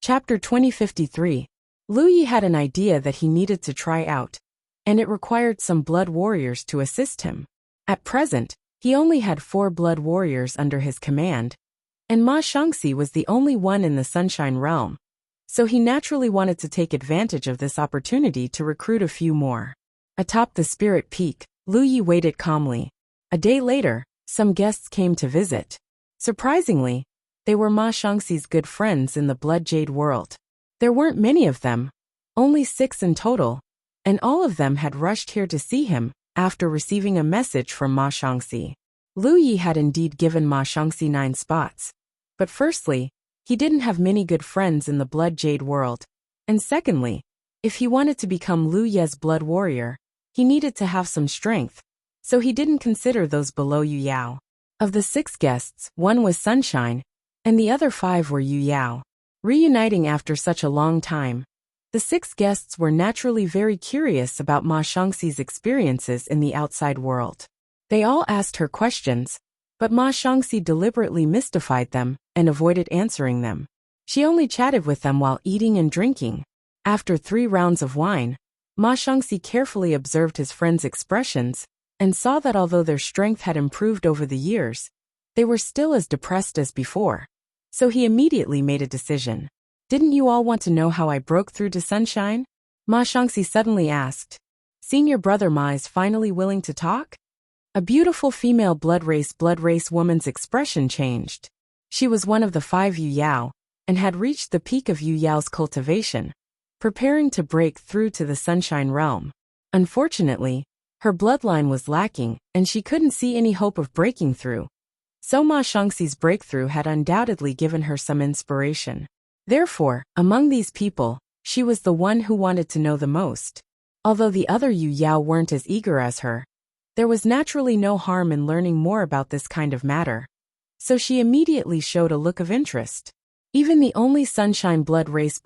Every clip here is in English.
Chapter 2053. Lu Yi had an idea that he needed to try out, and it required some blood warriors to assist him. At present, he only had 4 blood warriors under his command, and Ma Shangxi was the only one in the Sunshine Realm, so he naturally wanted to take advantage of this opportunity to recruit a few more. Atop the Spirit Peak, Lu Yi waited calmly. A day later, some guests came to visit. Surprisingly, they were Ma Shangxi's good friends in the Blood Jade world. There weren't many of them, only 6 in total, and all of them had rushed here to see him after receiving a message from Ma Shangxi. Lu Yi had indeed given Ma Shangxi 9 spots. But firstly, he didn't have many good friends in the Blood Jade world, and secondly, if he wanted to become Lu Ye's blood warrior, he needed to have some strength, so he didn't consider those below Yu Yao. Of the 6 guests, 1 was Sunshine, and the other 5 were Yu Yao. Reuniting after such a long time, the 6 guests were naturally very curious about Ma Shangxi's experiences in the outside world. They all asked her questions, but Ma Shangxi deliberately mystified them and avoided answering them. She only chatted with them while eating and drinking. After 3 rounds of wine, Ma Shangxi carefully observed his friends' expressions and saw that although their strength had improved over the years, they were still as depressed as before. So he immediately made a decision. "Didn't you all want to know how I broke through to Sunshine?" Ma Shangxi suddenly asked. "Senior brother Ma is finally willing to talk?" A beautiful female blood race woman's expression changed. She was one of the 5 Yu Yao, and had reached the peak of Yu Yao's cultivation, preparing to break through to the Sunshine Realm. Unfortunately, her bloodline was lacking, and she couldn't see any hope of breaking through. So Ma Shangxi's breakthrough had undoubtedly given her some inspiration. Therefore, among these people, she was the one who wanted to know the most. Although the other Yu Yao weren't as eager as her, there was naturally no harm in learning more about this kind of matter. So she immediately showed a look of interest. Even the only Sunshine blood race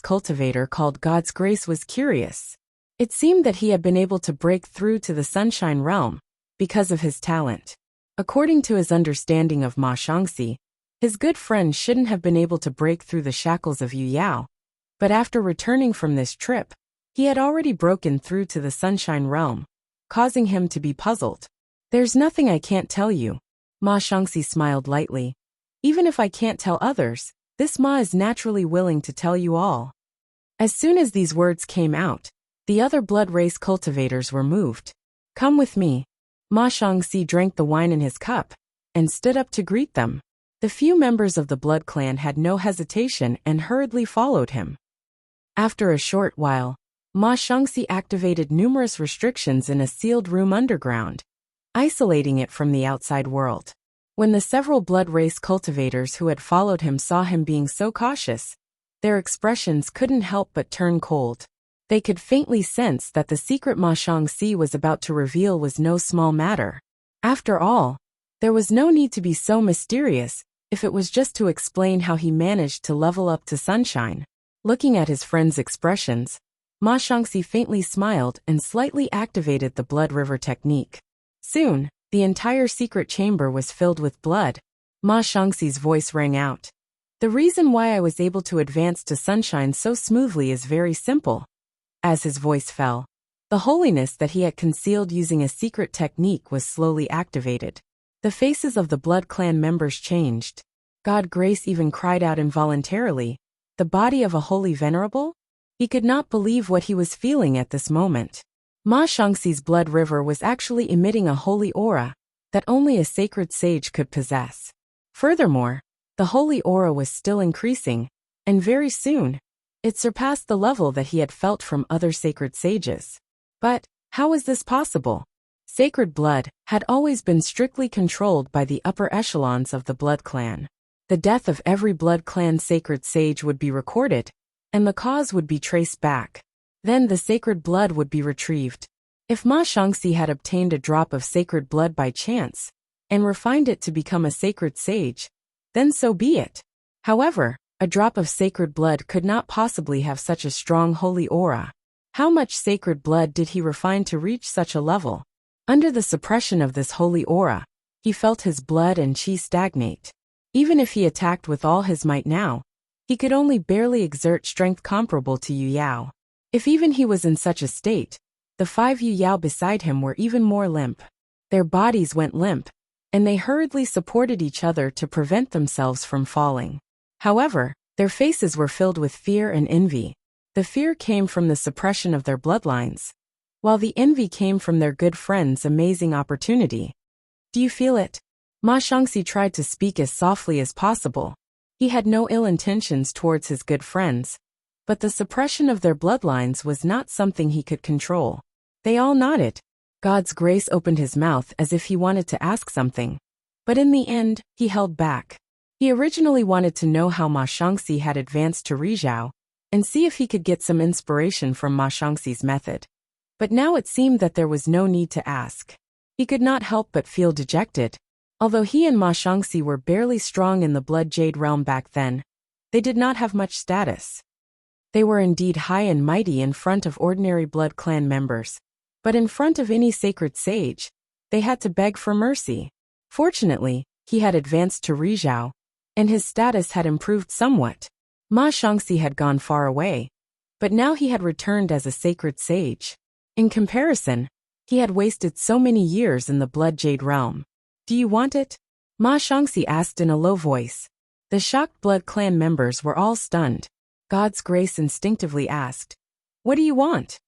cultivator called God's Grace was curious. It seemed that he had been able to break through to the Sunshine Realm because of his talent. According to his understanding of Ma Shangxi, his good friend shouldn't have been able to break through the shackles of Yu Yao, but after returning from this trip, he had already broken through to the Sunshine Realm, causing him to be puzzled. "There's nothing I can't tell you." Ma Shangxi smiled lightly. "Even if I can't tell others, this Ma is naturally willing to tell you all." As soon as these words came out, the other blood race cultivators were moved. "Come with me." Ma Shangxi drank the wine in his cup and stood up to greet them. The few members of the blood clan had no hesitation and hurriedly followed him. After a short while, Ma Shangxi activated numerous restrictions in a sealed room underground, isolating it from the outside world. When the several blood race cultivators who had followed him saw him being so cautious, their expressions couldn't help but turn cold. They could faintly sense that the secret Ma Shangxi was about to reveal was no small matter. After all, there was no need to be so mysterious if it was just to explain how he managed to level up to Sunshine. Looking at his friend's expressions, Ma Shangxi faintly smiled and slightly activated the blood river technique. Soon, the entire secret chamber was filled with blood. Ma Shangxi's voice rang out. "The reason why I was able to advance to Sunshine so smoothly is very simple." As his voice fell, the holiness that he had concealed using a secret technique was slowly activated. The faces of the blood clan members changed. God Grace even cried out involuntarily, "The body of a holy venerable?" He could not believe what he was feeling at this moment. Ma Shangxi's blood river was actually emitting a holy aura that only a sacred sage could possess. Furthermore, the holy aura was still increasing, and very soon, it surpassed the level that he had felt from other sacred sages. But how was this possible? Sacred blood had always been strictly controlled by the upper echelons of the blood clan. The death of every blood clan sacred sage would be recorded, and the cause would be traced back. Then the sacred blood would be retrieved. If Ma Shangxi had obtained a drop of sacred blood by chance, and refined it to become a sacred sage, then so be it. However, a drop of sacred blood could not possibly have such a strong holy aura. How much sacred blood did he refine to reach such a level? Under the suppression of this holy aura, he felt his blood and chi stagnate. Even if he attacked with all his might now, He could only barely exert strength comparable to Yu Yao. If even he was in such a state, the 5 Yu Yao beside him were even more limp. Their bodies went limp, and they hurriedly supported each other to prevent themselves from falling. However, their faces were filled with fear and envy. The fear came from the suppression of their bloodlines, while the envy came from their good friend's amazing opportunity. Do you feel it? Ma Shangxi tried to speak as softly as possible. He had no ill intentions towards his good friends, but the suppression of their bloodlines was not something he could control. They all nodded. God's Grace opened his mouth as if he wanted to ask something, but in the end, he held back. He originally wanted to know how Ma Shangxi had advanced to Rizhao, and see if he could get some inspiration from Ma Shangxi's method. But now it seemed that there was no need to ask. He could not help but feel dejected. Although he and Ma Shangxi were barely strong in the Blood Jade realm back then, they did not have much status. They were indeed high and mighty in front of ordinary Blood Clan members, but in front of any sacred sage, they had to beg for mercy. Fortunately, he had advanced to Rizhao, and his status had improved somewhat. Ma Shangxi had gone far away, but now he had returned as a sacred sage. In comparison, he had wasted so many years in the Blood Jade realm. Do you want it? Ma Shangxi asked in a low voice. The shocked Blood Clan members were all stunned. God's Grace instinctively asked, "What do you want?"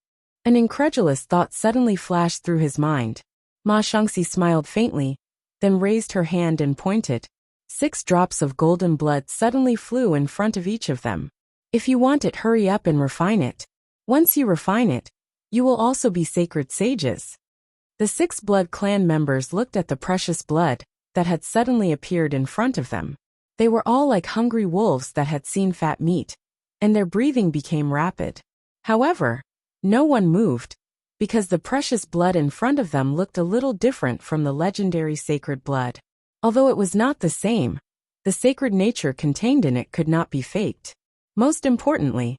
An incredulous thought suddenly flashed through his mind. Ma Shangxi smiled faintly, then raised her hand and pointed. 6 drops of golden blood suddenly flew in front of each of them. If you want it, hurry up and refine it. Once you refine it, you will also be sacred sages. The 6 Blood Clan members looked at the precious blood that had suddenly appeared in front of them. They were all like hungry wolves that had seen fat meat, and their breathing became rapid. However, no one moved, because the precious blood in front of them looked a little different from the legendary sacred blood. Although it was not the same, the sacred nature contained in it could not be faked. Most importantly,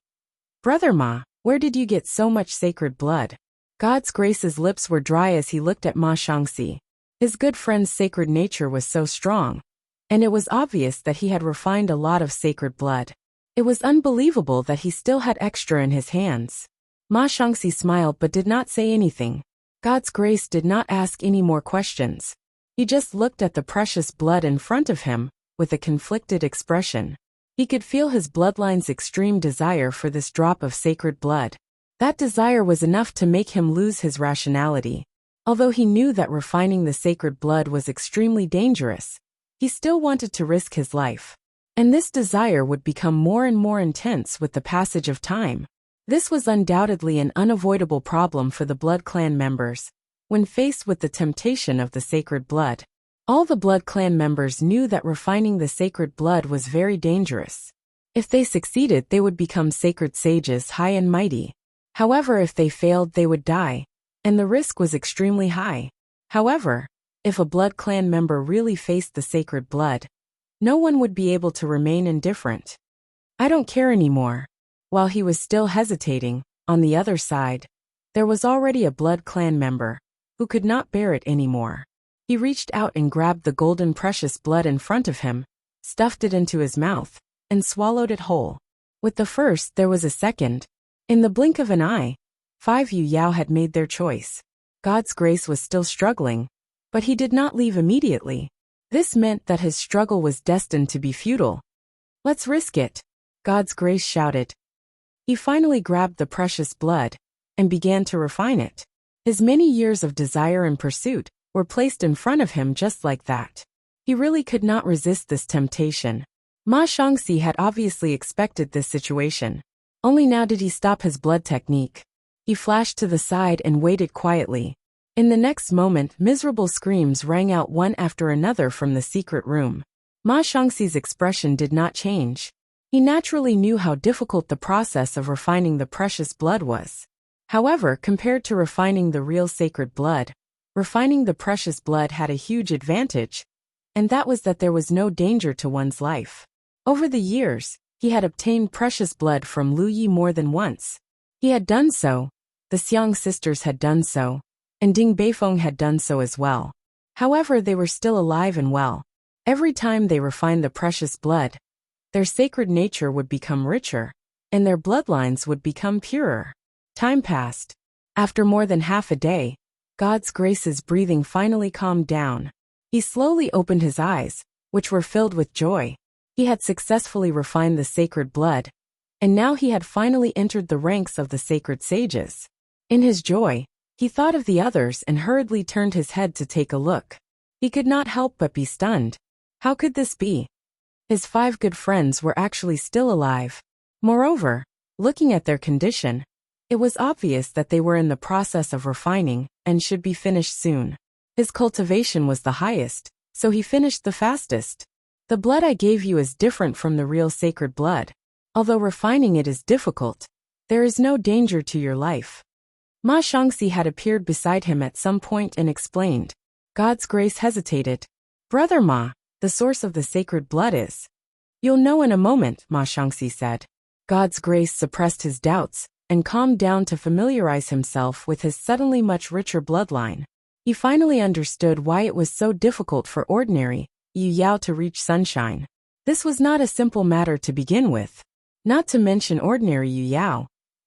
Brother Ma, where did you get so much sacred blood? God's Grace's lips were dry as he looked at Ma Shangxi. His good friend's sacred nature was so strong, and it was obvious that he had refined a lot of sacred blood. It was unbelievable that he still had extra in his hands. Ma Shangxi smiled but did not say anything. God's Grace did not ask any more questions. He just looked at the precious blood in front of him, with a conflicted expression. He could feel his bloodline's extreme desire for this drop of sacred blood. That desire was enough to make him lose his rationality. Although he knew that refining the sacred blood was extremely dangerous, he still wanted to risk his life. And this desire would become more and more intense with the passage of time. This was undoubtedly an unavoidable problem for the Blood Clan members. When faced with the temptation of the sacred blood, all the Blood Clan members knew that refining the sacred blood was very dangerous. If they succeeded, they would become sacred sages high and mighty. However, if they failed, they would die, and the risk was extremely high. However, if a Blood Clan member really faced the sacred blood, no one would be able to remain indifferent. I don't care anymore. While he was still hesitating, on the other side, there was already a Blood Clan member who could not bear it anymore. He reached out and grabbed the golden precious blood in front of him, stuffed it into his mouth, and swallowed it whole. With the first, there was a second. In the blink of an eye, 5 Yu Yao had made their choice. God's Grace was still struggling, but he did not leave immediately. This meant that his struggle was destined to be futile. Let's risk it, God's Grace shouted. He finally grabbed the precious blood and began to refine it. His many years of desire and pursuit were placed in front of him just like that. He really could not resist this temptation. Ma Shangxi had obviously expected this situation. Only now did he stop his blood technique. He flashed to the side and waited quietly. In the next moment, miserable screams rang out one after another from the secret room. Ma Shangxi's expression did not change. He naturally knew how difficult the process of refining the precious blood was. However, compared to refining the real sacred blood, refining the precious blood had a huge advantage, and that was that there was no danger to one's life. Over the years, he had obtained precious blood from Lu Yi more than once. He had done so, the Xiang sisters had done so, and Ding Beifeng had done so as well. However, they were still alive and well. Every time they refined the precious blood, their sacred nature would become richer, and their bloodlines would become purer. Time passed. After more than half a day, God's Grace's breathing finally calmed down. He slowly opened his eyes, which were filled with joy. He had successfully refined the sacred blood, and now he had finally entered the ranks of the sacred sages. In his joy, he thought of the others and hurriedly turned his head to take a look. He could not help but be stunned. How could this be? His 5 good friends were actually still alive. Moreover, looking at their condition, it was obvious that they were in the process of refining and should be finished soon. His cultivation was the highest, so he finished the fastest. The blood I gave you is different from the real sacred blood. Although refining it is difficult, there is no danger to your life. Ma Shangxi had appeared beside him at some point and explained. God's Grace hesitated. Brother Ma, the source of the sacred blood is. You'll know in a moment, Ma Shangxi said. God's Grace suppressed his doubts and calmed down to familiarize himself with his suddenly much richer bloodline. He finally understood why it was so difficult for ordinary Yu Yao to reach sunshine. This was not a simple matter to begin with. Not to mention ordinary Yu Yao.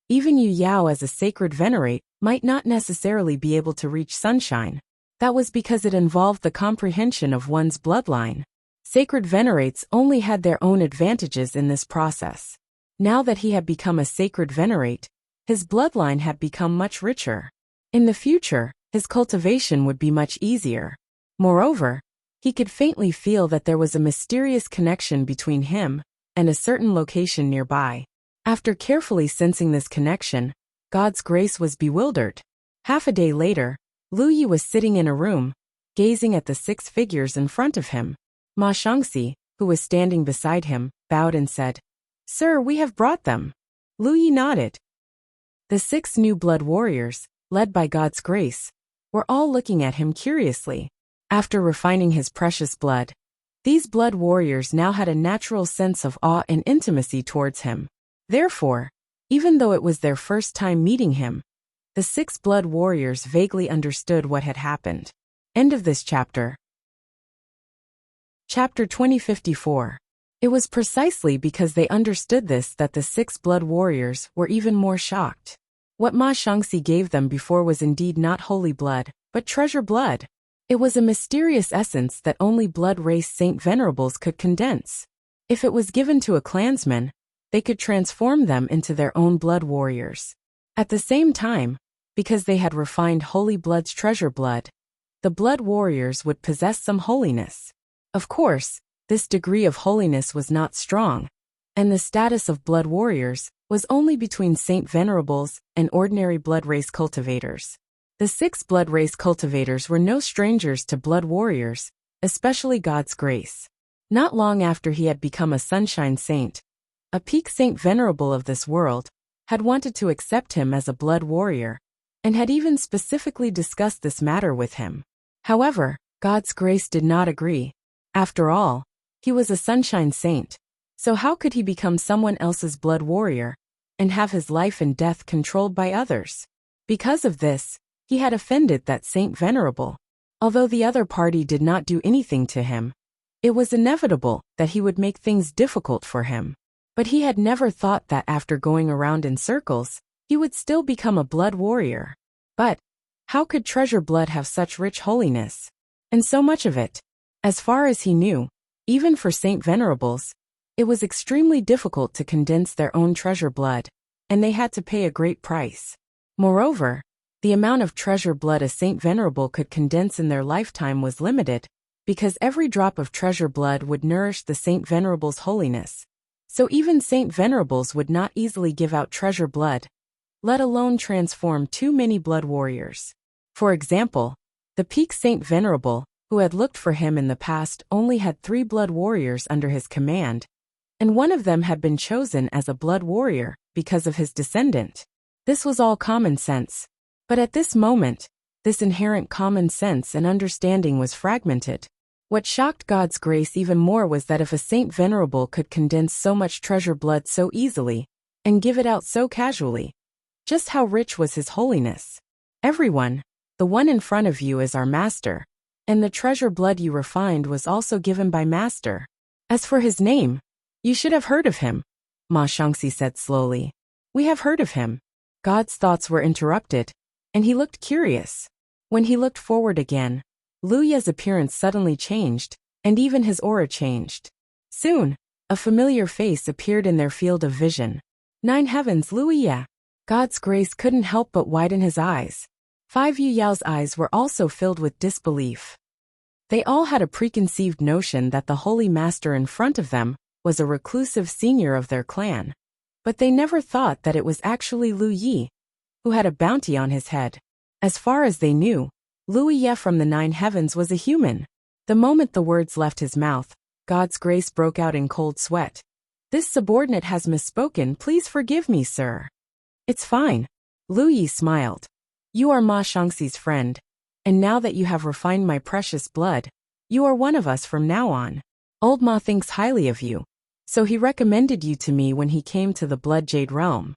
Even Yu Yao as a sacred venerate might not necessarily be able to reach sunshine. That was because it involved the comprehension of one's bloodline. Sacred venerates only had their own advantages in this process. Now that he had become a sacred venerate, his bloodline had become much richer. In the future, his cultivation would be much easier. Moreover, he could faintly feel that there was a mysterious connection between him and a certain location nearby. After carefully sensing this connection, God's Grace was bewildered. Half a day later, Lu Yi was sitting in a room, gazing at the 6 figures in front of him. Ma Shangxi, who was standing beside him, bowed and said, Sir, we have brought them. Lu Yi nodded. The 6 new blood warriors, led by God's Grace, were all looking at him curiously. After refining his precious blood, these blood warriors now had a natural sense of awe and intimacy towards him. Therefore, even though it was their first time meeting him, the 6 blood warriors vaguely understood what had happened. End of this chapter. Chapter 2054. It was precisely because they understood this that the 6 blood warriors were even more shocked. What Ma Shangxi gave them before was indeed not holy blood, but treasure blood. It was a mysterious essence that only blood race Saint Venerables could condense. If it was given to a clansman, they could transform them into their own blood warriors. At the same time, because they had refined holy blood's treasure blood, the blood warriors would possess some holiness. Of course, this degree of holiness was not strong, and the status of blood warriors was only between Saint Venerables and ordinary blood race cultivators. The 6 blood race cultivators were no strangers to blood warriors, especially God's Grace. Not long after he had become a sunshine saint, a peak Saint Venerable of this world had wanted to accept him as a blood warrior, and had even specifically discussed this matter with him. However, God's Grace did not agree. After all, he was a sunshine saint, so how could he become someone else's blood warrior and have his life and death controlled by others? Because of this, he had offended that Saint Venerable. Although the other party did not do anything to him, it was inevitable that he would make things difficult for him. But he had never thought that after going around in circles, he would still become a blood warrior. But how could treasure blood have such rich holiness? And so much of it? As far as he knew, even for Saint Venerables, it was extremely difficult to condense their own treasure blood, and they had to pay a great price. Moreover, the amount of treasure blood a Saint Venerable could condense in their lifetime was limited, because every drop of treasure blood would nourish the Saint Venerable's holiness. So even Saint Venerables would not easily give out treasure blood, let alone transform too many blood warriors. For example, the peak Saint Venerable, who had looked for him in the past, only had 3 blood warriors under his command, and one of them had been chosen as a blood warrior because of his descendant. This was all common sense. But at this moment, this inherent common sense and understanding was fragmented. What shocked God's Grace even more was that if a Saint Venerable could condense so much treasure blood so easily, and give it out so casually, just how rich was his holiness? Everyone, the one in front of you is our master, and the treasure blood you refined was also given by master. As for his name, You should have heard of him, Ma Shangxi said slowly. We have heard of him. God's thoughts were interrupted, and he looked curious. When he looked forward again, Lu Ye's appearance suddenly changed, and even his aura changed. Soon, a familiar face appeared in their field of vision. 9 heavens, Lu Ye. God's grace couldn't help but widen his eyes. 5 Yu Yao's eyes were also filled with disbelief. They all had a preconceived notion that the Holy Master in front of them was a reclusive senior of their clan. But they never thought that it was actually Lu Yi, who had a bounty on his head. As far as they knew, Lu Ye from the 9 heavens was a human. The moment the words left his mouth, God's grace broke out in cold sweat. This subordinate has misspoken, please forgive me, sir. It's fine. Lu Yi smiled. You are Ma Shangxi's friend, and now that you have refined my precious blood, you are one of us from now on. Old Ma thinks highly of you, so he recommended you to me when he came to the Blood Jade realm.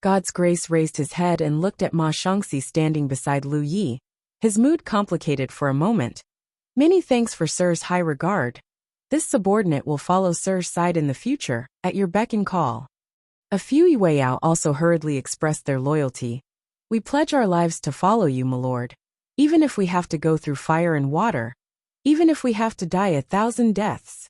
God's grace raised his head and looked at Ma Shangxi standing beside Lu Yi, his mood complicated for a moment. Many thanks for sir's high regard. This subordinate will follow sir's side in the future, at your beck and call. A few Yueyao also hurriedly expressed their loyalty. We pledge our lives to follow you, my lord. Even if we have to go through fire and water. Even if we have to die 1,000 deaths.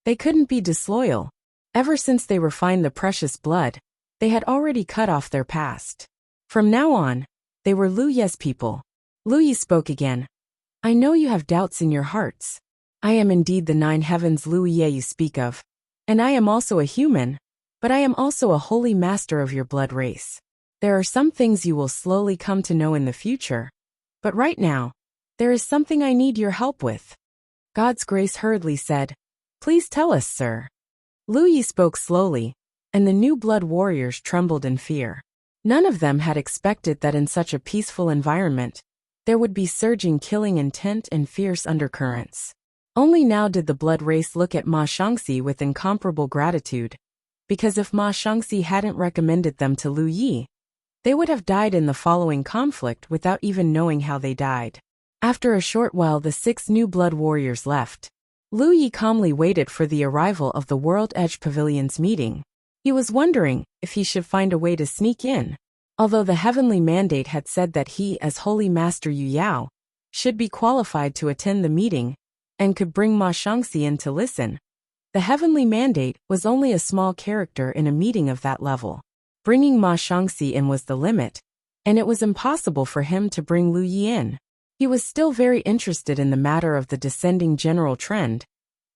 They couldn't be disloyal. Ever since they refined the precious blood, they had already cut off their past. From now on, they were Lu Ye's people. Lu Yi spoke again. I know you have doubts in your hearts. I am indeed the 9 heavens Lu Ye you speak of. And I am also a human, but I am also a holy master of your blood race. There are some things you will slowly come to know in the future. But right now, there is something I need your help with. God's grace hurriedly said, Please tell us, sir. Lu Yi spoke slowly, and the new blood warriors trembled in fear. None of them had expected that in such a peaceful environment, there would be surging killing intent and fierce undercurrents. Only now did the blood race look at Ma Shangxi with incomparable gratitude, because if Ma Shangxi hadn't recommended them to Lu Yi, they would have died in the following conflict without even knowing how they died. After a short while the 6 new blood warriors left. Lu Yi calmly waited for the arrival of the World Edge Pavilion's meeting. He was wondering if he should find a way to sneak in. Although the heavenly mandate had said that he, as Holy Master Yu Yao, should be qualified to attend the meeting, and could bring Ma Shangxi in to listen, the heavenly mandate was only a small character in a meeting of that level. Bringing Ma Shangxi in was the limit, and it was impossible for him to bring Lu Yi in. He was still very interested in the matter of the descending general trend,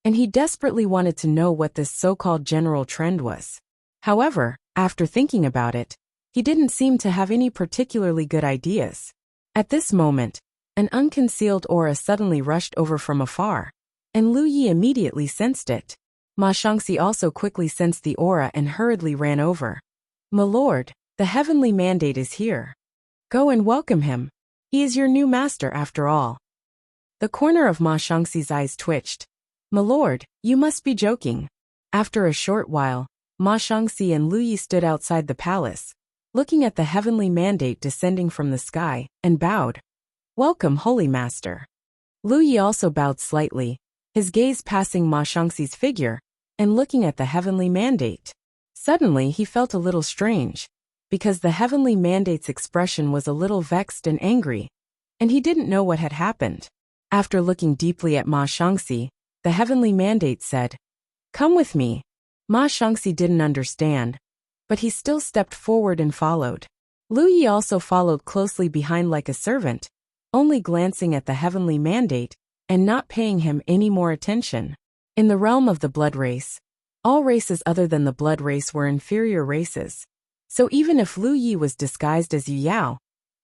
and he desperately wanted to know what this so-called general trend was. However, after thinking about it, he didn't seem to have any particularly good ideas. At this moment, an unconcealed aura suddenly rushed over from afar, and Lu Yi immediately sensed it. Ma Shangxi also quickly sensed the aura and hurriedly ran over. My lord, the heavenly mandate is here. Go and welcome him. He is your new master after all. The corner of Ma Shangxi's eyes twitched. My lord, you must be joking. After a short while, Ma Shangxi and Lu Yi stood outside the palace, looking at the heavenly mandate descending from the sky, and bowed. Welcome, Holy Master. Lu Yi also bowed slightly, his gaze passing Ma Shangxi's figure, and looking at the heavenly mandate. Suddenly he felt a little strange, because the heavenly mandate's expression was a little vexed and angry, and he didn't know what had happened. After looking deeply at Ma Shangxi, the heavenly mandate said, Come with me. Ma Shangxi didn't understand, but he still stepped forward and followed. Lu Yi also followed closely behind like a servant, only glancing at the heavenly mandate and not paying him any more attention. In the realm of the blood race, all races other than the blood race were inferior races. So even if Lu Yi was disguised as Yu Yao,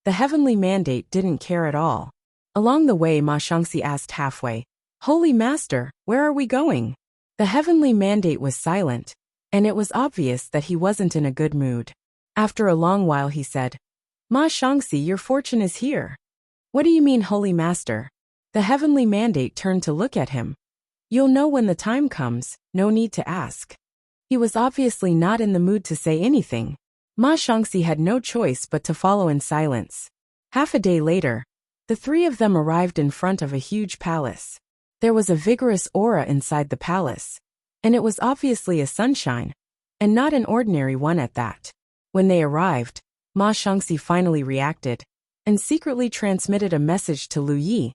the heavenly mandate didn't care at all. Along the way, Ma Shangxi asked halfway, Holy Master, where are we going? The heavenly mandate was silent, and it was obvious that he wasn't in a good mood. After a long while he said, Ma Shangxi, your fortune is here. What do you mean, Holy Master? The heavenly mandate turned to look at him. You'll know when the time comes, no need to ask. He was obviously not in the mood to say anything. Ma Shangxi had no choice but to follow in silence. Half a day later, the 3 of them arrived in front of a huge palace. There was a vigorous aura inside the palace, and it was obviously a sunshine, and not an ordinary one at that. When they arrived, Ma Shangxi finally reacted, and secretly transmitted a message to Lu Yi.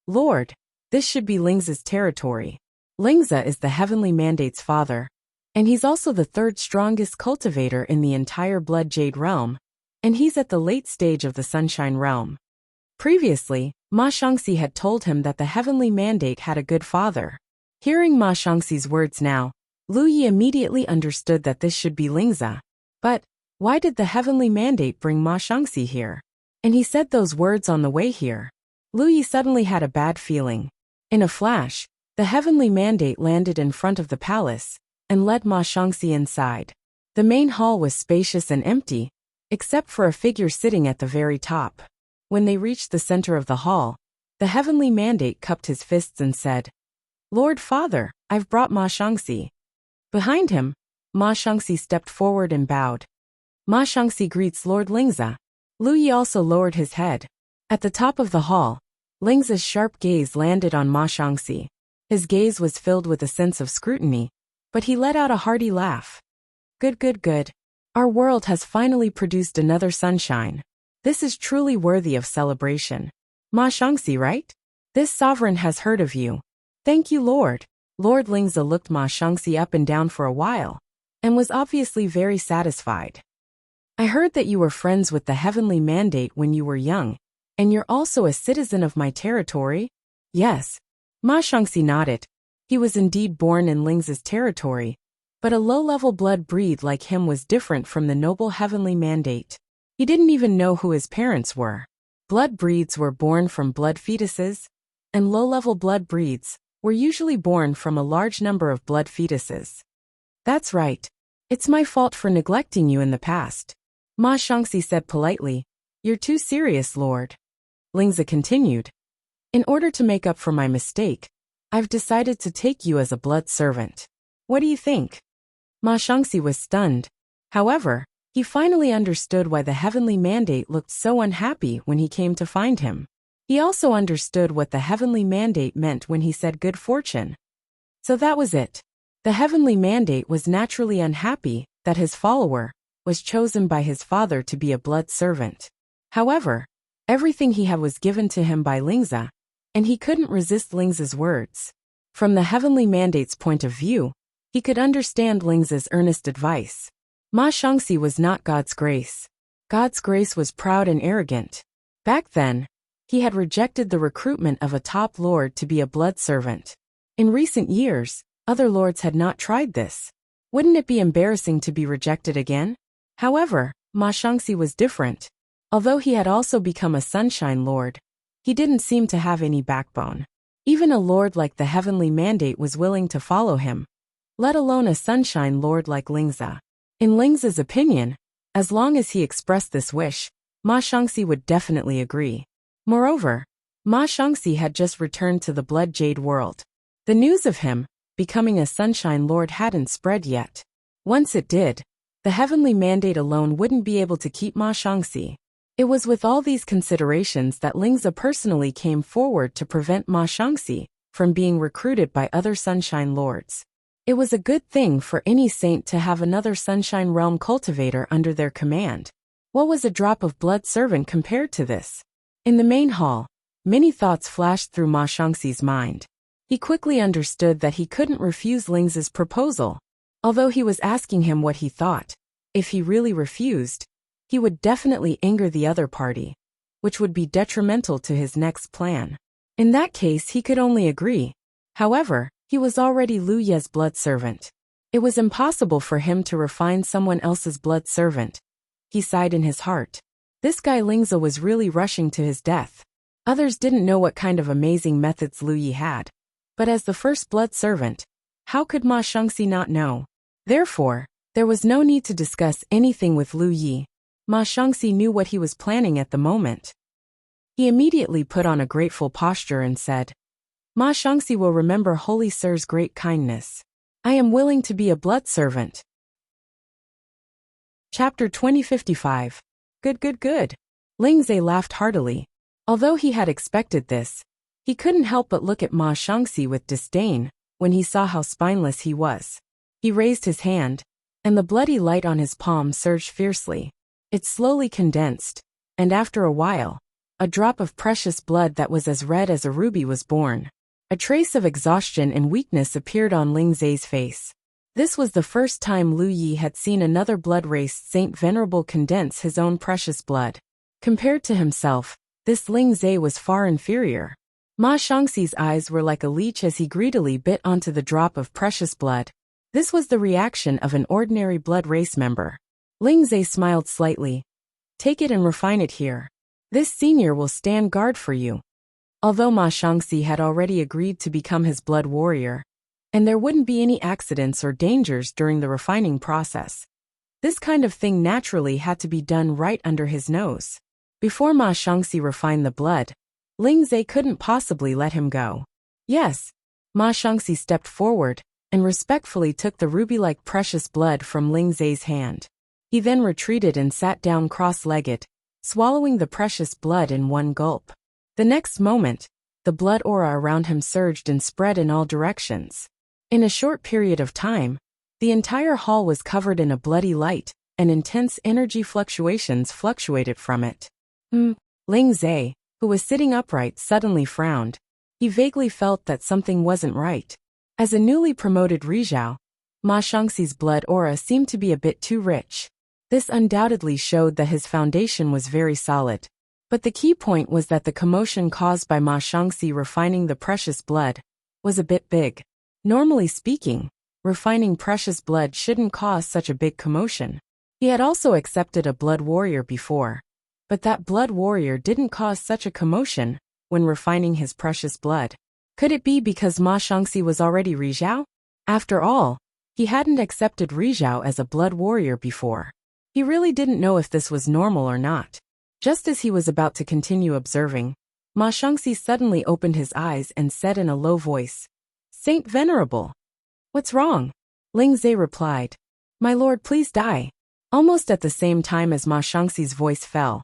Lord, this should be Lingza's territory. Lingza is the heavenly mandate's father, and he's also the third strongest cultivator in the entire Blood Jade realm, and he's at the late stage of the Sunshine realm. Previously, Ma Shangxi had told him that the heavenly mandate had a good father. Hearing Ma Shangxi's words now, Lu Yi immediately understood that this should be Lingza. But why did the heavenly mandate bring Ma Shangxi here? And he said those words on the way here. Lu Yi suddenly had a bad feeling. In a flash, the heavenly mandate landed in front of the palace and led Ma Shangxi inside. The main hall was spacious and empty, except for a figure sitting at the very top. When they reached the center of the hall, the heavenly mandate cupped his fists and said, Lord Father, I've brought Ma Shangxi. Behind him, Ma Shangxi stepped forward and bowed. Ma Shangxi greets Lord Lingza. Lu Yi also lowered his head. At the top of the hall, Lingza's sharp gaze landed on Ma Shangxi. His gaze was filled with a sense of scrutiny, but he let out a hearty laugh. Good, good, good. Our world has finally produced another sunshine. This is truly worthy of celebration. Ma Shangxi, right? This sovereign has heard of you. Thank you, Lord. Lord Lingza looked Ma Shangxi up and down for a while, and was obviously very satisfied. I heard that you were friends with the heavenly mandate when you were young, and you're also a citizen of my territory? Yes. Ma Shangxi nodded. He was indeed born in Lingza's territory, but a low-level blood breed like him was different from the noble heavenly mandate. He didn't even know who his parents were. Blood breeds were born from blood fetuses, and low-level blood breeds were usually born from a large number of blood fetuses. That's right. It's my fault for neglecting you in the past. Ma Shangxi said politely. You're too serious, Lord. Lingza continued. In order to make up for my mistake, I've decided to take you as a blood servant. What do you think? Ma Shangxi was stunned. However, he finally understood why the heavenly mandate looked so unhappy when he came to find him. He also understood what the heavenly mandate meant when he said good fortune. So that was it. The heavenly mandate was naturally unhappy that his follower was chosen by his father to be a blood servant. However, everything he had was given to him by Lingza, and he couldn't resist Lingza's words. From the heavenly mandate's point of view, he could understand Lingza's earnest advice. Ma Shangxi was not God's grace. God's grace was proud and arrogant. Back then, he had rejected the recruitment of a top lord to be a blood servant. In recent years, other lords had not tried this. Wouldn't it be embarrassing to be rejected again? However, Ma Shangxi was different. Although he had also become a sunshine lord, he didn't seem to have any backbone. Even a lord like the heavenly mandate was willing to follow him, let alone a sunshine lord like Lingza. In Lingza's opinion, as long as he expressed this wish, Ma Shangxi would definitely agree. Moreover, Ma Shangxi had just returned to the Blood Jade world. The news of him becoming a sunshine lord hadn't spread yet. Once it did, the heavenly mandate alone wouldn't be able to keep Ma Shangxi. It was with all these considerations that Lingza personally came forward to prevent Ma Shangxi from being recruited by other sunshine lords. It was a good thing for any saint to have another Sunshine Realm cultivator under their command. What was a drop of blood servant compared to this? In the main hall, many thoughts flashed through Ma Shangxi's mind. He quickly understood that he couldn't refuse Lingza's proposal. Although he was asking him what he thought, if he really refused, he would definitely anger the other party, which would be detrimental to his next plan. In that case, he could only agree. However, he was already Lu Ye's blood servant. It was impossible for him to refine someone else's blood servant. He sighed in his heart. This guy Lingza was really rushing to his death. Others didn't know what kind of amazing methods Lu Yi had. But as the first blood servant, how could Ma Shangxi not know? Therefore, there was no need to discuss anything with Lu Yi. Ma Shangxi knew what he was planning at the moment. He immediately put on a grateful posture and said, Ma Shangxi will remember Holy Sir's great kindness. I am willing to be a blood servant. Chapter 2055. Good, good, good. Lingze laughed heartily. Although he had expected this, he couldn't help but look at Ma Shangxi with disdain when he saw how spineless he was. He raised his hand, and the bloody light on his palm surged fiercely. It slowly condensed, and after a while, a drop of precious blood that was as red as a ruby was born. A trace of exhaustion and weakness appeared on Ling Zai's face. This was the first time Lu Yi had seen another blood-raced saint venerable condense his own precious blood. Compared to himself, this Ling Zai was far inferior. Ma Shangxi's eyes were like a leech as he greedily bit onto the drop of precious blood. This was the reaction of an ordinary blood race member. Ling Zai smiled slightly. Take it and refine it here. This senior will stand guard for you. Although Ma Shangxi had already agreed to become his blood warrior, and there wouldn't be any accidents or dangers during the refining process, this kind of thing naturally had to be done right under his nose. Before Ma Shangxi refined the blood, Ling Zai couldn't possibly let him go. Yes, Ma Shangxi stepped forward and respectfully took the ruby-like precious blood from Ling Zai's hand. He then retreated and sat down cross-legged, swallowing the precious blood in one gulp. The next moment, the blood aura around him surged and spread in all directions. In a short period of time, the entire hall was covered in a bloody light, and intense energy fluctuations fluctuated from it. Ling Zai, who was sitting upright, suddenly frowned. He vaguely felt that something wasn't right. As a newly promoted Rizhao, Ma Shangxi's blood aura seemed to be a bit too rich. This undoubtedly showed that his foundation was very solid. But the key point was that the commotion caused by Ma Shangxi refining the precious blood was a bit big. Normally speaking, refining precious blood shouldn't cause such a big commotion. He had also accepted a blood warrior before, but that blood warrior didn't cause such a commotion when refining his precious blood. Could it be because Ma Shangxi was already Rizhao? After all, he hadn't accepted Rizhao as a blood warrior before. He really didn't know if this was normal or not. Just as he was about to continue observing, Ma Shangxi suddenly opened his eyes and said in a low voice, "Saint Venerable." "What's wrong?" Ling Zai replied, "My lord, please die." Almost at the same time as Ma Shangxi's voice fell,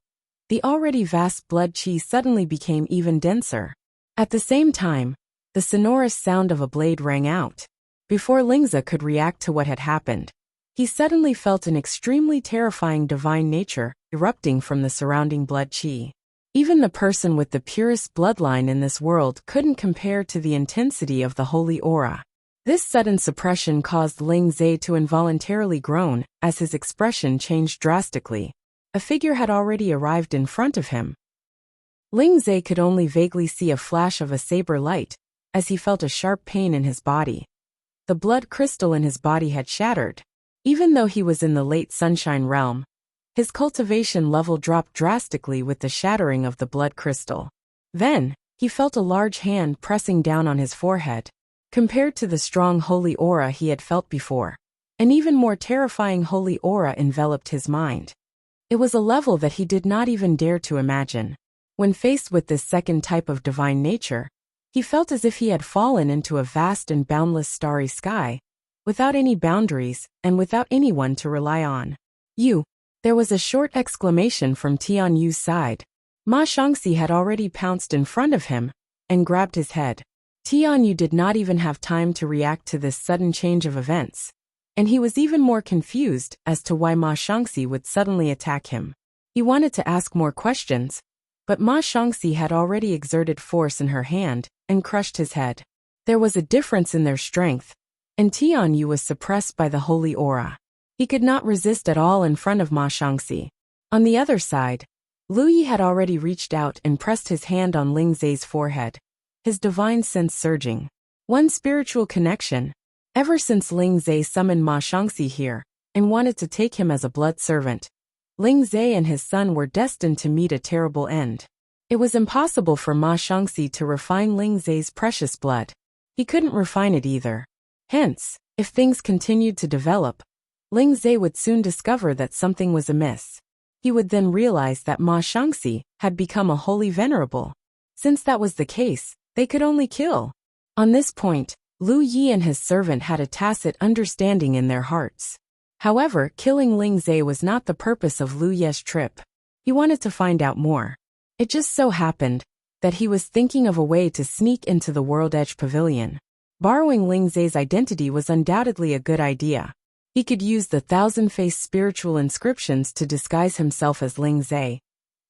the already vast blood qi suddenly became even denser. At the same time, the sonorous sound of a blade rang out. Before Ling Zai could react to what had happened, he suddenly felt an extremely terrifying divine nature erupting from the surrounding blood qi. Even the person with the purest bloodline in this world couldn't compare to the intensity of the holy aura. This sudden suppression caused Ling Zai to involuntarily groan as his expression changed drastically. A figure had already arrived in front of him. Ling Zai could only vaguely see a flash of a saber light as he felt a sharp pain in his body. The blood crystal in his body had shattered. Even though he was in the late sunshine realm, his cultivation level dropped drastically with the shattering of the blood crystal. Then, he felt a large hand pressing down on his forehead. Compared to the strong holy aura he had felt before, an even more terrifying holy aura enveloped his mind. It was a level that he did not even dare to imagine. When faced with this second type of divine nature, he felt as if he had fallen into a vast and boundless starry sky, without any boundaries and without anyone to rely on. "You!" There was a short exclamation from Tian Yu's side. Ma Shangxi had already pounced in front of him and grabbed his head. Tian Yu did not even have time to react to this sudden change of events, and he was even more confused as to why Ma Shangxi would suddenly attack him. He wanted to ask more questions, but Ma Shangxi had already exerted force in her hand and crushed his head. There was a difference in their strength, and Tian Yu was suppressed by the holy aura. He could not resist at all in front of Ma Shangxi. On the other side, Lu Yi had already reached out and pressed his hand on Ling Zai's forehead, his divine sense surging. One spiritual connection. Ever since Ling Zai summoned Ma Shangxi here and wanted to take him as a blood servant, Ling Zai and his son were destined to meet a terrible end. It was impossible for Ma Shangxi to refine Ling Zai's precious blood. He couldn't refine it either. Hence, if things continued to develop, Ling Zai would soon discover that something was amiss. He would then realize that Ma Shangxi had become a holy venerable. Since that was the case, they could only kill. On this point, Lu Yi and his servant had a tacit understanding in their hearts. However, killing Ling Zai was not the purpose of Lu Ye's trip. He wanted to find out more. It just so happened that he was thinking of a way to sneak into the World Edge Pavilion. Borrowing Ling Zai's identity was undoubtedly a good idea. He could use the thousand-faced spiritual inscriptions to disguise himself as Ling Zai,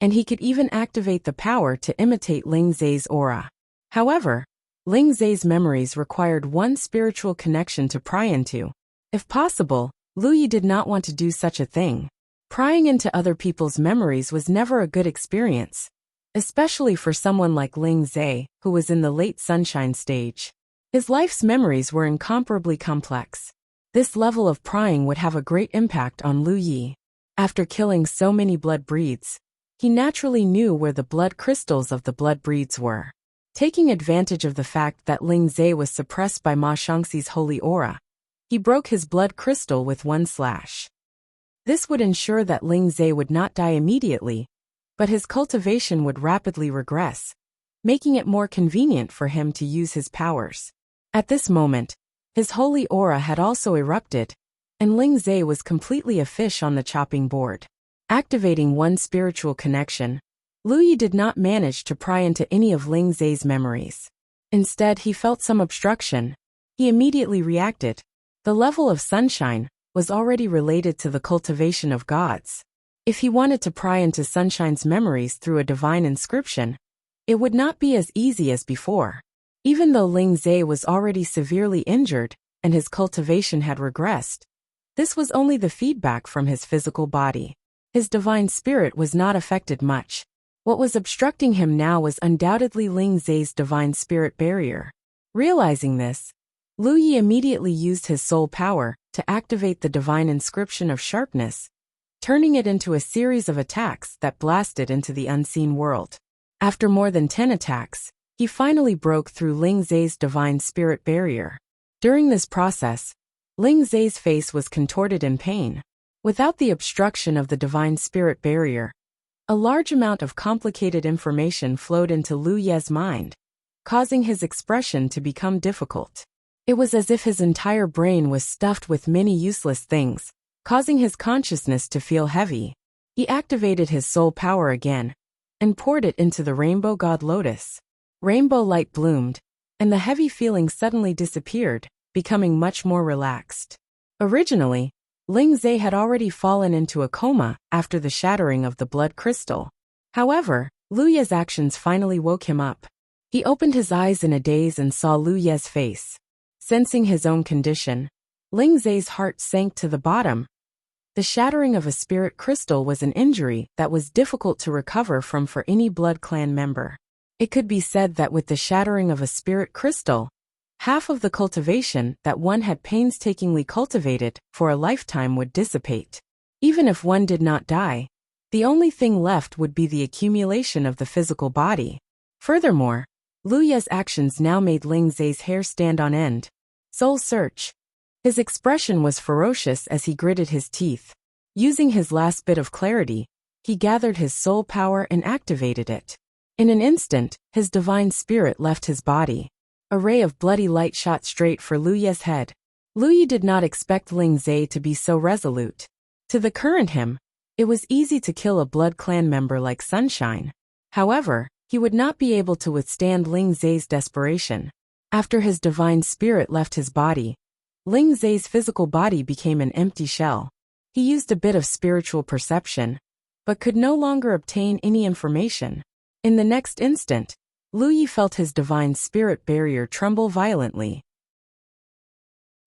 and he could even activate the power to imitate Ling Zai's aura. However, Ling Zai's memories required one spiritual connection to pry into. If possible, Lu Yi did not want to do such a thing. Prying into other people's memories was never a good experience, especially for someone like Ling Zai, who was in the late sunshine stage. His life's memories were incomparably complex. This level of prying would have a great impact on Lu Yi. After killing so many blood breeds, he naturally knew where the blood crystals of the blood breeds were. Taking advantage of the fact that Ling Zai was suppressed by Ma Shangxi's holy aura, he broke his blood crystal with one slash. This would ensure that Ling Zai would not die immediately, but his cultivation would rapidly regress, making it more convenient for him to use his powers. At this moment, his holy aura had also erupted, and Ling Zai was completely a fish on the chopping board. Activating one spiritual connection, Lu Yi did not manage to pry into any of Ling Zai's memories. Instead, he felt some obstruction. He immediately reacted. The level of sunshine was already related to the cultivation of gods. If he wanted to pry into Sunshine's memories through a divine inscription, it would not be as easy as before. Even though Ling Zai was already severely injured and his cultivation had regressed, this was only the feedback from his physical body. His divine spirit was not affected much. What was obstructing him now was undoubtedly Ling Zai's divine spirit barrier. Realizing this, Lu Yi immediately used his soul power to activate the divine inscription of sharpness, turning it into a series of attacks that blasted into the unseen world. After more than 10 attacks, he finally broke through Ling Zai's divine spirit barrier. During this process, Ling Zai's face was contorted in pain. Without the obstruction of the divine spirit barrier, a large amount of complicated information flowed into Lu Ye's mind, causing his expression to become difficult. It was as if his entire brain was stuffed with many useless things, causing his consciousness to feel heavy. He activated his soul power again and poured it into the rainbow god lotus. Rainbow light bloomed, and the heavy feeling suddenly disappeared, becoming much more relaxed. Originally, Ling Zai had already fallen into a coma after the shattering of the blood crystal. However, Lu Ye's actions finally woke him up. He opened his eyes in a daze and saw Lu Ye's face. Sensing his own condition, Ling Zai's heart sank to the bottom. The shattering of a spirit crystal was an injury that was difficult to recover from for any blood clan member. It could be said that with the shattering of a spirit crystal, half of the cultivation that one had painstakingly cultivated for a lifetime would dissipate. Even if one did not die, the only thing left would be the accumulation of the physical body. Furthermore, Lu Ye's actions now made Ling Zai's hair stand on end. Soul search. His expression was ferocious as he gritted his teeth. Using his last bit of clarity, he gathered his soul power and activated it. In an instant, his divine spirit left his body. A ray of bloody light shot straight for Lu Ye's head. Lu Yi did not expect Ling Zai to be so resolute. To the current him, it was easy to kill a blood clan member like Sunshine. However, he would not be able to withstand Ling Zai's desperation. After his divine spirit left his body, Ling Zai's physical body became an empty shell. He used a bit of spiritual perception, but could no longer obtain any information. In the next instant, Lu Yi felt his divine spirit barrier tremble violently.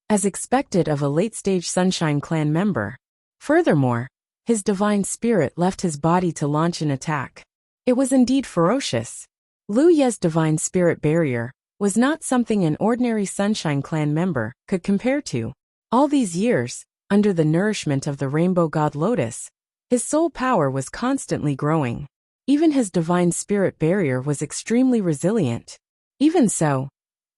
As expected of a late-stage Sunshine Clan member. Furthermore, his divine spirit left his body to launch an attack. It was indeed ferocious. Lu Ye's divine spirit barrier was not something an ordinary Sunshine Clan member could compare to. All these years, under the nourishment of the rainbow god Lotus, his soul power was constantly growing. Even his divine spirit barrier was extremely resilient. Even so,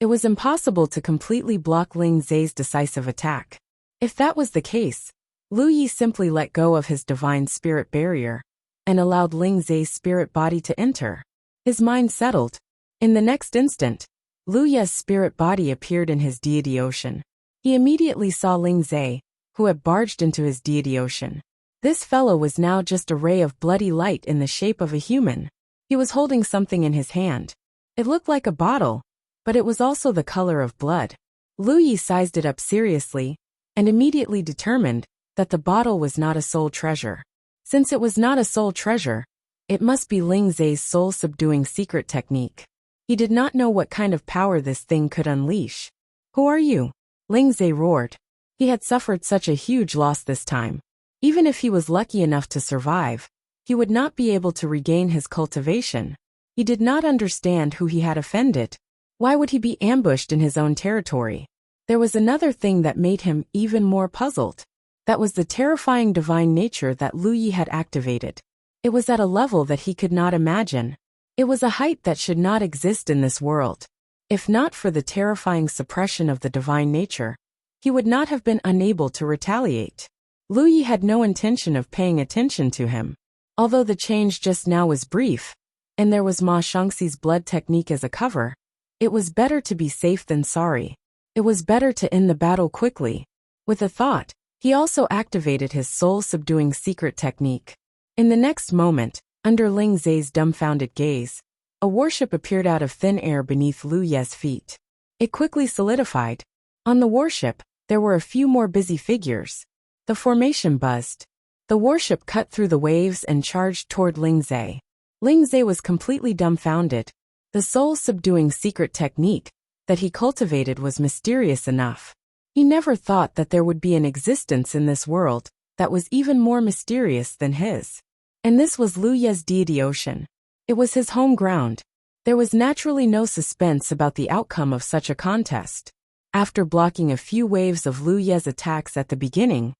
it was impossible to completely block Ling Zai's decisive attack. If that was the case, Lu Yi simply let go of his divine spirit barrier and allowed Ling Zai's spirit body to enter. His mind settled. In the next instant, Lu Ye's spirit body appeared in his deity ocean. He immediately saw Ling Zai, who had barged into his deity ocean. This fellow was now just a ray of bloody light in the shape of a human. He was holding something in his hand. It looked like a bottle, but it was also the color of blood. Lu Yi sized it up seriously and immediately determined that the bottle was not a soul treasure. Since it was not a soul treasure, it must be Ling Zai's soul-subduing secret technique. He did not know what kind of power this thing could unleash. "Who are you?" Ling Zai roared. He had suffered such a huge loss this time. Even if he was lucky enough to survive, he would not be able to regain his cultivation. He did not understand who he had offended. Why would he be ambushed in his own territory? There was another thing that made him even more puzzled. That was the terrifying divine nature that Lu Yi had activated. It was at a level that he could not imagine. It was a height that should not exist in this world. If not for the terrifying suppression of the divine nature, he would not have been unable to retaliate. Lu Yi had no intention of paying attention to him. Although the change just now was brief, and there was Ma Shangxi's blood technique as a cover, it was better to be safe than sorry. It was better to end the battle quickly. With a thought, he also activated his soul-subduing secret technique. In the next moment, under Ling Zai's dumbfounded gaze, a warship appeared out of thin air beneath Lu Ye's feet. It quickly solidified. On the warship, there were a few more busy figures. The formation buzzed. The warship cut through the waves and charged toward Ling Zai. Ling Zai was completely dumbfounded. The soul-subduing secret technique that he cultivated was mysterious enough. He never thought that there would be an existence in this world that was even more mysterious than his. And this was Lu Ye's deity ocean. It was his home ground. There was naturally no suspense about the outcome of such a contest. After blocking a few waves of Lu Ye's attacks at the beginning,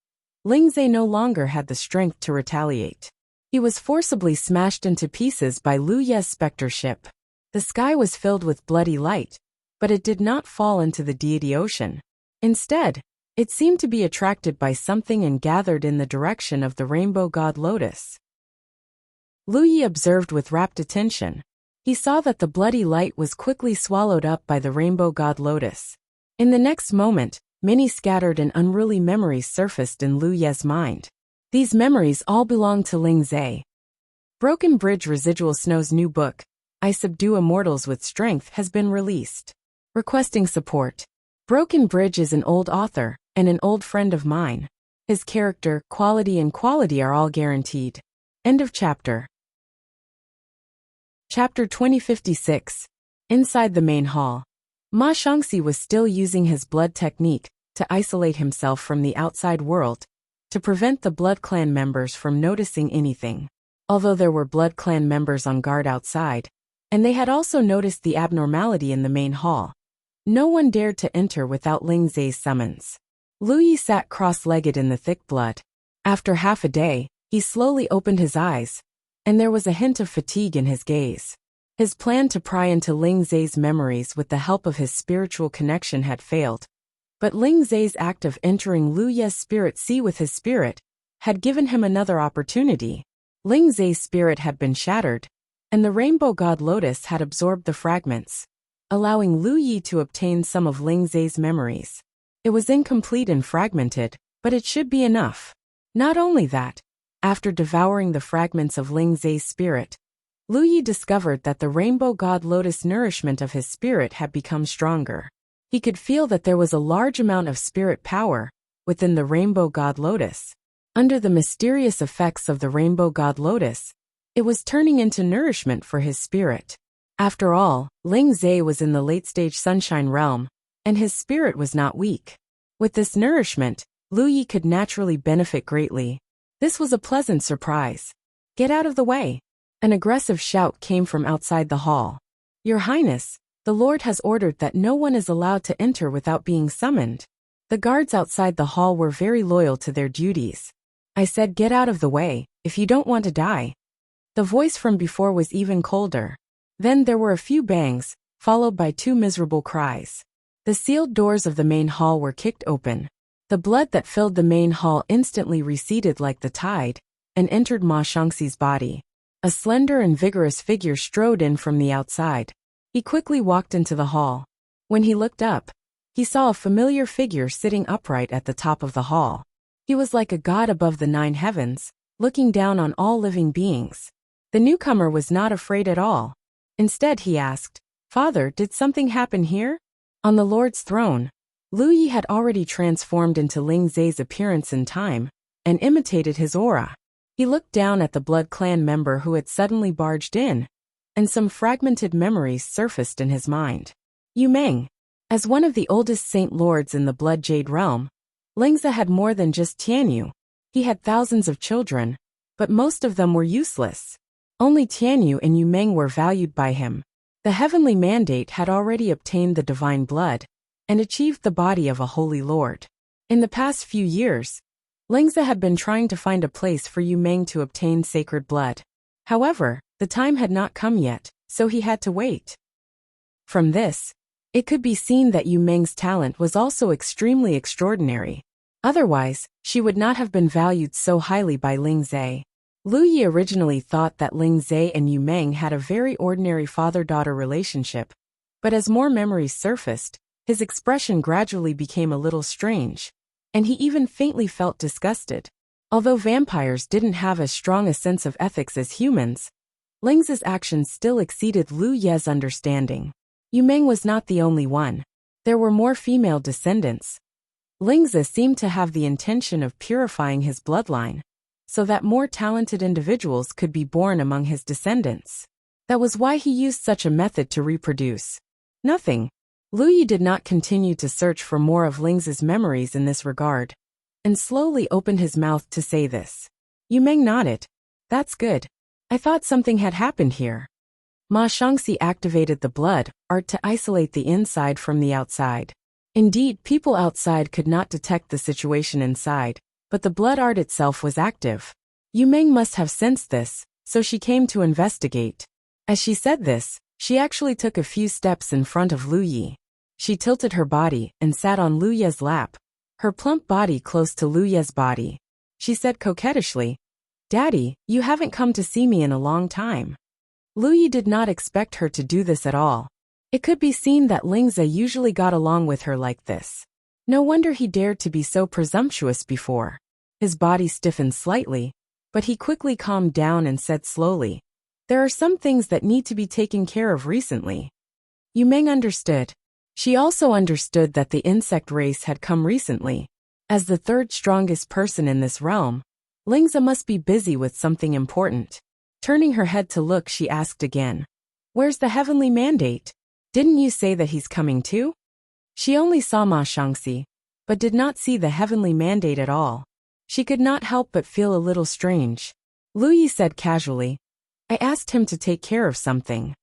Ling Zai no longer had the strength to retaliate. He was forcibly smashed into pieces by Lu Ye's specter ship. The sky was filled with bloody light, but it did not fall into the deity ocean. Instead, it seemed to be attracted by something and gathered in the direction of the rainbow god Lotus. Lu Yi observed with rapt attention. He saw that the bloody light was quickly swallowed up by the rainbow god Lotus. In the next moment, many scattered and unruly memories surfaced in Lu Ye's mind. These memories all belonged to Ling Zai. Broken Bridge Residual Snow's new book, I Subdue Immortals with Strength, has been released. Requesting support. Broken Bridge is an old author and an old friend of mine. His character, quality and quality are all guaranteed. End of chapter. Chapter 2056. Inside the main hall. Ma Shangxi was still using his blood technique to isolate himself from the outside world, to prevent the Blood Clan members from noticing anything. Although there were Blood Clan members on guard outside, and they had also noticed the abnormality in the main hall, no one dared to enter without Ling Zai's summons. Lu Yi sat cross-legged in the thick blood. After half a day, he slowly opened his eyes, and there was a hint of fatigue in his gaze. His plan to pry into Ling Zai's memories with the help of his spiritual connection had failed, but Ling Zai's act of entering Lu Ye's spirit sea with his spirit had given him another opportunity. Ling Zai's spirit had been shattered, and the rainbow god Lotus had absorbed the fragments, allowing Lu Yi to obtain some of Ling Zai's memories. It was incomplete and fragmented, but it should be enough. Not only that, after devouring the fragments of Ling Zai's spirit, Lu Yi discovered that the rainbow god Lotus nourishment of his spirit had become stronger. He could feel that there was a large amount of spirit power within the rainbow god Lotus. Under the mysterious effects of the rainbow god Lotus, it was turning into nourishment for his spirit. After all, Ling Zai was in the late-stage sunshine realm, and his spirit was not weak. With this nourishment, Lu Yi could naturally benefit greatly. This was a pleasant surprise. "Get out of the way!" An aggressive shout came from outside the hall. "Your Highness, the Lord has ordered that no one is allowed to enter without being summoned." The guards outside the hall were very loyal to their duties. "I said get out of the way, if you don't want to die." The voice from before was even colder. Then there were a few bangs, followed by two miserable cries. The sealed doors of the main hall were kicked open. The blood that filled the main hall instantly receded like the tide, and entered Ma Shangxi's body. A slender and vigorous figure strode in from the outside. He quickly walked into the hall. When he looked up, he saw a familiar figure sitting upright at the top of the hall. He was like a god above the 9 heavens, looking down on all living beings. The newcomer was not afraid at all. Instead he asked, "Father, did something happen here?" On the Lord's throne, Lu Yi had already transformed into Ling Zhe's appearance in time and imitated his aura. He looked down at the Blood Clan member who had suddenly barged in, and some fragmented memories surfaced in his mind. Yu Meng. As one of the oldest Saint Lords in the Blood Jade realm, Lingze had more than just Tianyu. He had thousands of children, but most of them were useless. Only Tianyu and Yu Meng were valued by him. The heavenly mandate had already obtained the divine blood and achieved the body of a holy lord. In the past few years, Lingze had been trying to find a place for Yu Meng to obtain sacred blood. However, the time had not come yet, so he had to wait. From this, it could be seen that Yu Meng's talent was also extremely extraordinary. Otherwise, she would not have been valued so highly by Ling Zhe. Lu Yi originally thought that Ling Zhe and Yu Meng had a very ordinary father-daughter relationship, but as more memories surfaced, his expression gradually became a little strange, and he even faintly felt disgusted. Although vampires didn't have as strong a sense of ethics as humans, Lingze's actions still exceeded Lu Ye's understanding. Yu Meng was not the only one. There were more female descendants. Lingze seemed to have the intention of purifying his bloodline, so that more talented individuals could be born among his descendants. That was why he used such a method to reproduce. Nothing. Lu Yi did not continue to search for more of Lingze's memories in this regard, and slowly opened his mouth to say this. Yu Meng nodded. "That's good. I thought something had happened here." Ma Shangxi activated the blood art to isolate the inside from the outside. Indeed, people outside could not detect the situation inside, but the blood art itself was active. Yu Meng must have sensed this, so she came to investigate. As she said this, she actually took a few steps in front of Lu Yi. She tilted her body and sat on Lu Ye's lap, her plump body close to Lu Ye's body. She said coquettishly, "Daddy, you haven't come to see me in a long time." Lu Yi did not expect her to do this at all. It could be seen that Lingze usually got along with her like this. No wonder he dared to be so presumptuous before. His body stiffened slightly, but he quickly calmed down and said slowly, "There are some things that need to be taken care of recently." Yu Meng understood. She also understood that the insect race had come recently. As the third strongest person in this realm, Lingze must be busy with something important. Turning her head to look, she asked again, "Where's the heavenly mandate? Didn't you say that he's coming too?" She only saw Ma Shangxi, but did not see the heavenly mandate at all. She could not help but feel a little strange. Lu Yi said casually, "I asked him to take care of something."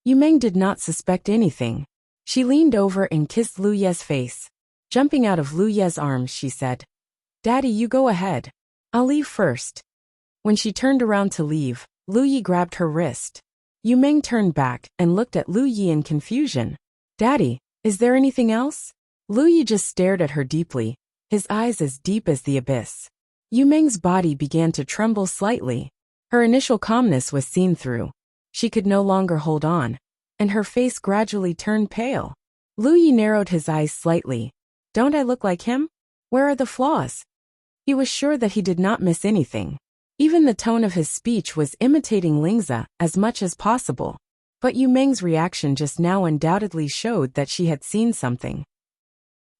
Yu Meng did not suspect anything. She leaned over and kissed Lu Ye's face. Jumping out of Lu Ye's arms, she said, "Daddy, you go ahead. I'll leave first." When she turned around to leave, Lu Yi grabbed her wrist. Yu Meng turned back and looked at Lu Yi in confusion. "Daddy, is there anything else?" Lu Yi just stared at her deeply, his eyes as deep as the abyss. Yu Meng's body began to tremble slightly. Her initial calmness was seen through. She could no longer hold on, and her face gradually turned pale. Lu Yi narrowed his eyes slightly. "Don't I look like him? Where are the flaws?" He was sure that he did not miss anything. Even the tone of his speech was imitating Lingze as much as possible. But Yu Meng's reaction just now undoubtedly showed that she had seen something.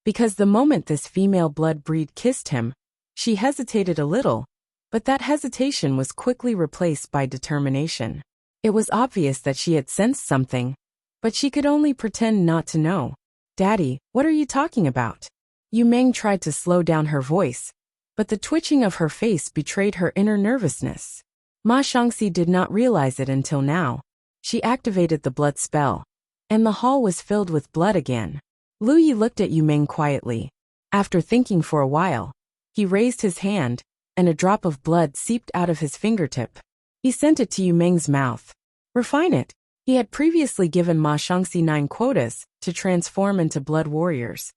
Because the moment this female blood breed kissed him, she hesitated a little, but that hesitation was quickly replaced by determination. It was obvious that she had sensed something, but she could only pretend not to know. "Daddy, what are you talking about?" Yu Meng tried to slow down her voice, but the twitching of her face betrayed her inner nervousness. Ma Shangxi did not realize it until now. She activated the blood spell, and the hall was filled with blood again. Lu Yi looked at Yu Meng quietly. After thinking for a while, he raised his hand, and a drop of blood seeped out of his fingertip. He sent it to Yu Meng's mouth. "Refine it." He had previously given Ma Shangxi 9 quotas to transform into blood warriors,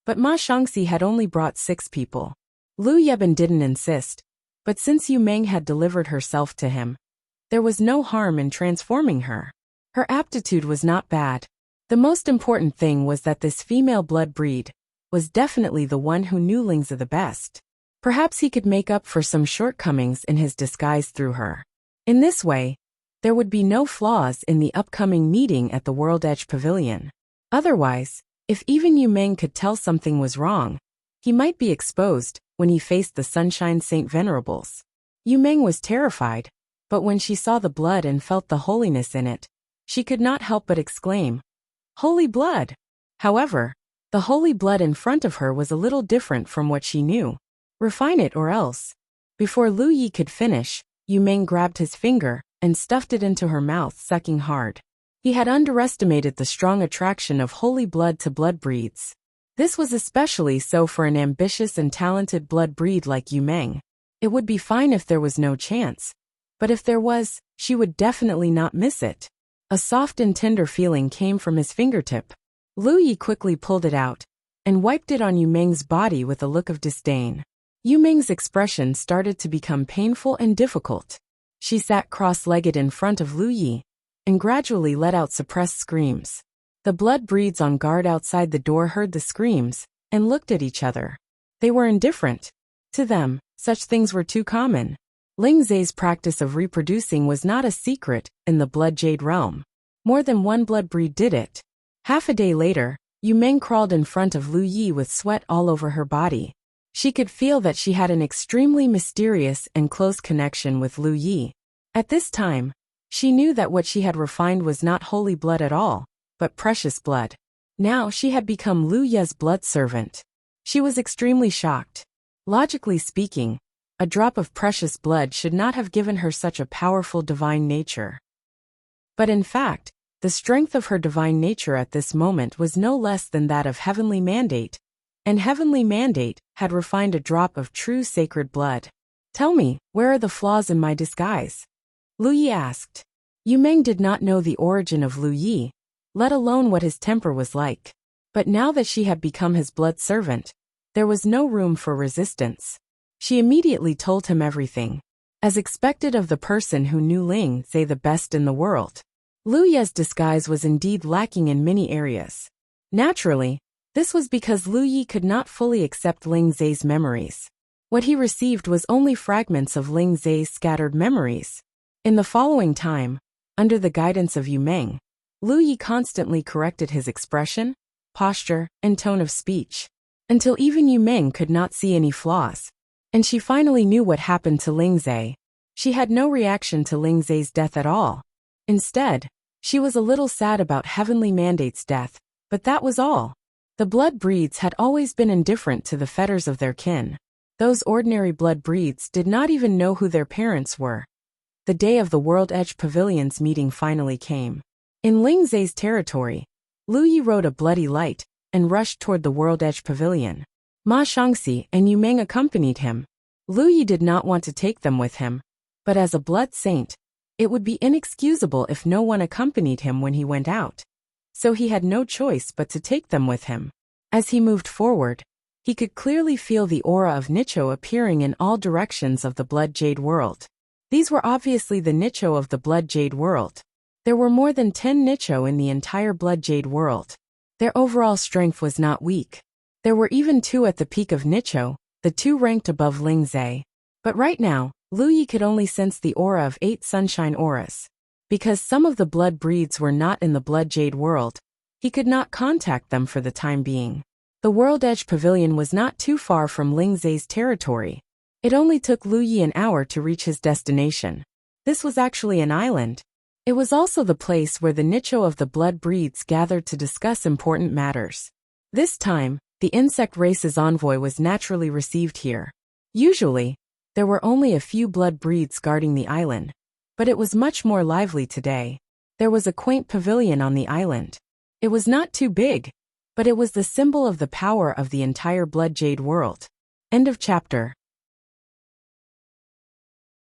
but Ma Shangxi had only brought 6 people. Lu Yeben didn't insist, but since Yu Meng had delivered herself to him, there was no harm in transforming her. Her aptitude was not bad. The most important thing was that this female blood breed was definitely the one who knew Lingze the best. Perhaps he could make up for some shortcomings in his disguise through her. In this way, There would be no flaws in the upcoming meeting at the World Edge Pavilion. Otherwise, if even Yu Meng could tell something was wrong, he might be exposed when he faced the Sunshine Saint Venerables. Yu Meng was terrified, but when she saw the blood and felt the holiness in it, she could not help but exclaim, "Holy blood!" However, the holy blood in front of her was a little different from what she knew. Refine it or else. Before Lu Yi could finish, Yu Meng grabbed his finger and stuffed it into her mouth, sucking hard. He had underestimated the strong attraction of holy blood to blood breeds. This was especially so for an ambitious and talented blood breed like Yu Meng. It would be fine if there was no chance, but if there was, she would definitely not miss it. A soft and tender feeling came from his fingertip. Lu Yi quickly pulled it out and wiped it on Yu Meng's body with a look of disdain. Yu Meng's expression started to become painful and difficult. She sat cross-legged in front of Lu Yi and gradually let out suppressed screams. The blood breeds on guard outside the door heard the screams and looked at each other. They were indifferent. To them, such things were too common. Ling Zhe's practice of reproducing was not a secret in the blood jade realm. More than one blood breed did it. Half a day later, Yu Meng crawled in front of Lu Yi with sweat all over her body. She could feel that she had an extremely mysterious and close connection with Lu Yi. At this time, she knew that what she had refined was not holy blood at all, but precious blood. Now she had become Lu Yi's blood servant. She was extremely shocked. Logically speaking, a drop of precious blood should not have given her such a powerful divine nature. But in fact, the strength of her divine nature at this moment was no less than that of heavenly mandate, and heavenly mandate had refined a drop of true sacred blood. "Tell me, where are the flaws in my disguise?" Lu Yi asked. Yu Meng did not know the origin of Lu Yi, let alone what his temper was like. But now that she had become his blood servant, there was no room for resistance. She immediately told him everything, as expected of the person who knew Ling Zhe the best in the world. Lu Yi's disguise was indeed lacking in many areas. Naturally, this was because Lu Yi could not fully accept Ling Zhe's memories. What he received was only fragments of Ling Zhe's scattered memories. In the following time, under the guidance of Yu Meng, Lu Yi constantly corrected his expression, posture, and tone of speech, until even Yu Meng could not see any flaws. And she finally knew what happened to Ling Zhe. She had no reaction to Ling Zhe's death at all. Instead, she was a little sad about Heavenly Mandate's death, but that was all. The blood breeds had always been indifferent to the fetters of their kin. Those ordinary blood breeds did not even know who their parents were. The day of the World Edge Pavilion's meeting finally came. In Ling Zhe's territory, Lu Yi rode a bloody light and rushed toward the World Edge Pavilion. Ma Shangxi and Yu Meng accompanied him. Lu Yi did not want to take them with him, but as a blood saint, it would be inexcusable if no one accompanied him when he went out. So he had no choice but to take them with him. As he moved forward, he could clearly feel the aura of Nicho appearing in all directions of the blood jade world. These were obviously the Nicho of the blood jade world. There were more than 10 Nicho in the entire blood jade world. Their overall strength was not weak. There were even 2 at the peak of Nicho, the 2 ranked above Ling Zhe. But right now, Lu Yi could only sense the aura of 8 sunshine auras. Because some of the blood breeds were not in the blood jade world, he could not contact them for the time being. The World Edge Pavilion was not too far from Ling Zhe's territory. It only took Lu Yi an hour to reach his destination. This was actually an island. It was also the place where the Nicho of the blood breeds gathered to discuss important matters. This time, the insect race's envoy was naturally received here. Usually, there were only a few blood breeds guarding the island, but it was much more lively today. There was a quaint pavilion on the island. It was not too big, but it was the symbol of the power of the entire blood jade world. End of chapter.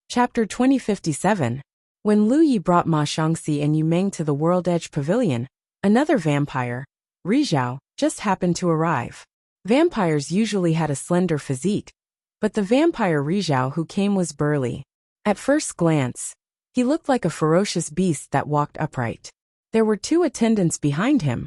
Chapter 2057. When Lu Yi brought Ma Shangxi and Yu Meng to the World Edge Pavilion, another vampire, Rizhao, just happened to arrive. Vampires usually had a slender physique, but the vampire Rizhao who came was burly. At first glance, he looked like a ferocious beast that walked upright. There were 2 attendants behind him,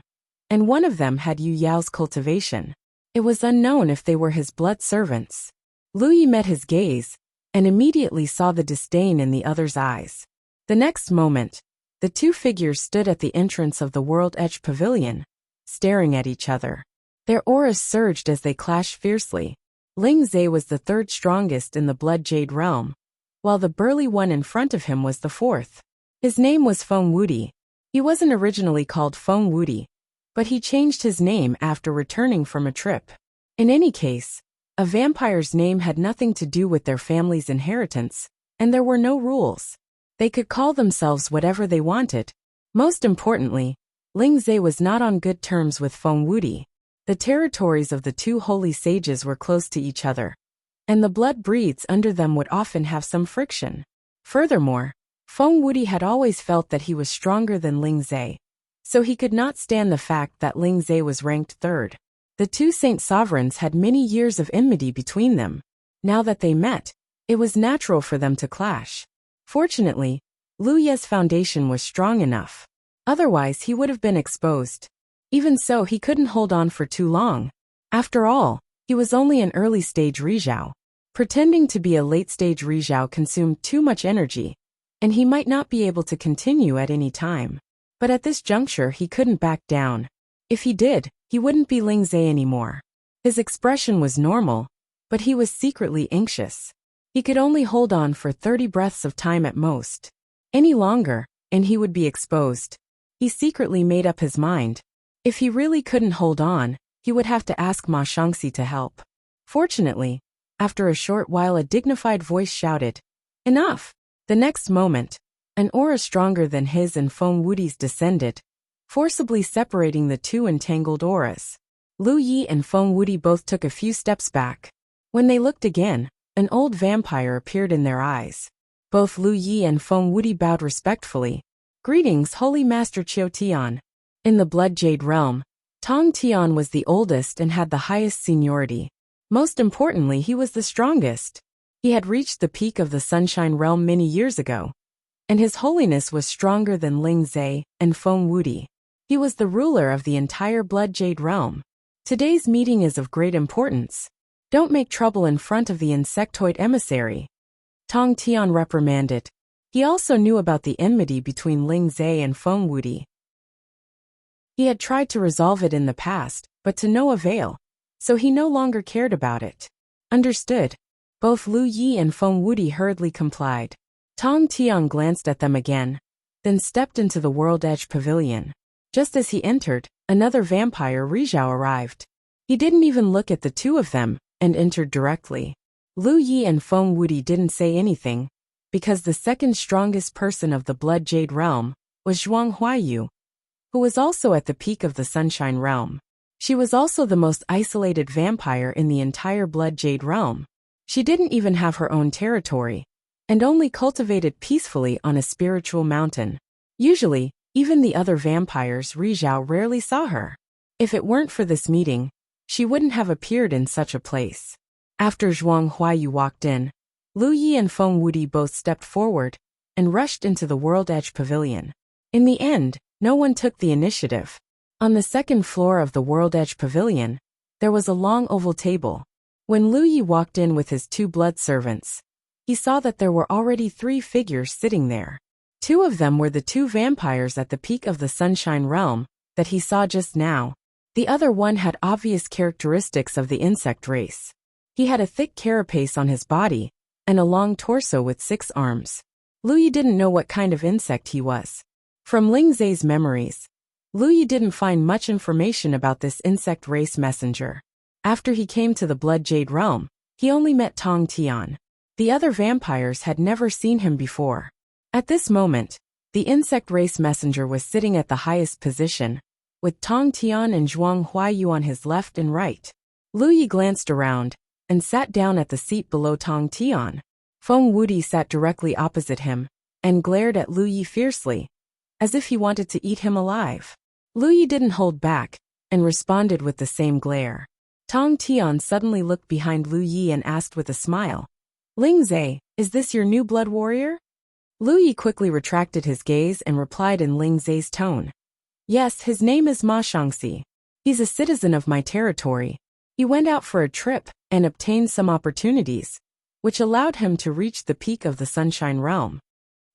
and one of them had Yu Yao's cultivation. It was unknown if they were his blood servants. Lu Yi met his gaze, and immediately saw the disdain in the other's eyes. The next moment, the two figures stood at the entrance of the World Edge Pavilion, staring at each other. Their auras surged as they clashed fiercely. Ling Zhe was the third strongest in the Blood Jade realm, while the burly one in front of him was the fourth. His name was Feng Wudi. He wasn't originally called Feng Wudi, but he changed his name after returning from a trip. In any case, a vampire's name had nothing to do with their family's inheritance, and there were no rules. They could call themselves whatever they wanted. Most importantly, Ling Zhe was not on good terms with Feng Wudi. The territories of the two holy sages were close to each other, and the blood breeds under them would often have some friction. Furthermore, Feng Wudi had always felt that he was stronger than Ling Zhe, so he could not stand the fact that Ling Zhe was ranked third. The two saint sovereigns had many years of enmity between them. Now that they met, it was natural for them to clash. Fortunately, Lu Ye's foundation was strong enough. Otherwise, he would have been exposed. Even so, he couldn't hold on for too long. After all, he was only an early-stage Rizhao. Pretending to be a late-stage Rizhao consumed too much energy, and he might not be able to continue at any time. But at this juncture, he couldn't back down. If he did, he wouldn't be Ling Zhe anymore. His expression was normal, but he was secretly anxious. He could only hold on for 30 breaths of time at most. Any longer, and he would be exposed. He secretly made up his mind. If he really couldn't hold on, he would have to ask Ma Shangxi to help. Fortunately, after a short while a dignified voice shouted, "Enough!" The next moment, an aura stronger than his and Feng Wudi's descended, forcibly separating the two entangled auras. Lu Yi and Feng Wudi both took a few steps back. When they looked again, an old vampire appeared in their eyes. Both Lu Yi and Feng Wudi bowed respectfully. "Greetings, Holy Master Qiu Tian." In the Blood Jade realm, Tong Tian was the oldest and had the highest seniority. Most importantly, he was the strongest. He had reached the peak of the Sunshine realm many years ago, and his holiness was stronger than Ling Zhe and Feng Wudi. He was the ruler of the entire Blood Jade realm. Today's meeting is of great importance. Don't make trouble in front of the insectoid emissary, Tong Tian reprimanded. He also knew about the enmity between Ling Zhe and Feng Wudi. He had tried to resolve it in the past, but to no avail, so he no longer cared about it. Understood. Both Lu Yi and Feng Wudi hurriedly complied. Tong Tian glanced at them again, then stepped into the World Edge Pavilion. Just as he entered, another vampire Rizhao arrived. He didn't even look at the two of them, and entered directly. Lu Yi and Feng Wudi didn't say anything, because the second strongest person of the Blood Jade realm was Zhuang Huayu, who was also at the peak of the Sunshine realm. She was also the most isolated vampire in the entire Blood Jade realm. She didn't even have her own territory, and only cultivated peacefully on a spiritual mountain. Usually, even the other vampires Rizhao rarely saw her. If it weren't for this meeting, she wouldn't have appeared in such a place. After Zhuang Huayu walked in, Lu Yi and Feng Wudi both stepped forward and rushed into the World Edge Pavilion. In the end, no one took the initiative. On the second floor of the World Edge Pavilion, there was a long oval table. When Lu Yi walked in with his two blood servants, he saw that there were already 3 figures sitting there. 2 of them were the 2 vampires at the peak of the Sunshine realm that he saw just now. The other one had obvious characteristics of the insect race. He had a thick carapace on his body and a long torso with 6 arms. Lu Yi didn't know what kind of insect he was. From Ling Zhe's memories, Lu Yi didn't find much information about this insect race messenger. After he came to the Blood Jade realm, he only met Tong Tian. The other vampires had never seen him before. At this moment, the insect race messenger was sitting at the highest position, with Tong Tian and Zhuang Huayu on his left and right. Lu Yi glanced around and sat down at the seat below Tong Tian. Feng Wudi sat directly opposite him and glared at Lu Yi fiercely, as if he wanted to eat him alive. Lu Yi didn't hold back and responded with the same glare. Tong Tian suddenly looked behind Lu Yi and asked with a smile, "Ling Zhe, is this your new blood warrior?" Lu Yi quickly retracted his gaze and replied in Ling Zhe's tone, "Yes, his name is Ma Shangxi. He's a citizen of my territory. He went out for a trip and obtained some opportunities, which allowed him to reach the peak of the Sunshine realm."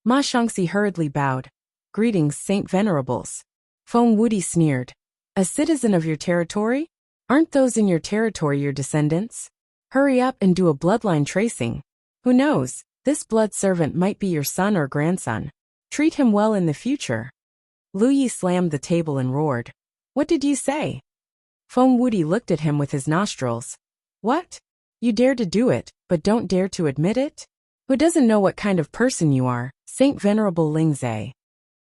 Ma Shangxi hurriedly bowed. Greetings, Saint Venerables. Feng Wuti sneered. A citizen of your territory? Aren't those in your territory your descendants? Hurry up and do a bloodline tracing. Who knows, this blood servant might be your son or grandson. Treat him well in the future. Lu Yi slammed the table and roared. What did you say? Feng Wuti looked at him with his nostrils. What? You dare to do it, but don't dare to admit it? Who doesn't know what kind of person you are, Saint Venerable Lingzhe?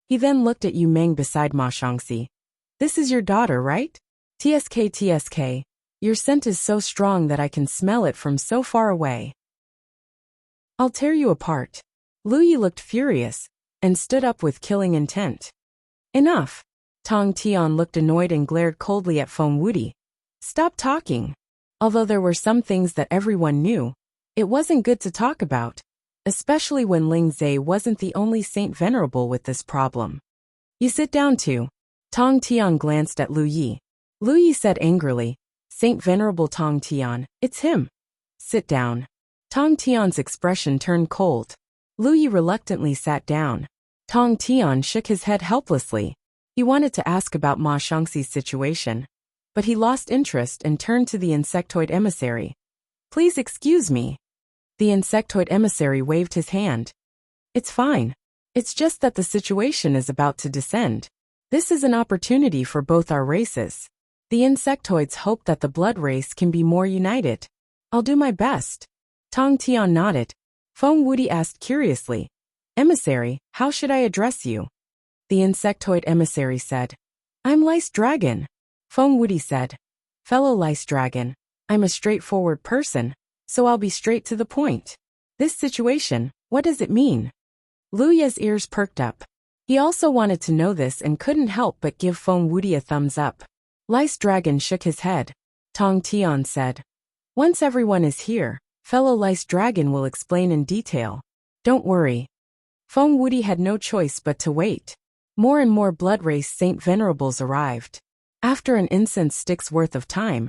He then looked at Yu Meng beside Ma Shangxi. This is your daughter, right? TSK, your scent is so strong that I can smell it from so far away. I'll tear you apart. Lu Yi looked furious and stood up with killing intent. Enough. Tong Tian looked annoyed and glared coldly at Feng Wuti. Stop talking. Although there were some things that everyone knew, it wasn't good to talk about, especially when Lingzhe wasn't the only Saint Venerable with this problem. You sit down too. Tong Tian glanced at Lu Yi. Lu Yi said angrily, Saint Venerable Tong Tian, it's him. Sit down. Tong Tian's expression turned cold. Lu Yi reluctantly sat down. Tong Tian shook his head helplessly. He wanted to ask about Ma Shangxi's situation, but he lost interest and turned to the insectoid emissary. Please excuse me. The insectoid emissary waved his hand. It's fine. It's just that the situation is about to descend. This is an opportunity for both our races. The insectoids hope that the blood race can be more united. I'll do my best. Tong Tian nodded. Feng Wuti asked curiously, Emissary, how should I address you? The insectoid emissary said, I'm Lice Dragon. Feng Wuti said, Fellow Lice Dragon, I'm a straightforward person, so I'll be straight to the point. This situation, what does it mean? Lu Ye's ears perked up. He also wanted to know this and couldn't help but give Feng Wuti a thumbs up. Lice Dragon shook his head. Tong Tian said, Once everyone is here, fellow Lice Dragon will explain in detail. Don't worry. Feng Wuti had no choice but to wait. More and more blood race Saint Venerables arrived. After an incense stick's worth of time,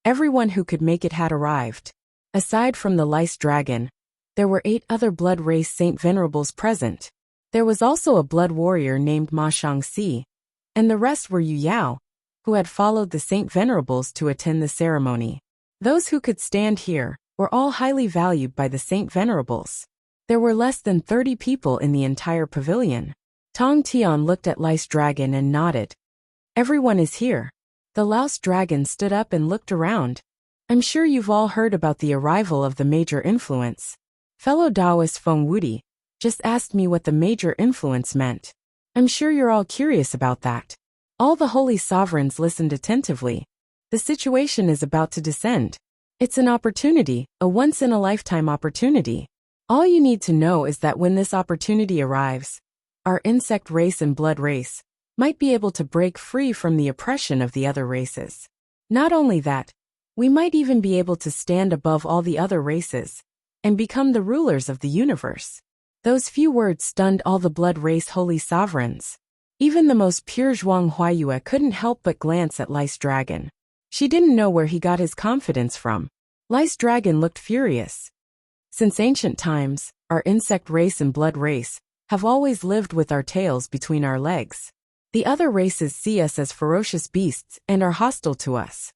everyone who could make it had arrived. Aside from the Lice Dragon, there were 8 other blood race Saint Venerables present. There was also a blood warrior named Ma Shangxi, and the rest were Yu Yao, who had followed the Saint Venerables to attend the ceremony. Those who could stand here were all highly valued by the Saint Venerables. There were less than 30 people in the entire pavilion. Tong Tian looked at Lice Dragon and nodded. Everyone is here. The Louse Dragon stood up and looked around. I'm sure you've all heard about the arrival of the major influence. Fellow Taoist Feng Wuti just asked me what the major influence meant. I'm sure you're all curious about that. All the holy sovereigns listened attentively. The situation is about to descend. It's an opportunity, a once-in-a-lifetime opportunity. All you need to know is that when this opportunity arrives, our insect race and blood race might be able to break free from the oppression of the other races. Not only that, we might even be able to stand above all the other races and become the rulers of the universe. Those few words stunned all the blood race holy sovereigns. Even the most pure Zhuang Huayue couldn't help but glance at Lice Dragon. She didn't know where he got his confidence from. Lice Dragon looked furious. Since ancient times, our insect race and blood race have always lived with our tails between our legs. The other races see us as ferocious beasts and are hostile to us.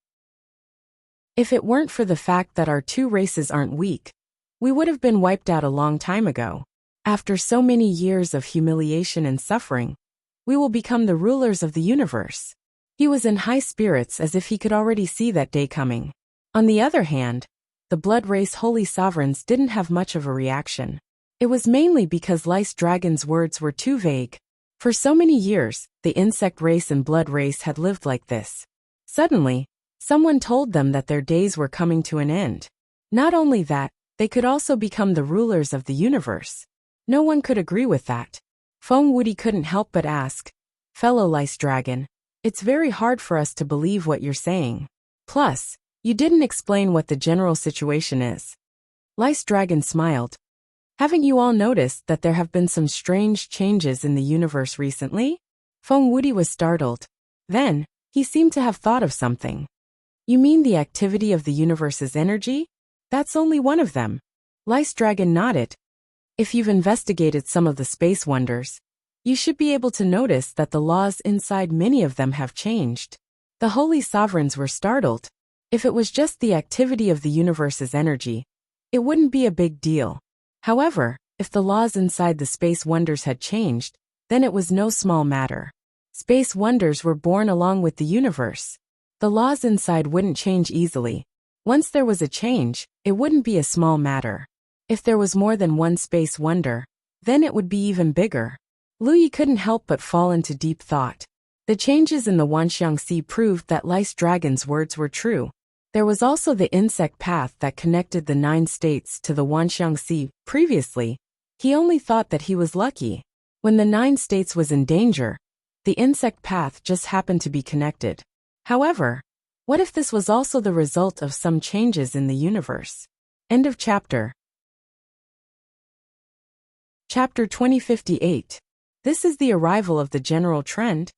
If it weren't for the fact that our 2 races aren't weak, we would have been wiped out a long time ago. After so many years of humiliation and suffering, we will become the rulers of the universe. He was in high spirits as if he could already see that day coming. On the other hand, the blood race holy sovereigns didn't have much of a reaction. It was mainly because Lice Dragon's words were too vague. For so many years, the insect race and blood race had lived like this. Suddenly, someone told them that their days were coming to an end. Not only that, they could also become the rulers of the universe. No one could agree with that. Feng Wuti couldn't help but ask, Fellow Lice Dragon, it's very hard for us to believe what you're saying. Plus, you didn't explain what the general situation is. Lice Dragon smiled. Haven't you all noticed that there have been some strange changes in the universe recently? Feng Wuti was startled. Then, he seemed to have thought of something. You mean the activity of the universe's energy? That's only one of them. Lice Dragon nodded. If you've investigated some of the space wonders, you should be able to notice that the laws inside many of them have changed. The holy sovereigns were startled. If it was just the activity of the universe's energy, it wouldn't be a big deal. However, if the laws inside the space wonders had changed, then it was no small matter. Space wonders were born along with the universe. The laws inside wouldn't change easily. Once there was a change, it wouldn't be a small matter. If there was more than one space wonder, then it would be even bigger. Lu Yi couldn't help but fall into deep thought. The changes in the Wanxiang Sea proved that Lice Dragon's words were true. There was also the insect path that connected the 9 states to the Wanxiang Sea. Previously, he only thought that he was lucky. When the 9 states was in danger, the insect path just happened to be connected. However, what if this was also the result of some changes in the universe? End of chapter. Chapter 2058. This is the arrival of the general trend?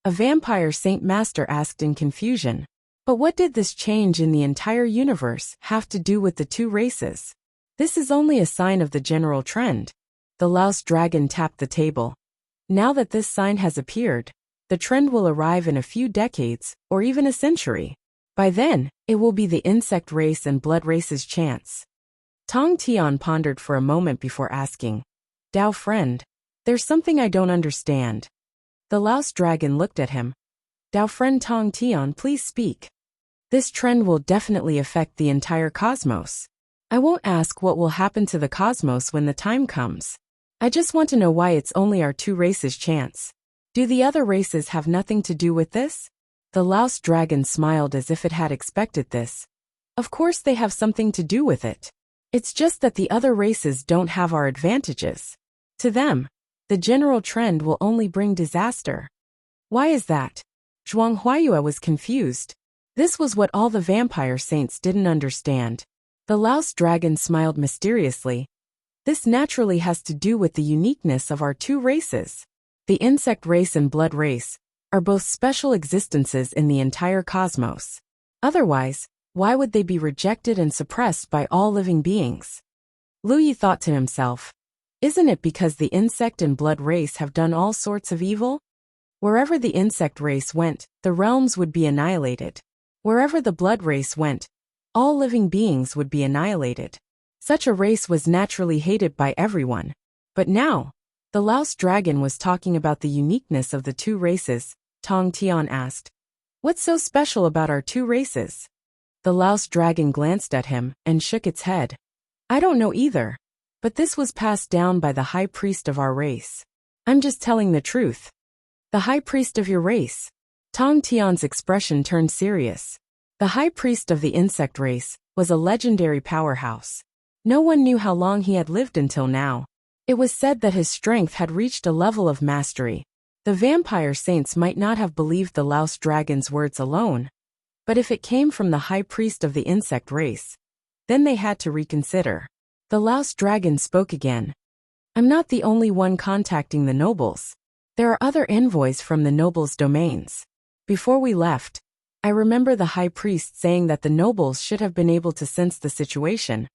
A vampire Saint Master asked in confusion. But what did this change in the entire universe have to do with the 2 races? This is only a sign of the general trend. The Louse Dragon tapped the table. Now that this sign has appeared, the trend will arrive in a few decades, or even a century. By then, it will be the insect race and blood race's chance. Tong Tian pondered for a moment before asking, Dao friend, there's something I don't understand. The Louse Dragon looked at him. Dao friend Tong Tian, please speak. This trend will definitely affect the entire cosmos. I won't ask what will happen to the cosmos when the time comes. I just want to know why it's only our 2 races' chance. Do the other races have nothing to do with this? The Louse Dragon smiled as if it had expected this. Of course they have something to do with it. It's just that the other races don't have our advantages. To them, the general trend will only bring disaster. Why is that? Zhuang Huayue was confused. This was what all the vampire saints didn't understand. The Louse Dragon smiled mysteriously. This naturally has to do with the uniqueness of our 2 races. The insect race and blood race are both special existences in the entire cosmos. Otherwise, why would they be rejected and suppressed by all living beings? Lu Yi thought to himself, isn't it because the insect and blood race have done all sorts of evil? Wherever the insect race went, the realms would be annihilated. Wherever the blood race went, all living beings would be annihilated. Such a race was naturally hated by everyone. But now, the Louse Dragon was talking about the uniqueness of the 2 races. Tong Tian asked, what's so special about our 2 races? The Louse Dragon glanced at him and shook its head. I don't know either, but this was passed down by the high priest of our race. I'm just telling the truth. The high priest of your race? Tong Tian's expression turned serious. The high priest of the insect race was a legendary powerhouse. No one knew how long he had lived until now. It was said that his strength had reached a level of mastery. The vampire saints might not have believed the Louse Dragon's words alone, but if it came from the high priest of the insect race, then they had to reconsider. The Louse Dragon spoke again. I'm not the only one contacting the nobles. There are other envoys from the nobles' domains. Before we left, I remember the high priest saying that the nobles should have been able to sense the situation,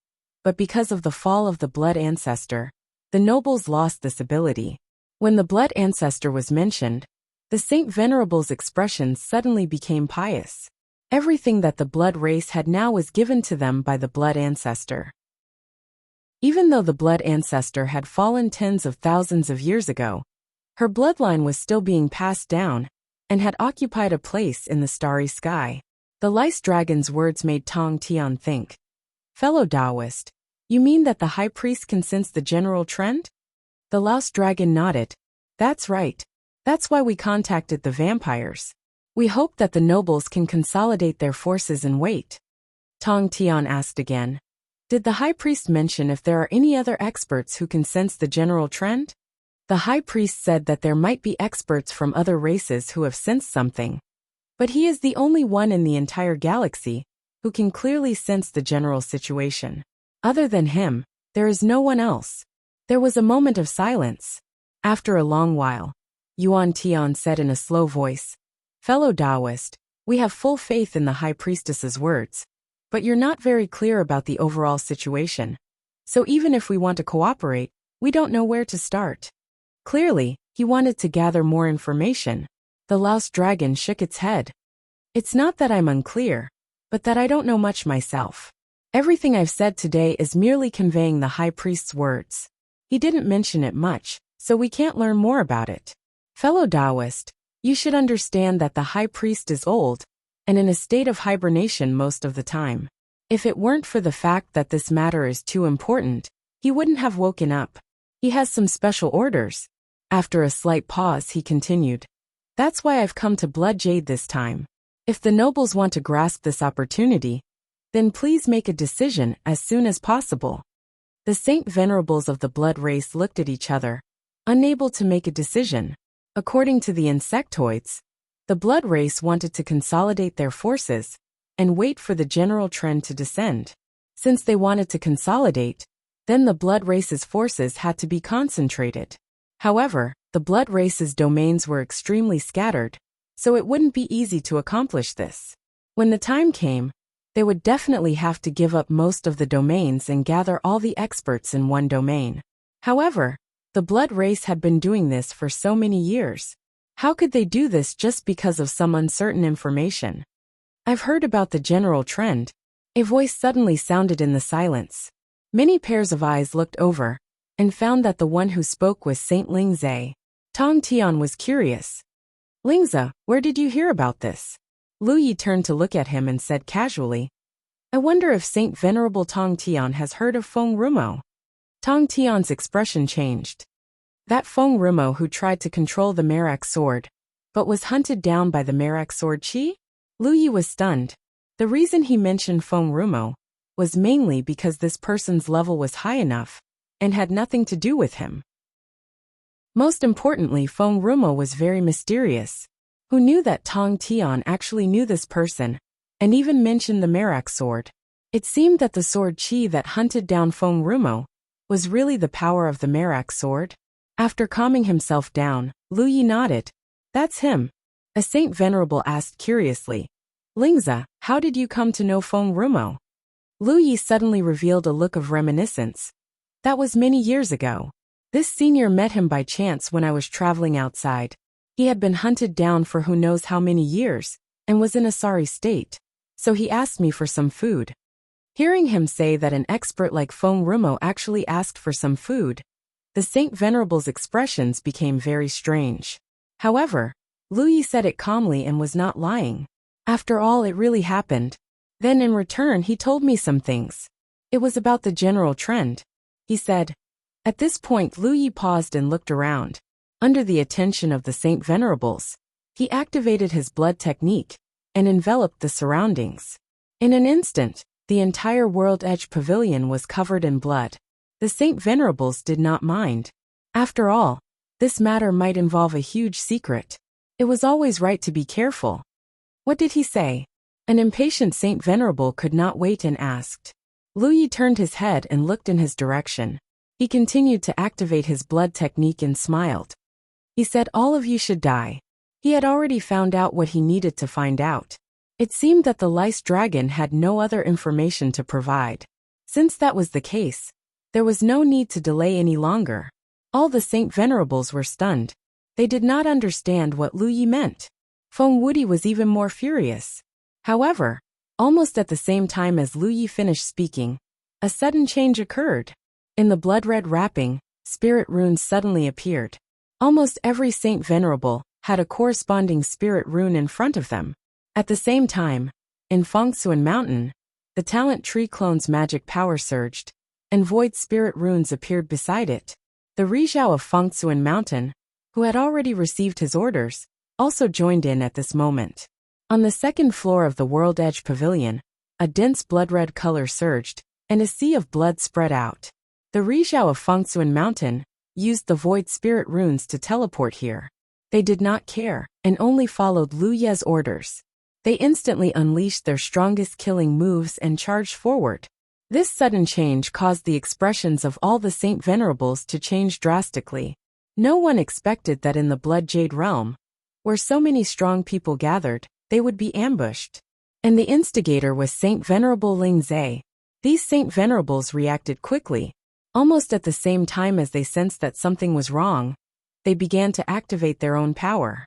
but because of the fall of the blood ancestor, the nobles lost this ability. When the blood ancestor was mentioned, the Saint Venerable's expression suddenly became pious. Everything that the blood race had now was given to them by the blood ancestor. Even though the blood ancestor had fallen tens of thousands of years ago, her bloodline was still being passed down and had occupied a place in the starry sky. The Lice Dragon's words made Tong Tian think. Fellow Taoist, you mean that the high priest can sense the general trend? The Louse Dragon nodded. That's right. That's why we contacted the vampires. We hope that the nobles can consolidate their forces and wait. Tong Tian asked again. Did the high priest mention if there are any other experts who can sense the general trend? The high priest said that there might be experts from other races who have sensed something. But he is the only one in the entire galaxy who can clearly sense the general situation. Other than him, there is no one else. There was a moment of silence. After a long while, Yuan Tian said in a slow voice, Fellow Taoist, we have full faith in the high priestess's words, but you're not very clear about the overall situation. So even if we want to cooperate, We don't know where to start. Clearly, he wanted to gather more information. The louse dragon shook its head. It's not that I'm unclear, but that I don't know much myself. Everything I've said today is merely conveying the high priest's words. He didn't mention it much, so we can't learn more about it. Fellow Taoist, you should understand that the high priest is old, and in a state of hibernation most of the time. If it weren't for the fact that this matter is too important, he wouldn't have woken up. He has some special orders. After a slight pause, he continued. That's why I've come to Blood Jade this time. If the nobles want to grasp this opportunity, then please make a decision as soon as possible. The Saint Venerables of the Blood race looked at each other, unable to make a decision. According to the insectoids, the Blood race wanted to consolidate their forces and wait for the general trend to descend. Since they wanted to consolidate, then the Blood race's forces had to be concentrated. However, the Blood race's domains were extremely scattered, so it wouldn't be easy to accomplish this. When the time came, they would definitely have to give up most of the domains and gather all the experts in one domain. However, the Blood race had been doing this for so many years. How could they do this just because of some uncertain information? I've heard about the general trend. A voice suddenly sounded in the silence. Many pairs of eyes looked over and found that the one who spoke was Saint Lingze. Tong Tian was curious. Lingze, where did you hear about this? Lu Yi turned to look at him and said casually, I wonder if Saint Venerable Tong Tian has heard of Feng Rumo. Tong Tian's expression changed. That Feng Rumo who tried to control the Merak sword, but was hunted down by the Merak sword chi? Lu Yi was stunned. The reason he mentioned Feng Rumo was mainly because this person's level was high enough and had nothing to do with him. Most importantly, Feng Rumo was very mysterious. Who knew that Tong Tian actually knew this person, and even mentioned the Merak sword? It seemed that the sword chi that hunted down Feng Rumo was really the power of the Merak sword. After calming himself down, Lu Yi nodded. That's him. A Saint Venerable asked curiously. Lingze, how did you come to know Feng Rumo? Lu Yi suddenly revealed a look of reminiscence. That was many years ago. This senior met him by chance when I was traveling outside. He had been hunted down for who knows how many years, and was in a sorry state. So he asked me for some food. Hearing him say that an expert like Feng Rumo actually asked for some food, the Saint Venerable's expressions became very strange. However, Lu Yi said it calmly and was not lying. After all, it really happened. Then in return he told me some things. It was about the general trend. He said. At this point Lu Yi paused and looked around. Under the attention of the Saint Venerables, he activated his blood technique and enveloped the surroundings. In an instant, the entire World Edge Pavilion was covered in blood. The Saint Venerables did not mind. After all, this matter might involve a huge secret. It was always right to be careful. What did he say? An impatient Saint Venerable could not wait and asked. Lu Yi turned his head and looked in his direction. He continued to activate his blood technique and smiled. He said all of you should die. He had already found out what he needed to find out. It seemed that the lice dragon had no other information to provide. Since that was the case, there was no need to delay any longer. All the Saint Venerables were stunned. They did not understand what Lu Yi meant. Feng Wudi was even more furious. However, almost at the same time as Lu Yi finished speaking, a sudden change occurred. In the blood-red wrapping, spirit runes suddenly appeared. Almost every Saint Venerable had a corresponding spirit rune in front of them. At the same time, in Fengsuan Mountain, the talent tree clone's magic power surged, and void spirit runes appeared beside it. The Rizhao of Fengsuan Mountain, who had already received his orders, also joined in at this moment. On the second floor of the World Edge Pavilion, a dense blood-red color surged, and a sea of blood spread out. The Rizhao of Fengsuan Mountain used the void spirit runes to teleport here. They did not care, and only followed Lu Ye's orders. They instantly unleashed their strongest killing moves and charged forward. This sudden change caused the expressions of all the Saint Venerables to change drastically. No one expected that in the Blood Jade realm, where so many strong people gathered, they would be ambushed. And the instigator was Saint Venerable Lingze. These Saint Venerables reacted quickly. Almost at the same time as they sensed that something was wrong, they began to activate their own power.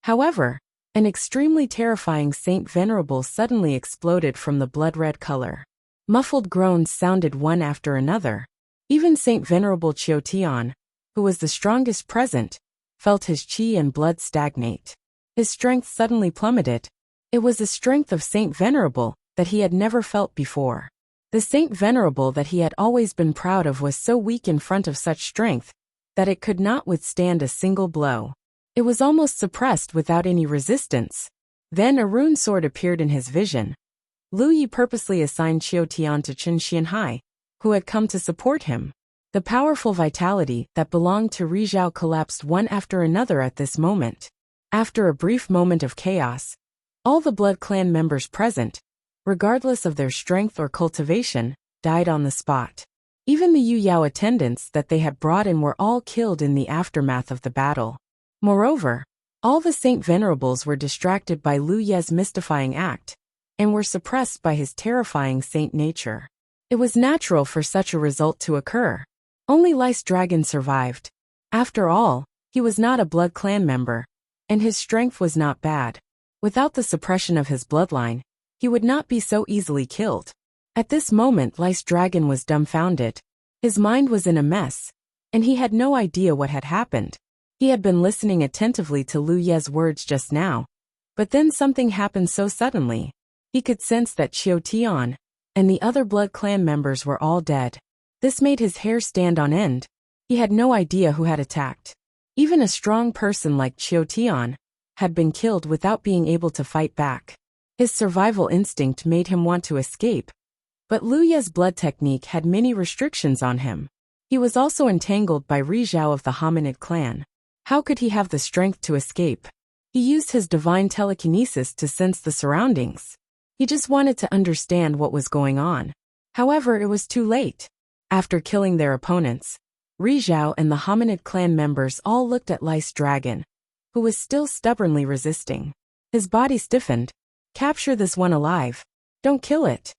However, an extremely terrifying Saint Venerable suddenly exploded from the blood-red color. Muffled groans sounded one after another. Even Saint Venerable Qiutian, who was the strongest present, felt his qi and blood stagnate. His strength suddenly plummeted. It was the strength of Saint Venerable that he had never felt before. The Saint Venerable that he had always been proud of was so weak in front of such strength that it could not withstand a single blow. It was almost suppressed without any resistance. Then a rune sword appeared in his vision. Lu Yi purposely assigned Qiutian to Chen Xianhai, who had come to support him. The powerful vitality that belonged to Rizhao collapsed one after another at this moment. After a brief moment of chaos, all the Blood Clan members present, regardless of their strength or cultivation, died on the spot. Even the Yu Yao attendants that they had brought in were all killed in the aftermath of the battle. Moreover, all the Saint Venerables were distracted by Lu Ye's mystifying act, and were suppressed by his terrifying saint nature. It was natural for such a result to occur. Only Lice Dragon survived. After all, he was not a Blood Clan member, and his strength was not bad. Without the suppression of his bloodline, he would not be so easily killed. At this moment Lice Dragon was dumbfounded. His mind was in a mess, and he had no idea what had happened. He had been listening attentively to Lu Ye's words just now, but then something happened so suddenly. He could sense that Qiutian and the other Blood Clan members were all dead. This made his hair stand on end. He had no idea who had attacked. Even a strong person like Qiutian had been killed without being able to fight back. His survival instinct made him want to escape, but Lu Ye's blood technique had many restrictions on him. He was also entangled by Rizhao of the Hominid clan. How could he have the strength to escape? He used his divine telekinesis to sense the surroundings. He just wanted to understand what was going on. However, it was too late. After killing their opponents, Rizhao and the Hominid clan members all looked at Lice Dragon, who was still stubbornly resisting. His body stiffened. Capture this one alive. Don't kill it.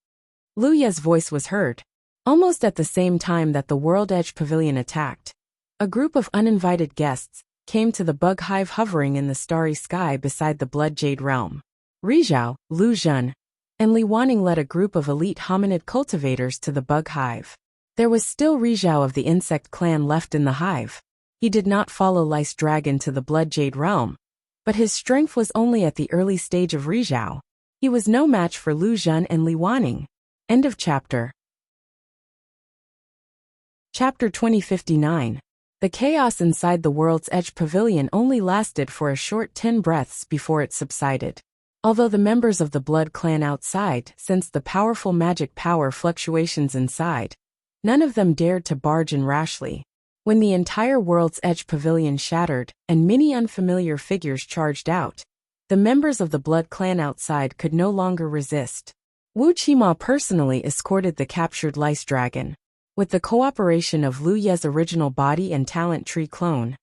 Lu Ye's voice was heard. Almost at the same time that the World Edge Pavilion attacked, a group of uninvited guests came to the bug hive hovering in the starry sky beside the Blood Jade Realm. Rizhao, Lu Zhen, and Li Wanning led a group of elite hominid cultivators to the bug hive. There was still Rizhao of the insect clan left in the hive. He did not follow Lice Dragon to the Blood Jade Realm, but his strength was only at the early stage of Rizhao. He was no match for Lu Zhen and Li Wanning. End of chapter. Chapter 2059. The chaos inside the World's Edge Pavilion only lasted for a short 10 breaths before it subsided. Although the members of the Blood Clan outside sensed the powerful magic power fluctuations inside, none of them dared to barge in rashly. When the entire World's Edge Pavilion shattered and many unfamiliar figures charged out, the members of the Blood Clan outside could no longer resist. Wu Qima personally escorted the captured Lice Dragon. With the cooperation of Lu Ye's original body and talent tree clone,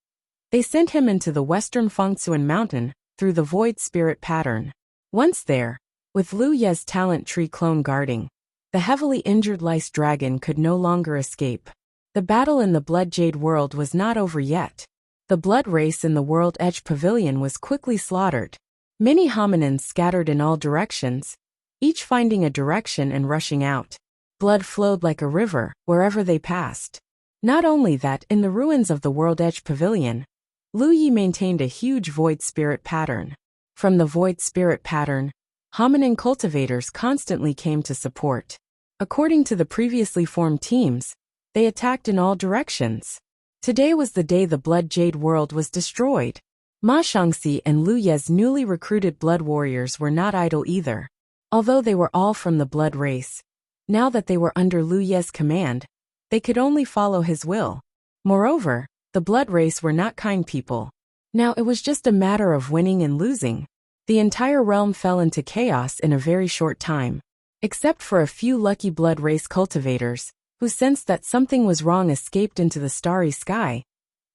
they sent him into the western Fengtsuan mountain through the void spirit pattern. Once there, with Lu Ye's talent tree clone guarding, the heavily injured Lice Dragon could no longer escape. The battle in the Blood Jade world was not over yet. The blood race in the World Edge Pavilion was quickly slaughtered. Many hominins scattered in all directions, each finding a direction and rushing out. Blood flowed like a river wherever they passed. Not only that, in the ruins of the World Edge Pavilion, Lu Yi maintained a huge void spirit pattern. From the void spirit pattern, hominin cultivators constantly came to support. According to the previously formed teams, they attacked in all directions. Today was the day the Blood Jade world was destroyed. Ma Shangxi and Lu Ye's newly recruited blood warriors were not idle either. Although they were all from the blood race, now that they were under Lu Ye's command, they could only follow his will. Moreover, the blood race were not kind people. Now it was just a matter of winning and losing. The entire realm fell into chaos in a very short time. Except for a few lucky blood race cultivators, who sensed that something was wrong, escaped into the starry sky.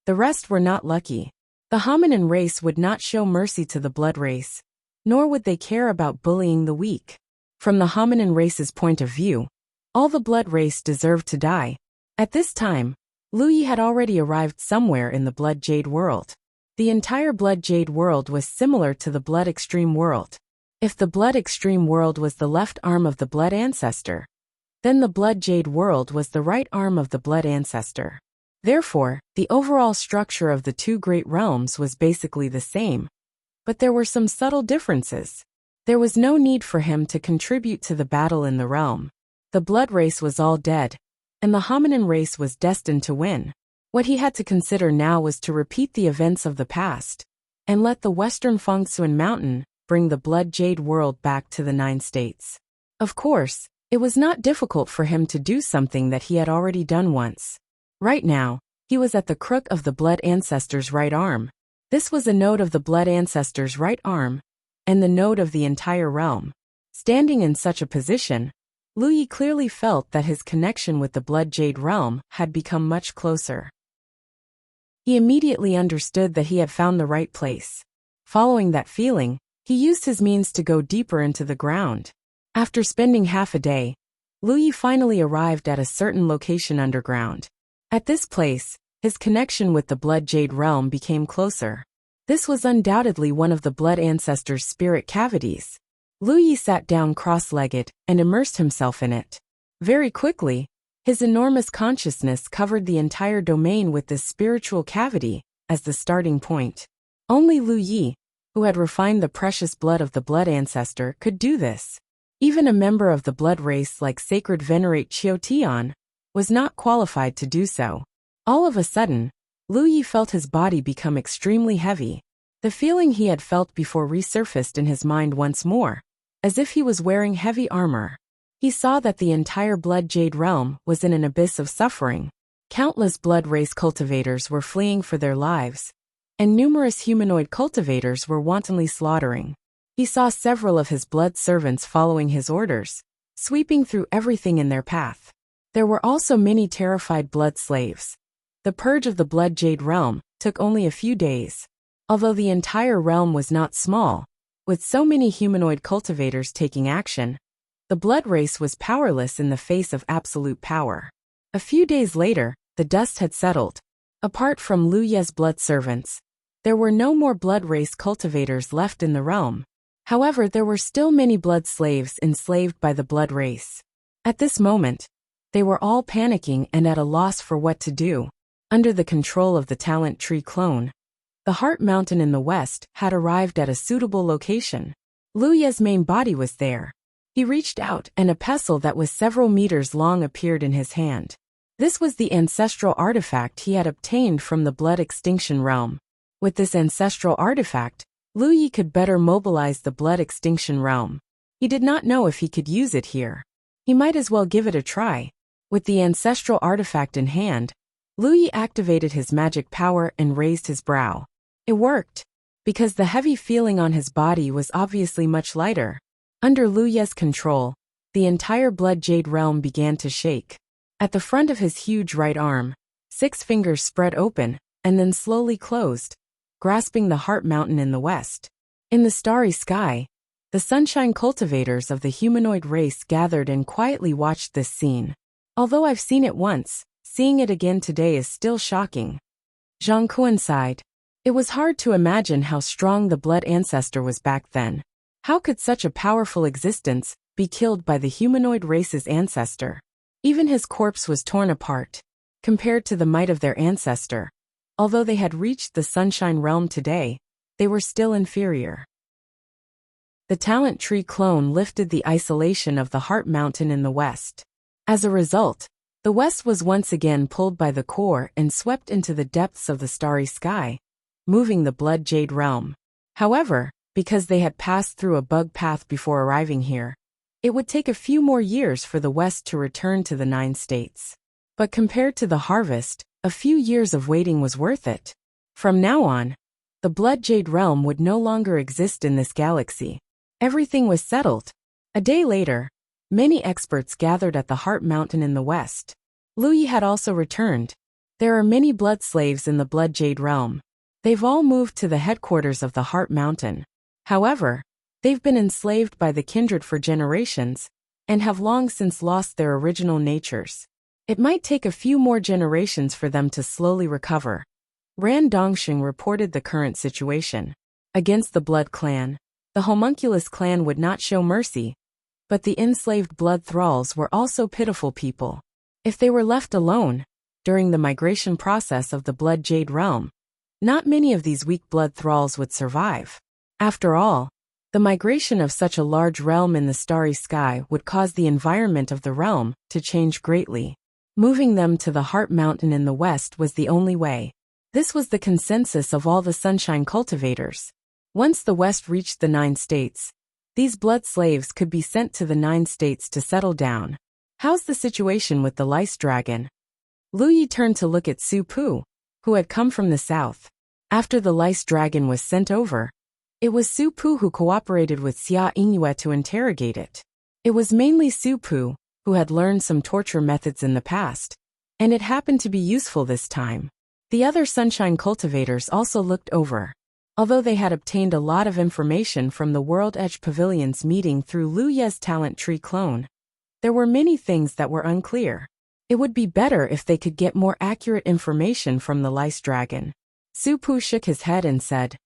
The rest were not lucky. The hominin race would not show mercy to the blood race, nor would they care about bullying the weak. From the hominin race's point of view, all the blood race deserved to die. At this time, Lu Yi had already arrived somewhere in the Blood Jade world. The entire Blood Jade world was similar to the Blood Extreme world. If the Blood Extreme world was the left arm of the Blood Ancestor, then the Blood Jade world was the right arm of the Blood Ancestor. Therefore, the overall structure of the two great realms was basically the same, but there were some subtle differences. There was no need for him to contribute to the battle in the realm. The blood race was all dead, and the hominin race was destined to win. What he had to consider now was to repeat the events of the past, and let the Western Fengsuan Mountain bring the Blood Jade world back to the 9 states. Of course, it was not difficult for him to do something that he had already done once. Right now, he was at the crook of the Blood Ancestor's right arm. This was a node of the Blood Ancestor's right arm, and the node of the entire realm. Standing in such a position, Lu Yi clearly felt that his connection with the Blood Jade realm had become much closer. He immediately understood that he had found the right place. Following that feeling, he used his means to go deeper into the ground. After spending half a day, Lu Yi finally arrived at a certain location underground. At this place, his connection with the Blood Jade realm became closer. This was undoubtedly one of the Blood Ancestor's spirit cavities. Lu Yi sat down cross-legged and immersed himself in it. Very quickly, his enormous consciousness covered the entire domain with this spiritual cavity as the starting point. Only Lu Yi, who had refined the precious blood of the Blood Ancestor, could do this. Even a member of the blood race like Sacred Venerate Qiu Tian was not qualified to do so. All of a sudden, Lu Yi felt his body become extremely heavy. The feeling he had felt before resurfaced in his mind once more, as if he was wearing heavy armor. He saw that the entire Blood Jade realm was in an abyss of suffering. Countless blood race cultivators were fleeing for their lives, and numerous humanoid cultivators were wantonly slaughtering. He saw several of his blood servants following his orders, sweeping through everything in their path. There were also many terrified blood slaves. The purge of the Blood Jade realm took only a few days. Although the entire realm was not small, with so many humanoid cultivators taking action, the blood race was powerless in the face of absolute power. A few days later, the dust had settled. Apart from Lu Ye's blood servants, there were no more blood race cultivators left in the realm. However, there were still many blood slaves enslaved by the blood race. At this moment, they were all panicking and at a loss for what to do. Under the control of the Talent Tree clone, the Heart Mountain in the west had arrived at a suitable location. Lu Ye's main body was there. He reached out and a pestle that was several meters long appeared in his hand. This was the ancestral artifact he had obtained from the Blood Extinction realm. With this ancestral artifact, Lu Yi could better mobilize the Blood Extinction realm. He did not know if he could use it here. He might as well give it a try. With the ancestral artifact in hand, Lu Yi activated his magic power and raised his brow. It worked, because the heavy feeling on his body was obviously much lighter. Under Lu Ye's control, the entire Blood Jade realm began to shake. At the front of his huge right arm, 6 fingers spread open and then slowly closed, grasping the Heart Mountain in the west. In the starry sky, the sunshine cultivators of the humanoid race gathered and quietly watched this scene. Although I've seen it once, seeing it again today is still shocking. Zhang Kuan sighed. It was hard to imagine how strong the Blood Ancestor was back then. How could such a powerful existence be killed by the humanoid race's ancestor? Even his corpse was torn apart. Compared to the might of their ancestor, although they had reached the Sunshine Realm today, they were still inferior. The Talent Tree clone lifted the isolation of the Heart Mountain in the west. As a result, the west was once again pulled by the core and swept into the depths of the starry sky, moving the Blood Jade realm. However, because they had passed through a bug path before arriving here, it would take a few more years for the west to return to the 9 states. But compared to the harvest, a few years of waiting was worth it. From now on, the Blood Jade realm would no longer exist in this galaxy. Everything was settled. A day later, many experts gathered at the Heart Mountain in the west. Lu Yi had also returned. There are many blood slaves in the Blood Jade realm. They've all moved to the headquarters of the Heart Mountain. However, they've been enslaved by the kindred for generations, and have long since lost their original natures. It might take a few more generations for them to slowly recover. Ran Dongxing reported the current situation. Against the Blood Clan, the Homunculus clan would not show mercy, but the enslaved blood thralls were also pitiful people. If they were left alone, during the migration process of the Blood Jade realm, not many of these weak blood thralls would survive. After all, the migration of such a large realm in the starry sky would cause the environment of the realm to change greatly. Moving them to the Heart Mountain in the west was the only way. This was the consensus of all the Sunshine cultivators. Once the west reached the 9 states, these blood slaves could be sent to the 9 states to settle down. How's the situation with the lice dragon? Lu Yi turned to look at Su Pu, who had come from the south. After the lice dragon was sent over, it was Su Pu who cooperated with Xia Yingyue to interrogate it. It was mainly Su Pu who had learned some torture methods in the past, and it happened to be useful this time. The other Sunshine cultivators also looked over. Although they had obtained a lot of information from the World Edge Pavilion's meeting through Lu Ye's talent tree clone, there were many things that were unclear. It would be better if they could get more accurate information from the lice dragon. Su Pu shook his head and said,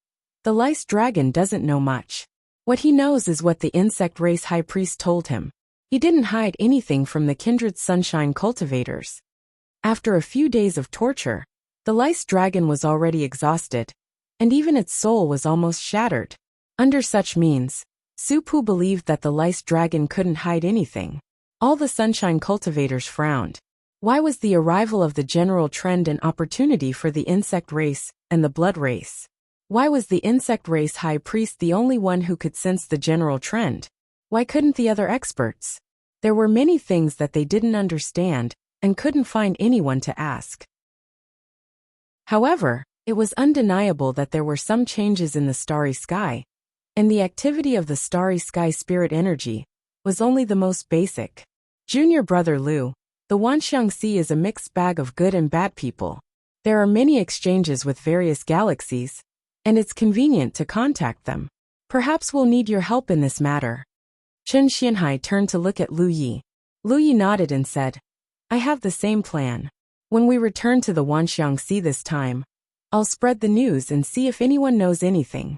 "The lice dragon doesn't know much. What he knows is what the insect race high priest told him. He didn't hide anything from the kindred Sunshine cultivators." After a few days of torture, the lice dragon was already exhausted, and even its soul was almost shattered. Under such means, Su Pu believed that the lice dragon couldn't hide anything. All the Sunshine cultivators frowned. Why was the arrival of the general trend an opportunity for the insect race and the blood race? Why was the insect race high priest the only one who could sense the general trend? Why couldn't the other experts? There were many things that they didn't understand and couldn't find anyone to ask. However, it was undeniable that there were some changes in the starry sky, and the activity of the starry sky spirit energy was only the most basic. Junior brother Lu, the Wanxiang Sea is a mixed bag of good and bad people. There are many exchanges with various galaxies, and it's convenient to contact them. Perhaps we'll need your help in this matter. Chen Xianhai turned to look at Lu Yi. Lu Yi nodded and said, "I have the same plan. When we return to the Wanxiang Sea this time, I'll spread the news and see if anyone knows anything."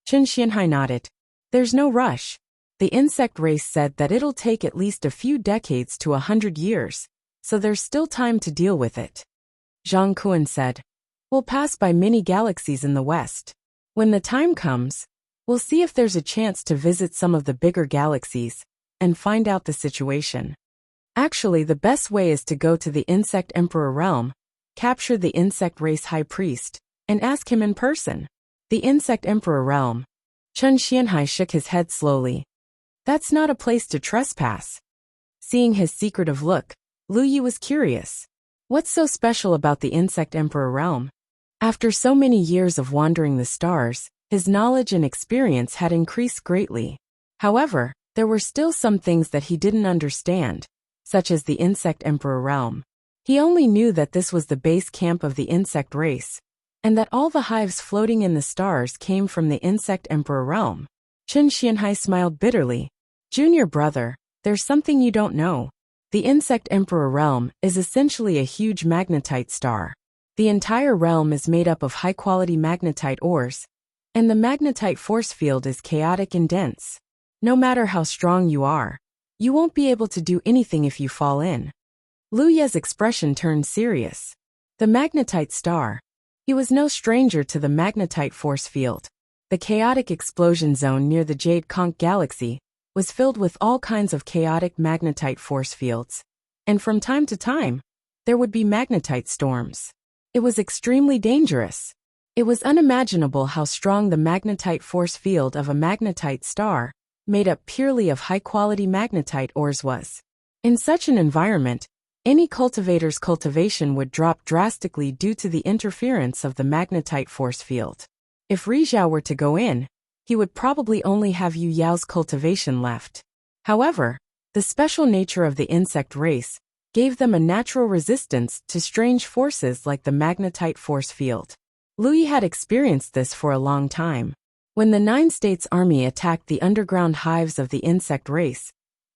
Chen Xianhai nodded. "There's no rush. The insect race said that it'll take at least a few decades to 100 years, so there's still time to deal with it." Zhang Kuan said, "We'll pass by many galaxies in the west. When the time comes, we'll see if there's a chance to visit some of the bigger galaxies and find out the situation. Actually, the best way is to go to the Insect Emperor realm, capture the insect race high priest, and ask him in person." The Insect Emperor realm. Chen Xianhai shook his head slowly. "That's not a place to trespass." Seeing his secretive look, Lu Yi was curious. What's so special about the Insect Emperor realm? After so many years of wandering the stars, his knowledge and experience had increased greatly. However, there were still some things that he didn't understand, such as the Insect Emperor realm. He only knew that this was the base camp of the insect race, and that all the hives floating in the stars came from the Insect Emperor realm. Chen Xianhai smiled bitterly. "Junior brother, there's something you don't know. The Insect Emperor realm is essentially a huge magnetite star. The entire realm is made up of high-quality magnetite ores, and the magnetite force field is chaotic and dense. No matter how strong you are, you won't be able to do anything if you fall in." Lu Ye's expression turned serious. The magnetite star. He was no stranger to the magnetite force field. The chaotic explosion zone near the Jade Conch galaxy was filled with all kinds of chaotic magnetite force fields, and from time to time, there would be magnetite storms. It was extremely dangerous. It was unimaginable how strong the magnetite force field of a magnetite star, made up purely of high-quality magnetite ores was. In such an environment, any cultivator's cultivation would drop drastically due to the interference of the magnetite force field. If Rizhao were to go in, he would probably only have Yu Yao's cultivation left. However, the special nature of the insect race gave them a natural resistance to strange forces like the magnetite force field. Lu Yi had experienced this for a long time. When the 9 States Army attacked the underground hives of the insect race,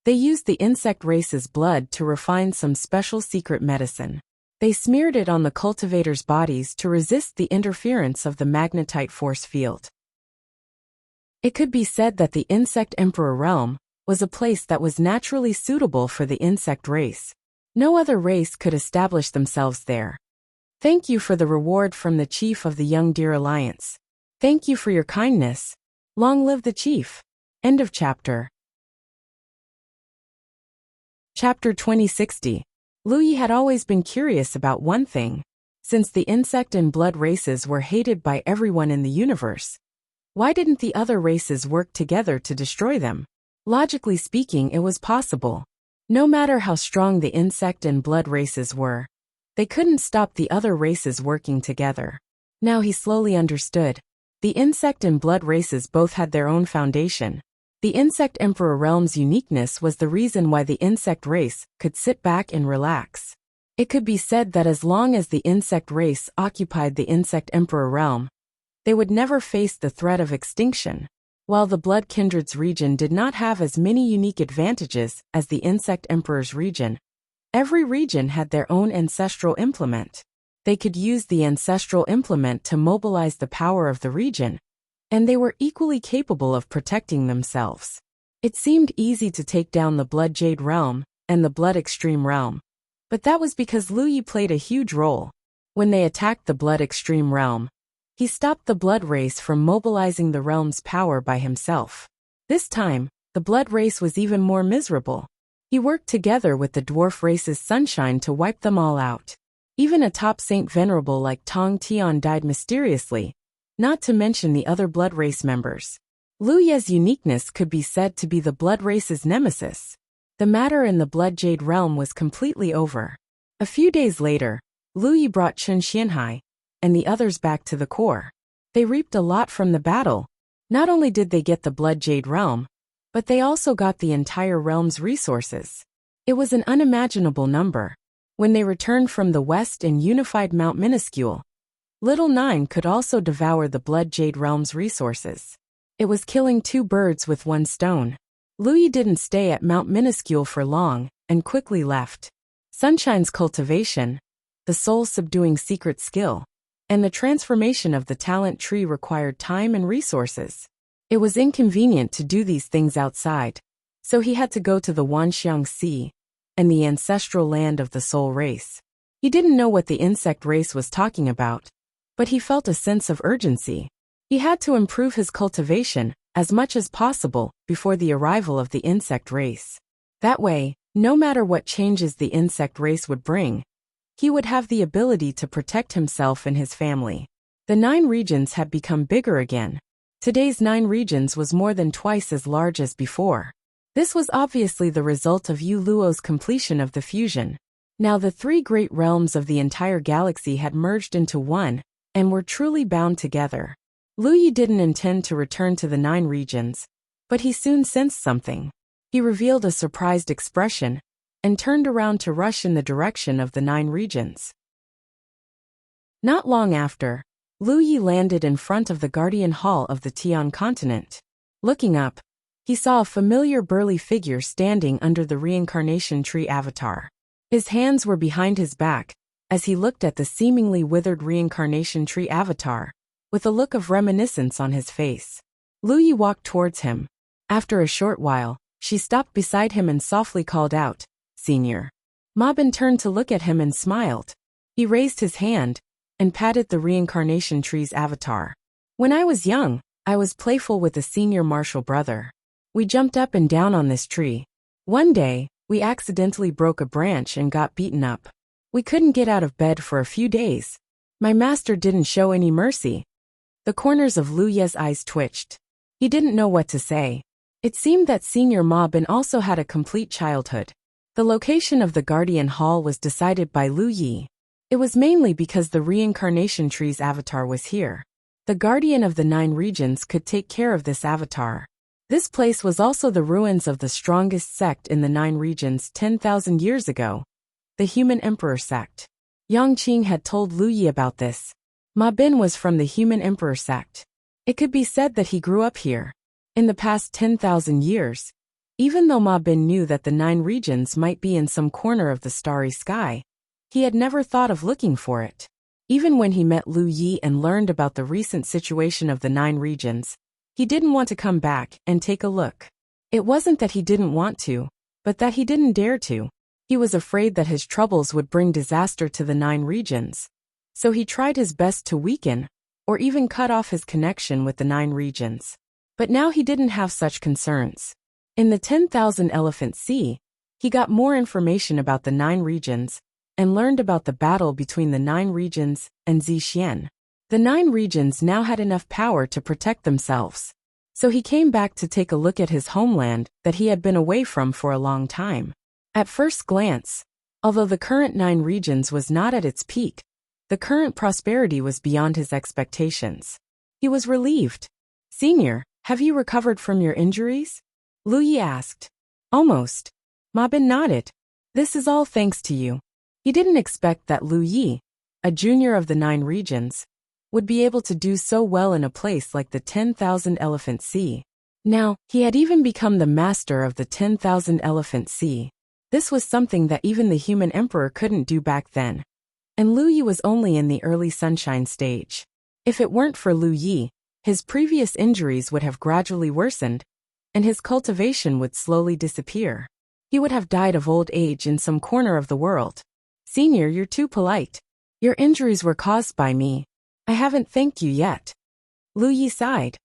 They used the insect race's blood to refine some special secret medicine. They smeared it on the cultivators' bodies to resist the interference of the magnetite force field. It could be said that the Insect Emperor realm was a place that was naturally suitable for the insect race. No other race could establish themselves there. Thank you for the reward from the Chief of the Young Deer Alliance. Thank you for your kindness. Long live the Chief. End of chapter. Chapter 2060. Lu Yi had always been curious about one thing. Since the insect and blood races were hated by everyone in the universe, why didn't the other races work together to destroy them? Logically speaking, it was possible. No matter how strong the insect and blood races were, they couldn't stop the other races working together. Now he slowly understood. The insect and blood races both had their own foundation. The Insect Emperor realm's uniqueness was the reason why the insect race could sit back and relax. It could be said that as long as the insect race occupied the Insect Emperor realm, they would never face the threat of extinction. While the Blood Kindred's region did not have as many unique advantages as the Insect Emperor's region, every region had their own ancestral implement. They could use the ancestral implement to mobilize the power of the region, and they were equally capable of protecting themselves. It seemed easy to take down the Blood Jade realm and the Blood Extreme realm, but that was because Lu Yi played a huge role. When they attacked the Blood Extreme realm, he stopped the blood race from mobilizing the realm's power by himself. This time, the blood race was even more miserable. He worked together with the dwarf race's Sunshine to wipe them all out. Even a top saint venerable like Tong Tian died mysteriously, not to mention the other blood race members. Lu Ye's uniqueness could be said to be the blood race's nemesis. The matter in the Blood Jade realm was completely over. A few days later, Lu Yi brought Chen Xianhai and the others back to the core. They reaped a lot from the battle. Not only did they get the Blood Jade realm, but they also got the entire realm's resources. It was an unimaginable number. When they returned from the west and unified Mount Minuscule, Little Nine could also devour the Blood Jade realm's resources. It was killing two birds with one stone. Lu Yi didn't stay at Mount Minuscule for long and quickly left. Sunshine's cultivation, the soul-subduing secret skill, and the transformation of the talent tree required time and resources. It was inconvenient to do these things outside, so he had to go to the Wanxiang Sea and the ancestral land of the soul race. He didn't know what the insect race was talking about, but he felt a sense of urgency. He had to improve his cultivation as much as possible before the arrival of the insect race. That way, no matter what changes the insect race would bring, he would have the ability to protect himself and his family. The 9 regions had become bigger again. Today's 9 regions was more than twice as large as before. This was obviously the result of Yu Luo's completion of the fusion. Now the 3 great realms of the entire galaxy had merged into one and were truly bound together. Lu Yi didn't intend to return to the 9 regions, but he soon sensed something. He revealed a surprised expression and turned around to rush in the direction of the 9 regions. Not long after, Lu Yi landed in front of the Guardian Hall of the Tian continent. Looking up, he saw a familiar burly figure standing under the reincarnation tree avatar. His hands were behind his back as he looked at the seemingly withered reincarnation tree avatar, with a look of reminiscence on his face. Lu Yi walked towards him. After a short while, she stopped beside him and softly called out, "Senior." Ma Bin turned to look at him and smiled. He raised his hand and patted the reincarnation tree's avatar. "When I was young, I was playful with a senior martial brother. We jumped up and down on this tree. One day, we accidentally broke a branch and got beaten up. We couldn't get out of bed for a few days. My master didn't show any mercy." The corners of Lu Ye's eyes twitched. He didn't know what to say. It seemed that Senior Ma Bin also had a complete childhood. The location of the Guardian Hall was decided by Lu Yi. It was mainly because the reincarnation tree's avatar was here. The Guardian of the 9 regions could take care of this avatar. This place was also the ruins of the strongest sect in the 9 regions 10,000 years ago, the Human Emperor sect. Yang Qing had told Lu Yi about this. Ma Bin was from the Human Emperor sect. It could be said that he grew up here. In the past 10,000 years, Even though Ma Bin knew that the 9 regions might be in some corner of the starry sky, he had never thought of looking for it. Even when he met Lu Yi and learned about the recent situation of the 9 regions, he didn't want to come back and take a look. It wasn't that he didn't want to, but that he didn't dare to. He was afraid that his troubles would bring disaster to the 9 regions. So he tried his best to weaken, or even cut off his connection with the 9 regions. But now he didn't have such concerns. In the 10,000 Elephant Sea, he got more information about the 9 regions, and learned about the battle between the 9 regions and Zixian. The 9 regions now had enough power to protect themselves. So he came back to take a look at his homeland that he had been away from for a long time. At first glance, although the current 9 regions was not at its peak, the current prosperity was beyond his expectations. He was relieved. "Senior, have you recovered from your injuries?" Lu Yi asked. "Almost." Ma Bin nodded. "This is all thanks to you." He didn't expect that Lu Yi, a junior of the 9 regions, would be able to do so well in a place like the 10,000 Elephant Sea. Now, he had even become the master of the 10,000 Elephant Sea. This was something that even the human emperor couldn't do back then. And Lu Yi was only in the early sunshine stage. If it weren't for Lu Yi, his previous injuries would have gradually worsened, and his cultivation would slowly disappear. He would have died of old age in some corner of the world. "Senior, you're too polite. Your injuries were caused by me. I haven't thanked you yet." Lu Yi sighed.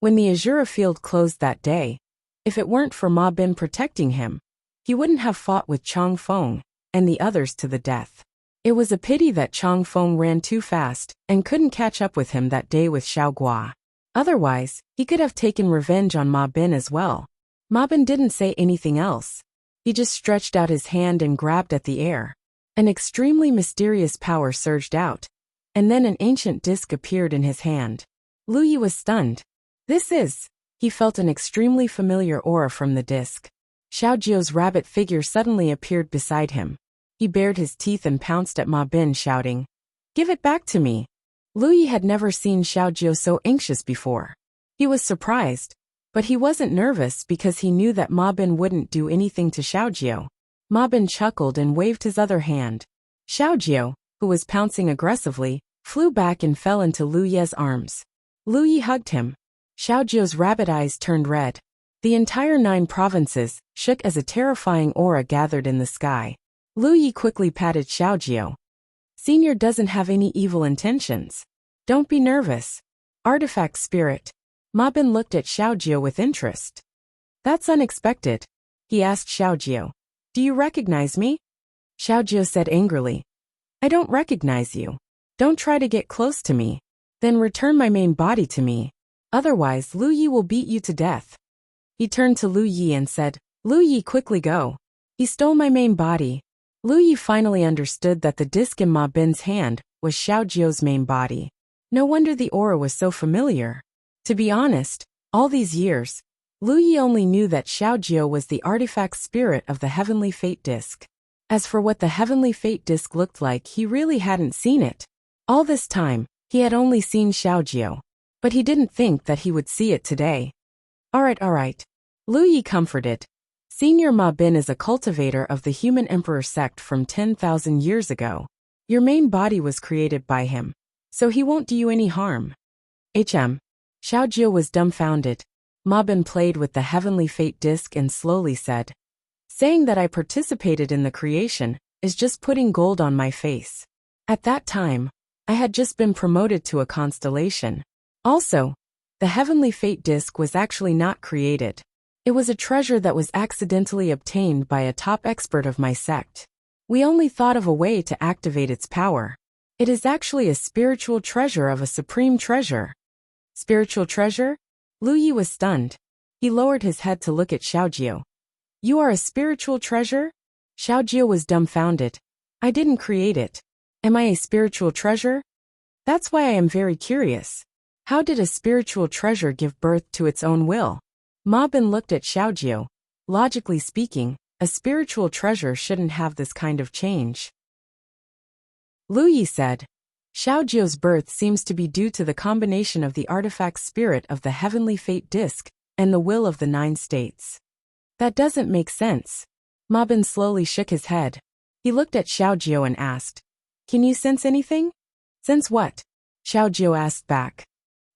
When the Azura field closed that day, if it weren't for Ma Bin protecting him, he wouldn't have fought with Chang Feng and the others to the death. It was a pity that Chang Feng ran too fast and couldn't catch up with him that day with Xiao Gua. Otherwise, he could have taken revenge on Ma Bin as well. Ma Bin didn't say anything else. He just stretched out his hand and grabbed at the air. An extremely mysterious power surged out, and then an ancient disc appeared in his hand. Lu Yi was stunned. He felt an extremely familiar aura from the disc. Xiao Jiu's rabbit figure suddenly appeared beside him. He bared his teeth and pounced at Ma Bin, shouting, "Give it back to me!" Lu Yi had never seen Xiao Jiu so anxious before. He was surprised, but he wasn't nervous because he knew that Ma Bin wouldn't do anything to Xiao Jiu. Ma Bin chuckled and waved his other hand. Xiao Jiu, who was pouncing aggressively, flew back and fell into Lu Yi's arms. Lu Yi hugged him. Xiao Jiu's rabbit eyes turned red. The entire 9 provinces shook as a terrifying aura gathered in the sky. Lu Yi quickly patted Xiao Jiu. "Senior doesn't have any evil intentions. Don't be nervous." Artifact spirit. Ma Bin looked at Xiao Jiu with interest. "That's unexpected." He asked Xiao Jiu, "Do you recognize me?" Xiao Jiu said angrily, "I don't recognize you. Don't try to get close to me. Then return my main body to me. Otherwise Lu Yi will beat you to death." He turned to Lu Yi and said, "Lu Yi, quickly go. He stole my main body." Lu Yi finally understood that the disc in Ma Bin's hand was Xiao Jiu's main body. No wonder the aura was so familiar. To be honest, all these years, Lu Yi only knew that Xiao Jiu was the artifact spirit of the Heavenly Fate disc. As for what the Heavenly Fate disc looked like, he really hadn't seen it. All this time, he had only seen Xiao Jiu. But he didn't think that he would see it today. All right. Lu Yi comforted. "Senior Ma Bin is a cultivator of the Human Emperor sect from 10,000 years ago. Your main body was created by him, so he won't do you any harm." Xiao Jiu was dumbfounded. Ma Bin played with the Heavenly Fate disc and slowly said, "Saying that I participated in the creation is just putting gold on my face. At that time, I had just been promoted to a constellation. Also, the Heavenly Fate disc was actually not created. It was a treasure that was accidentally obtained by a top expert of my sect. We only thought of a way to activate its power. It is actually a spiritual treasure of a supreme treasure." "Spiritual treasure?" Lu Yi was stunned. He lowered his head to look at Xiao Jiu. "You are a spiritual treasure?" Xiao Jiu was dumbfounded. "I didn't create it. Am I a spiritual treasure? That's why I am very curious. How did a spiritual treasure give birth to its own will?" Ma Bin looked at Xiao Jiu. Logically speaking, a spiritual treasure shouldn't have this kind of change. Lu Yi said, "Xiao Jiu's birth seems to be due to the combination of the artifact spirit of the Heavenly Fate disc and the will of the 9 states. That doesn't make sense. Ma Bin slowly shook his head. He looked at Xiao Jiao and asked, "Can you sense anything?" "Sense what?" Xiao Jiao asked back.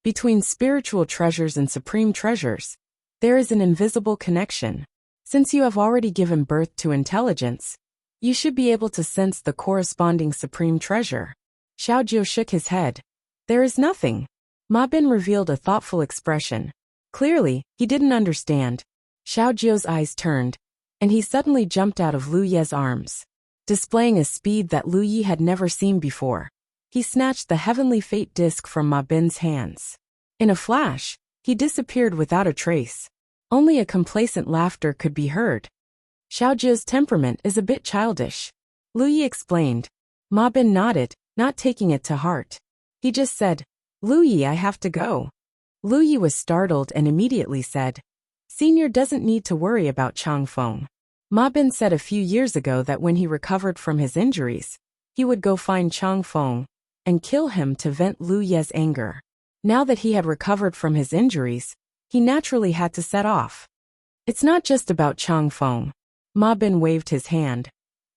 "Between spiritual treasures and supreme treasures, there is an invisible connection. Since you have already given birth to intelligence, you should be able to sense the corresponding supreme treasure." Xiao Jiao shook his head. "There is nothing." Ma Bin revealed a thoughtful expression. Clearly, he didn't understand. Xiao Jiao's eyes turned, and he suddenly jumped out of Lu Ye's arms. Displaying a speed that Lu Yi had never seen before, he snatched the heavenly fate disc from Ma Bin's hands. In a flash, he disappeared without a trace. Only a complacent laughter could be heard. Xiao Jiao's temperament is a bit childish, Lu Yi explained. Ma Bin nodded, not taking it to heart. He just said, "Lu Yi, I have to go." Lu Yi was startled and immediately said, "Senior doesn't need to worry about Chang Feng. Ma Bin said a few years ago that when he recovered from his injuries, he would go find Chang Feng and kill him to vent Lu Ye's anger. Now that he had recovered from his injuries, he naturally had to set off. It's not just about Chang Feng." Ma Bin waved his hand.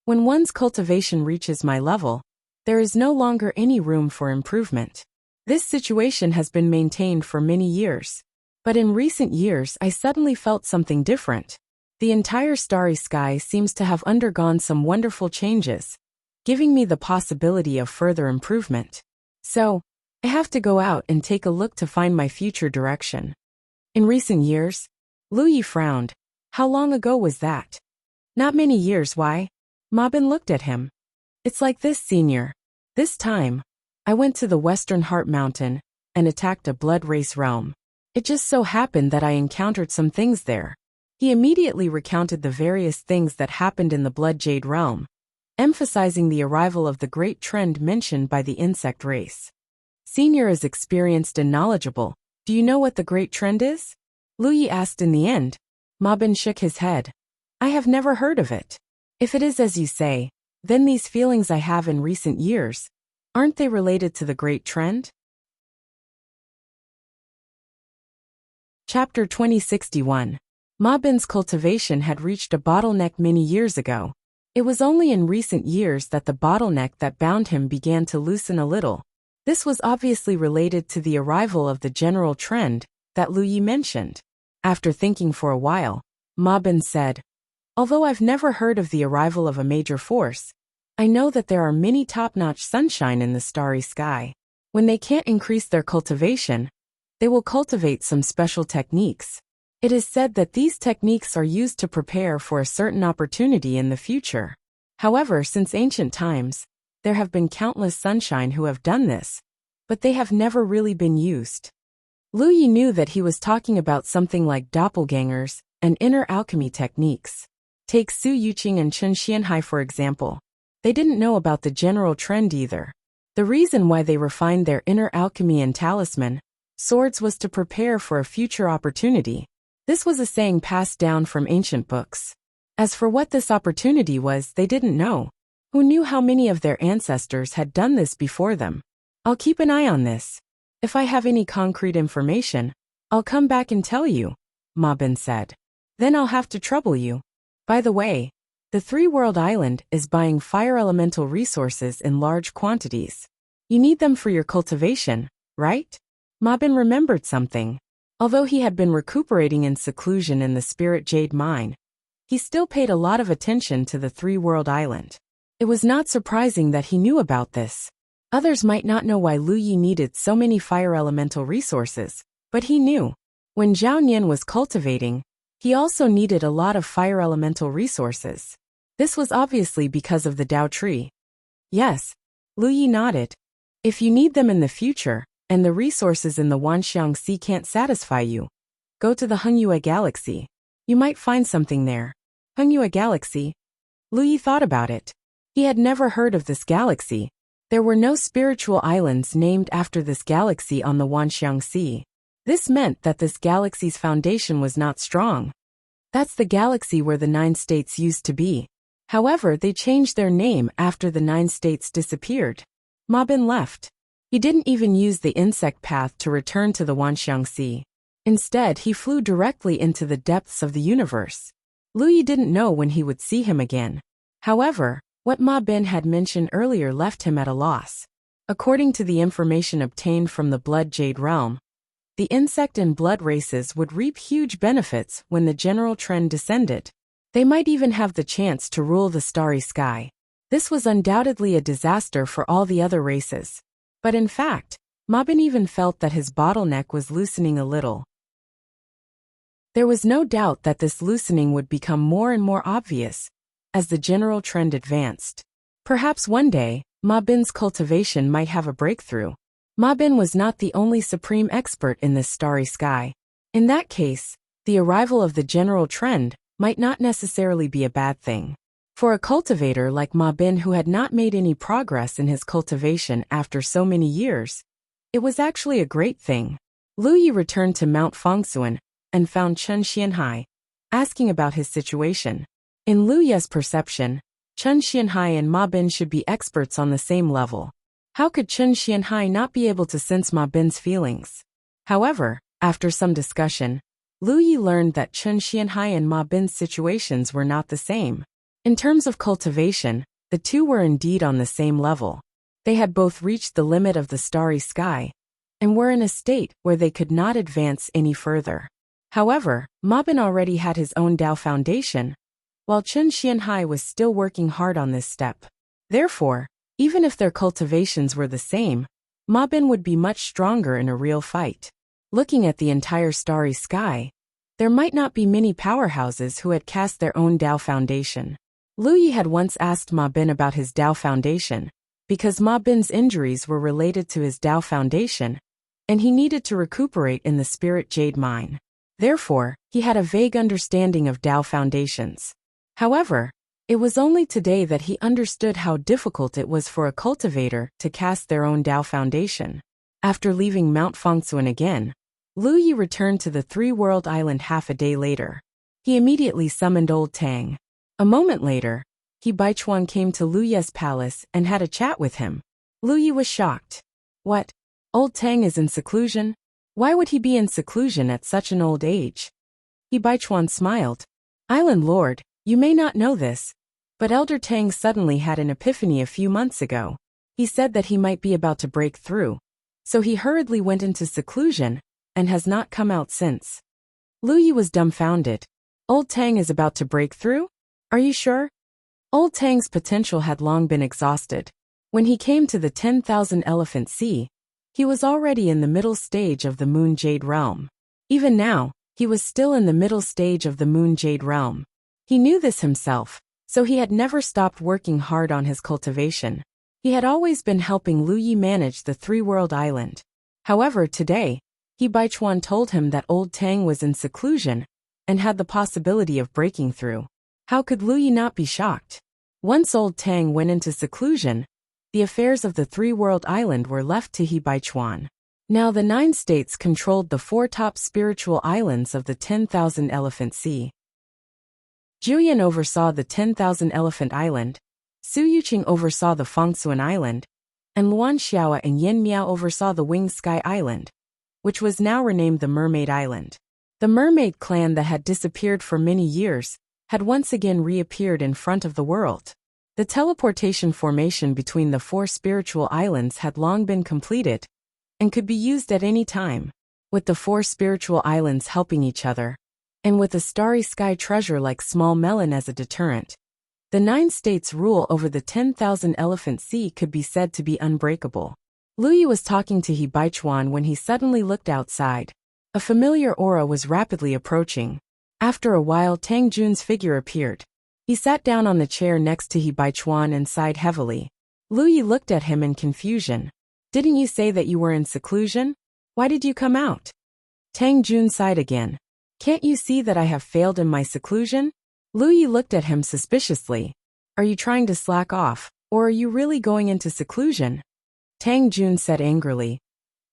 "When one's cultivation reaches my level, there is no longer any room for improvement. This situation has been maintained for many years. But in recent years I suddenly felt something different. The entire starry sky seems to have undergone some wonderful changes, giving me the possibility of further improvement. So, I have to go out and take a look to find my future direction." "In recent years?" Lu Yi frowned. "How long ago was that?" "Not many years. Why?" Ma Bin looked at him. "It's like this, senior. This time, I went to the Western Heart Mountain and attacked a blood race realm. It just so happened that I encountered some things there." He immediately recounted the various things that happened in the Blood Jade realm, emphasizing the arrival of the great trend mentioned by the insect race. "Senior is experienced and knowledgeable. Do you know what the great trend is?" Lu Yi asked in the end. Ma Bin shook his head. "I have never heard of it. If it is as you say, then these feelings I have in recent years, aren't they related to the great trend?" Chapter 2061. Ma Bin's cultivation had reached a bottleneck many years ago. It was only in recent years that the bottleneck that bound him began to loosen a little. This was obviously related to the arrival of the general trend that Lu Yi mentioned. After thinking for a while, Ma Bin said, "Although I've never heard of the arrival of a major force, I know that there are many top-notch sunshine in the starry sky. When they can't increase their cultivation, they will cultivate some special techniques. It is said that these techniques are used to prepare for a certain opportunity in the future. However, since ancient times, there have been countless sunshine who have done this, but they have never really been used." Lu Yi knew that he was talking about something like doppelgangers and inner alchemy techniques. Take Su Yuqing and Chen Xianhai for example. They didn't know about the general trend either. The reason why they refined their inner alchemy and talisman swords was to prepare for a future opportunity. This was a saying passed down from ancient books. As for what this opportunity was, they didn't know. Who knew how many of their ancestors had done this before them? "I'll keep an eye on this. If I have any concrete information, I'll come back and tell you," Ma Bin said. "Then I'll have to trouble you. By the way, the Three-World Island is buying fire elemental resources in large quantities. You need them for your cultivation, right?" Ma Bin remembered something. Although he had been recuperating in seclusion in the Spirit Jade mine, he still paid a lot of attention to the Three-World Island. It was not surprising that he knew about this. Others might not know why Lu Yi needed so many fire elemental resources, but he knew. When Zhao Nian was cultivating, he also needed a lot of fire elemental resources. This was obviously because of the Dao tree. "Yes," Lu Yi nodded. "If you need them in the future, and the resources in the Wanxiang Sea can't satisfy you, go to the Hengyue Galaxy. You might find something there." Hengyue Galaxy? Lu Yi thought about it. He had never heard of this galaxy. There were no spiritual islands named after this galaxy on the Wanxiang Sea. This meant that this galaxy's foundation was not strong. That's the galaxy where the 9 states used to be. However, they changed their name after the 9 states disappeared. Ma Bin left. He didn't even use the insect path to return to the Wanxiang Sea. Instead, he flew directly into the depths of the universe. Lu Yi didn't know when he would see him again. However, what Ma Bin had mentioned earlier left him at a loss. According to the information obtained from the Blood Jade realm, the insect and blood races would reap huge benefits when the general trend descended. They might even have the chance to rule the starry sky. This was undoubtedly a disaster for all the other races. But in fact, Ma Bin even felt that his bottleneck was loosening a little. There was no doubt that this loosening would become more and more obvious as the general trend advanced. Perhaps one day, Ma Bin's cultivation might have a breakthrough. Ma Bin was not the only supreme expert in this starry sky. In that case, the arrival of the general trend might not necessarily be a bad thing. For a cultivator like Ma Bin who had not made any progress in his cultivation after so many years, it was actually a great thing. Lu Yi returned to Mount Fangsuan and found Chen Xianhai, asking about his situation. In Lu Yi's perception, Chen Xianhai and Ma Bin should be experts on the same level. How could Chen Xianhai not be able to sense Ma Bin's feelings? However, after some discussion, Lu Yi learned that Chen Xianhai and Ma Bin's situations were not the same. In terms of cultivation, the two were indeed on the same level. They had both reached the limit of the starry sky and were in a state where they could not advance any further. However, Ma Bin already had his own Dao foundation, while Chen Xianhai was still working hard on this step. Therefore, even if their cultivations were the same, Ma Bin would be much stronger in a real fight. Looking at the entire starry sky, there might not be many powerhouses who had cast their own Dao foundation. Lu Yi had once asked Ma Bin about his Dao foundation, because Ma Bin's injuries were related to his Dao foundation, and he needed to recuperate in the Spirit Jade Mine. Therefore, he had a vague understanding of Dao foundations. However, it was only today that he understood how difficult it was for a cultivator to cast their own Dao foundation. After leaving Mount Fangsuan again, Lu Yi returned to the Three-World Island half a day later. He immediately summoned Old Tang. A moment later, He Baichuan came to Lu Yi's palace and had a chat with him. Lu Yi was shocked. What? Old Tang is in seclusion? Why would he be in seclusion at such an old age? He Baichuan smiled. Island Lord, you may not know this, but Elder Tang suddenly had an epiphany a few months ago. He said that he might be about to break through, so he hurriedly went into seclusion and has not come out since. Lu Yi was dumbfounded. Old Tang is about to break through? Are you sure? Old Tang's potential had long been exhausted. When he came to the 10,000 Elephant Sea, he was already in the middle stage of the Moon Jade Realm. Even now, he was still in the middle stage of the Moon Jade Realm. He knew this himself, so he had never stopped working hard on his cultivation. He had always been helping Lu Yi manage the Three-World Island. However, today, He Baichuan told him that Old Tang was in seclusion and had the possibility of breaking through. How could Lu Yi not be shocked? Once Old Tang went into seclusion, the affairs of the Three-World Island were left to He Baichuan. Now the 9 states controlled the 4 top spiritual islands of the 10,000 Elephant Sea. Juyan oversaw the 10,000 Elephant Island, Su Yuqing oversaw the Fangsuan Island, and Luan Xiaoa and Yin Miao oversaw the Winged Sky Island, which was now renamed the Mermaid Island. The mermaid clan that had disappeared for many years had once again reappeared in front of the world. The teleportation formation between the 4 spiritual islands had long been completed and could be used at any time. With the 4 spiritual islands helping each other, and with a starry sky treasure like Small Melon as a deterrent, the 9 states' rule over the 10,000 Elephant Sea could be said to be unbreakable. Lu Yi was talking to He Baichuan when he suddenly looked outside. A familiar aura was rapidly approaching. After a while, Tang Jun's figure appeared. He sat down on the chair next to He Baichuan and sighed heavily. Lu Yi looked at him in confusion. Didn't you say that you were in seclusion? Why did you come out? Tang Jun sighed again. Can't you see that I have failed in my seclusion? Lu Yi looked at him suspiciously. Are you trying to slack off, or are you really going into seclusion? Tang Jun said angrily.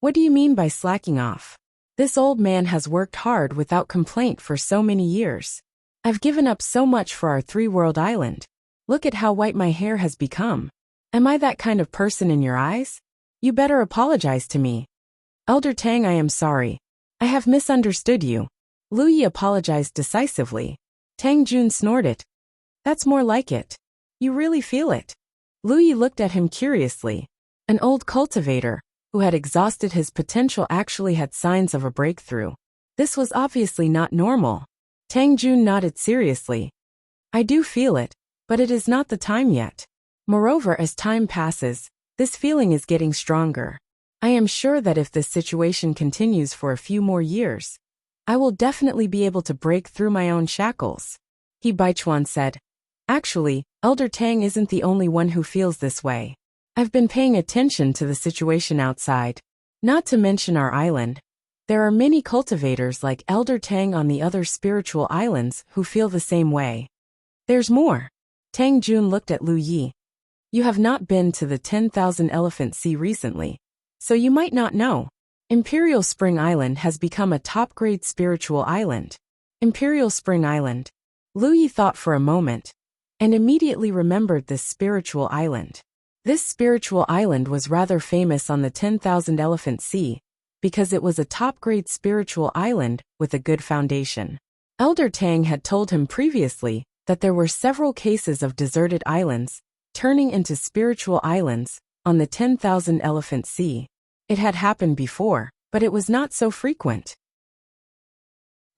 What do you mean by slacking off? This old man has worked hard without complaint for so many years. I've given up so much for our Three-World Island. Look at how white my hair has become. Am I that kind of person in your eyes? You better apologize to me. Elder Tang, I am sorry. I have misunderstood you. Lu Yi apologized decisively. Tang Jun snorted. That's more like it. You really feel it. Lu Yi looked at him curiously. An old cultivator, who had exhausted his potential, actually had signs of a breakthrough. This was obviously not normal. Tang Jun nodded seriously. I do feel it, but it is not the time yet. Moreover, as time passes, this feeling is getting stronger. I am sure that if this situation continues for a few more years, I will definitely be able to break through my own shackles. He Baichuan said. Actually, Elder Tang isn't the only one who feels this way. I've been paying attention to the situation outside. Not to mention our island. There are many cultivators like Elder Tang on the other spiritual islands who feel the same way. There's more. Tang Jun looked at Lu Yi. You have not been to the 10,000 Elephant Sea recently, so you might not know. Imperial Spring Island has become a top-grade spiritual island. Imperial Spring Island. Lu Yi thought for a moment, and immediately remembered this spiritual island. This spiritual island was rather famous on the 10,000 Elephant Sea, because it was a top-grade spiritual island with a good foundation. Elder Tang had told him previously that there were several cases of deserted islands turning into spiritual islands on the 10,000 Elephant Sea. It had happened before, but it was not so frequent.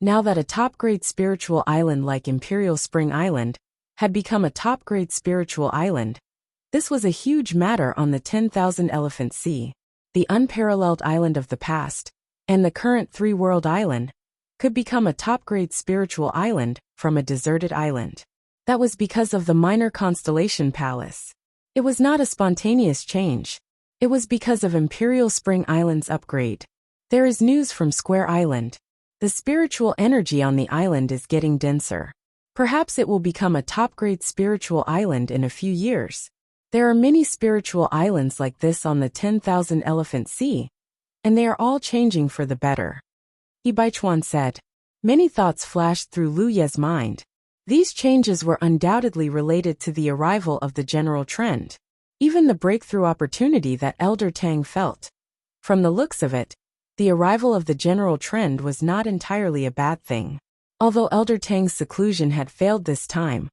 Now that a top-grade spiritual island like Imperial Spring Island had become a top-grade spiritual island, this was a huge matter on the 10,000 Elephant Sea. The unparalleled island of the past, and the current three-world island, could become a top-grade spiritual island from a deserted island. That was because of the minor constellation palace. It was not a spontaneous change. It was because of Imperial Spring Island's upgrade. There is news from Square Island. The spiritual energy on the island is getting denser. Perhaps it will become a top-grade spiritual island in a few years. There are many spiritual islands like this on the 10,000 Elephant Sea, and they are all changing for the better. He Baichuan said. Many thoughts flashed through Lu Ye's mind. These changes were undoubtedly related to the arrival of the general trend, even the breakthrough opportunity that Elder Tang felt. From the looks of it, the arrival of the general trend was not entirely a bad thing. Although Elder Tang's seclusion had failed this time,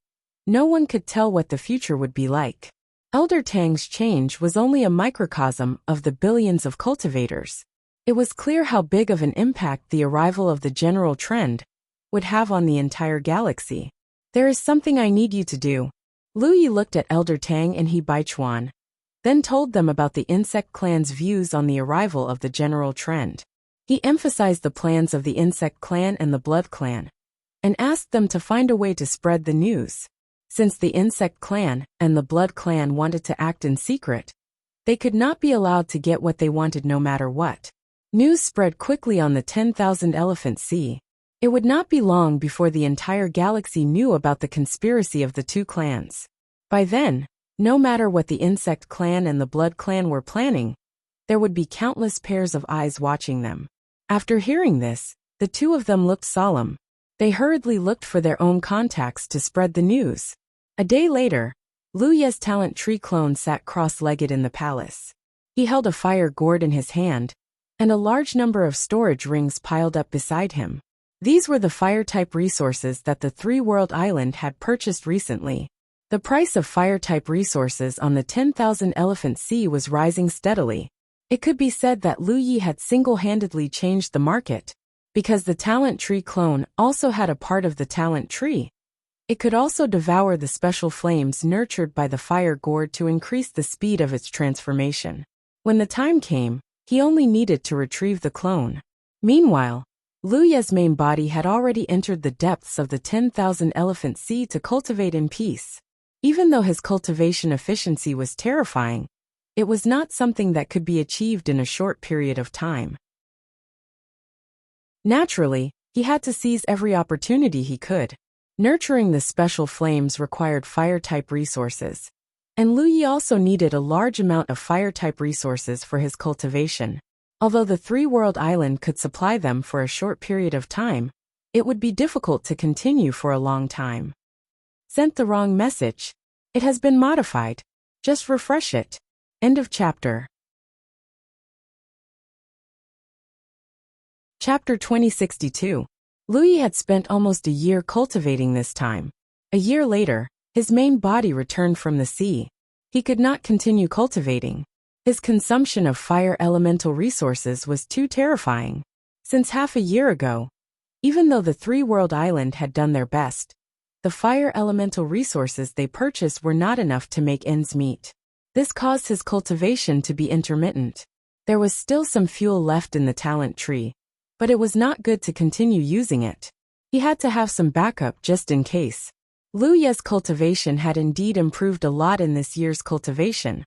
no one could tell what the future would be like. Elder Tang's change was only a microcosm of the billions of cultivators. It was clear how big of an impact the arrival of the general trend would have on the entire galaxy. There is something I need you to do. Lu Yi looked at Elder Tang and He Baichuan, then told them about the insect clan's views on the arrival of the general trend. He emphasized the plans of the insect clan and the blood clan, and asked them to find a way to spread the news. Since the insect clan and the blood clan wanted to act in secret, they could not be allowed to get what they wanted no matter what. News spread quickly on the 10,000 Elephant Sea. It would not be long before the entire galaxy knew about the conspiracy of the two clans. By then, no matter what the insect clan and the blood clan were planning, there would be countless pairs of eyes watching them. After hearing this, the two of them looked solemn. They hurriedly looked for their own contacts to spread the news. A day later, Lu Ye's talent tree clone sat cross-legged in the palace. He held a fire gourd in his hand, and a large number of storage rings piled up beside him. These were the fire-type resources that the three-world island had purchased recently. The price of fire-type resources on the 10,000 Elephant Sea was rising steadily. It could be said that Lu Yi had single-handedly changed the market, because the talent tree clone also had a part of the talent tree. It could also devour the special flames nurtured by the fire gourd to increase the speed of its transformation. When the time came, he only needed to retrieve the clone. Meanwhile, Lu Ye's main body had already entered the depths of the 10,000 Elephant Sea to cultivate in peace. Even though his cultivation efficiency was terrifying, it was not something that could be achieved in a short period of time. Naturally, he had to seize every opportunity he could. Nurturing the special flames required fire-type resources, and Lu Yi also needed a large amount of fire-type resources for his cultivation. Although the three-world island could supply them for a short period of time, it would be difficult to continue for a long time. Sent the wrong message. It has been modified. Just refresh it. End of chapter. Chapter 2062. Louis had spent almost a year cultivating this time. A year later, his main body returned from the sea. He could not continue cultivating. His consumption of fire elemental resources was too terrifying. Since half a year ago, even though the three-world island had done their best, the fire elemental resources they purchased were not enough to make ends meet. This caused his cultivation to be intermittent. There was still some fuel left in the talent tree, but it was not good to continue using it. He had to have some backup just in case. Luye's cultivation had indeed improved a lot in this year's cultivation,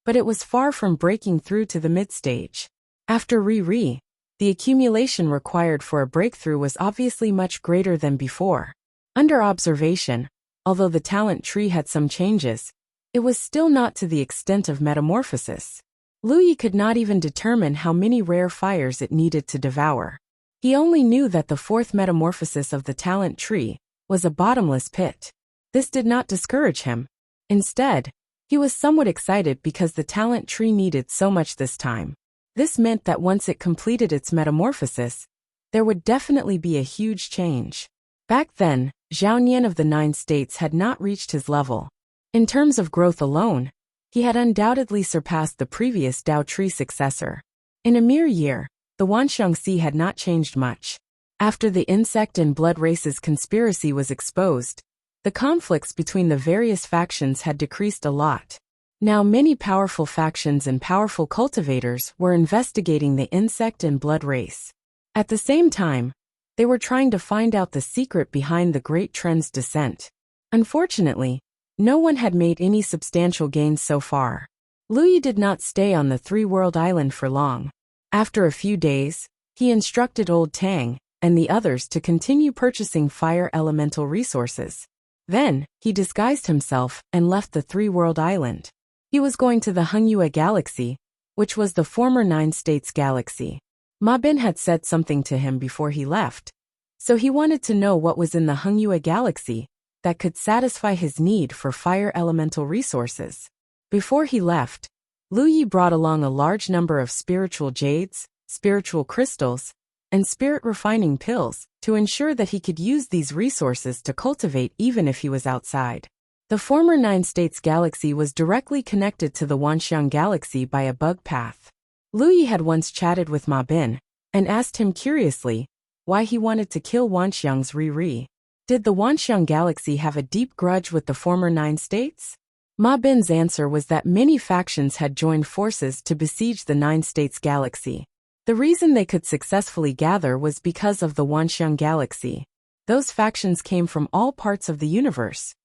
but it was far from breaking through to the mid-stage. After the accumulation required for a breakthrough was obviously much greater than before. Under observation, although the talent tree had some changes, it was still not to the extent of metamorphosis. Louis could not even determine how many rare fires it needed to devour. He only knew that the fourth metamorphosis of the talent tree was a bottomless pit. This did not discourage him. Instead, he was somewhat excited because the talent tree needed so much this time. This meant that once it completed its metamorphosis, there would definitely be a huge change. Back then, Zhao Nian of the 9 states had not reached his level. In terms of growth alone, he had undoubtedly surpassed the previous Dao Tree successor. In a mere year, the Wanxiangxi had not changed much. After the insect and blood races conspiracy was exposed, the conflicts between the various factions had decreased a lot. Now many powerful factions and powerful cultivators were investigating the insect and blood race. At the same time, they were trying to find out the secret behind the Great Trend's descent. Unfortunately, no one had made any substantial gains so far. Louis did not stay on the three-world island for long. After a few days, he instructed Old Tang and the others to continue purchasing fire elemental resources. Then, he disguised himself and left the three-world island. He was going to the Hengyue Galaxy, which was the former 9 States Galaxy. Ma Bin had said something to him before he left, so he wanted to know what was in the Hengyue Galaxy that could satisfy his need for fire elemental resources. Before he left, Louis brought along a large number of spiritual jades, spiritual crystals, and spirit refining pills to ensure that he could use these resources to cultivate even if he was outside. The former 9 States Galaxy was directly connected to the Wanxiang Galaxy by a bug path. Louis had once chatted with Ma Bin and asked him curiously why he wanted to kill Wanxiang's Ri. Did the Wanxiang Galaxy have a deep grudge with the former 9 states? Ma Bin's answer was that many factions had joined forces to besiege the 9 States Galaxy. The reason they could successfully gather was because of the Wanxiang Galaxy. Those factions came from all parts of the universe.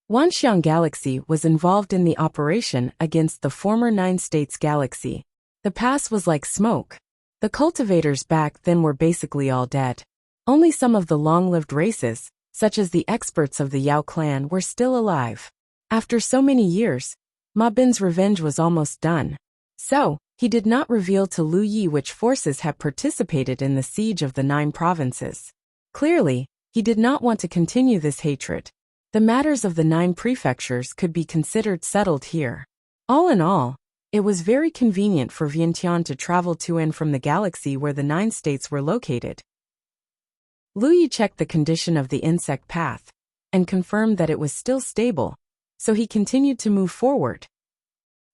Wanxiang Galaxy was involved in the operation against the former 9 States Galaxy. The pass was like smoke. The cultivators back then were basically all dead. Only some of the long-lived races, such as the experts of the Yao clan, were still alive. After so many years, Ma Bin's revenge was almost done. So, he did not reveal to Lu Yi which forces had participated in the siege of the 9 provinces. Clearly, he did not want to continue this hatred. The matters of the 9 prefectures could be considered settled here. All in all, it was very convenient for Vientiane to travel to and from the galaxy where the 9 states were located. Lu Yi checked the condition of the insect path and confirmed that it was still stable, so he continued to move forward.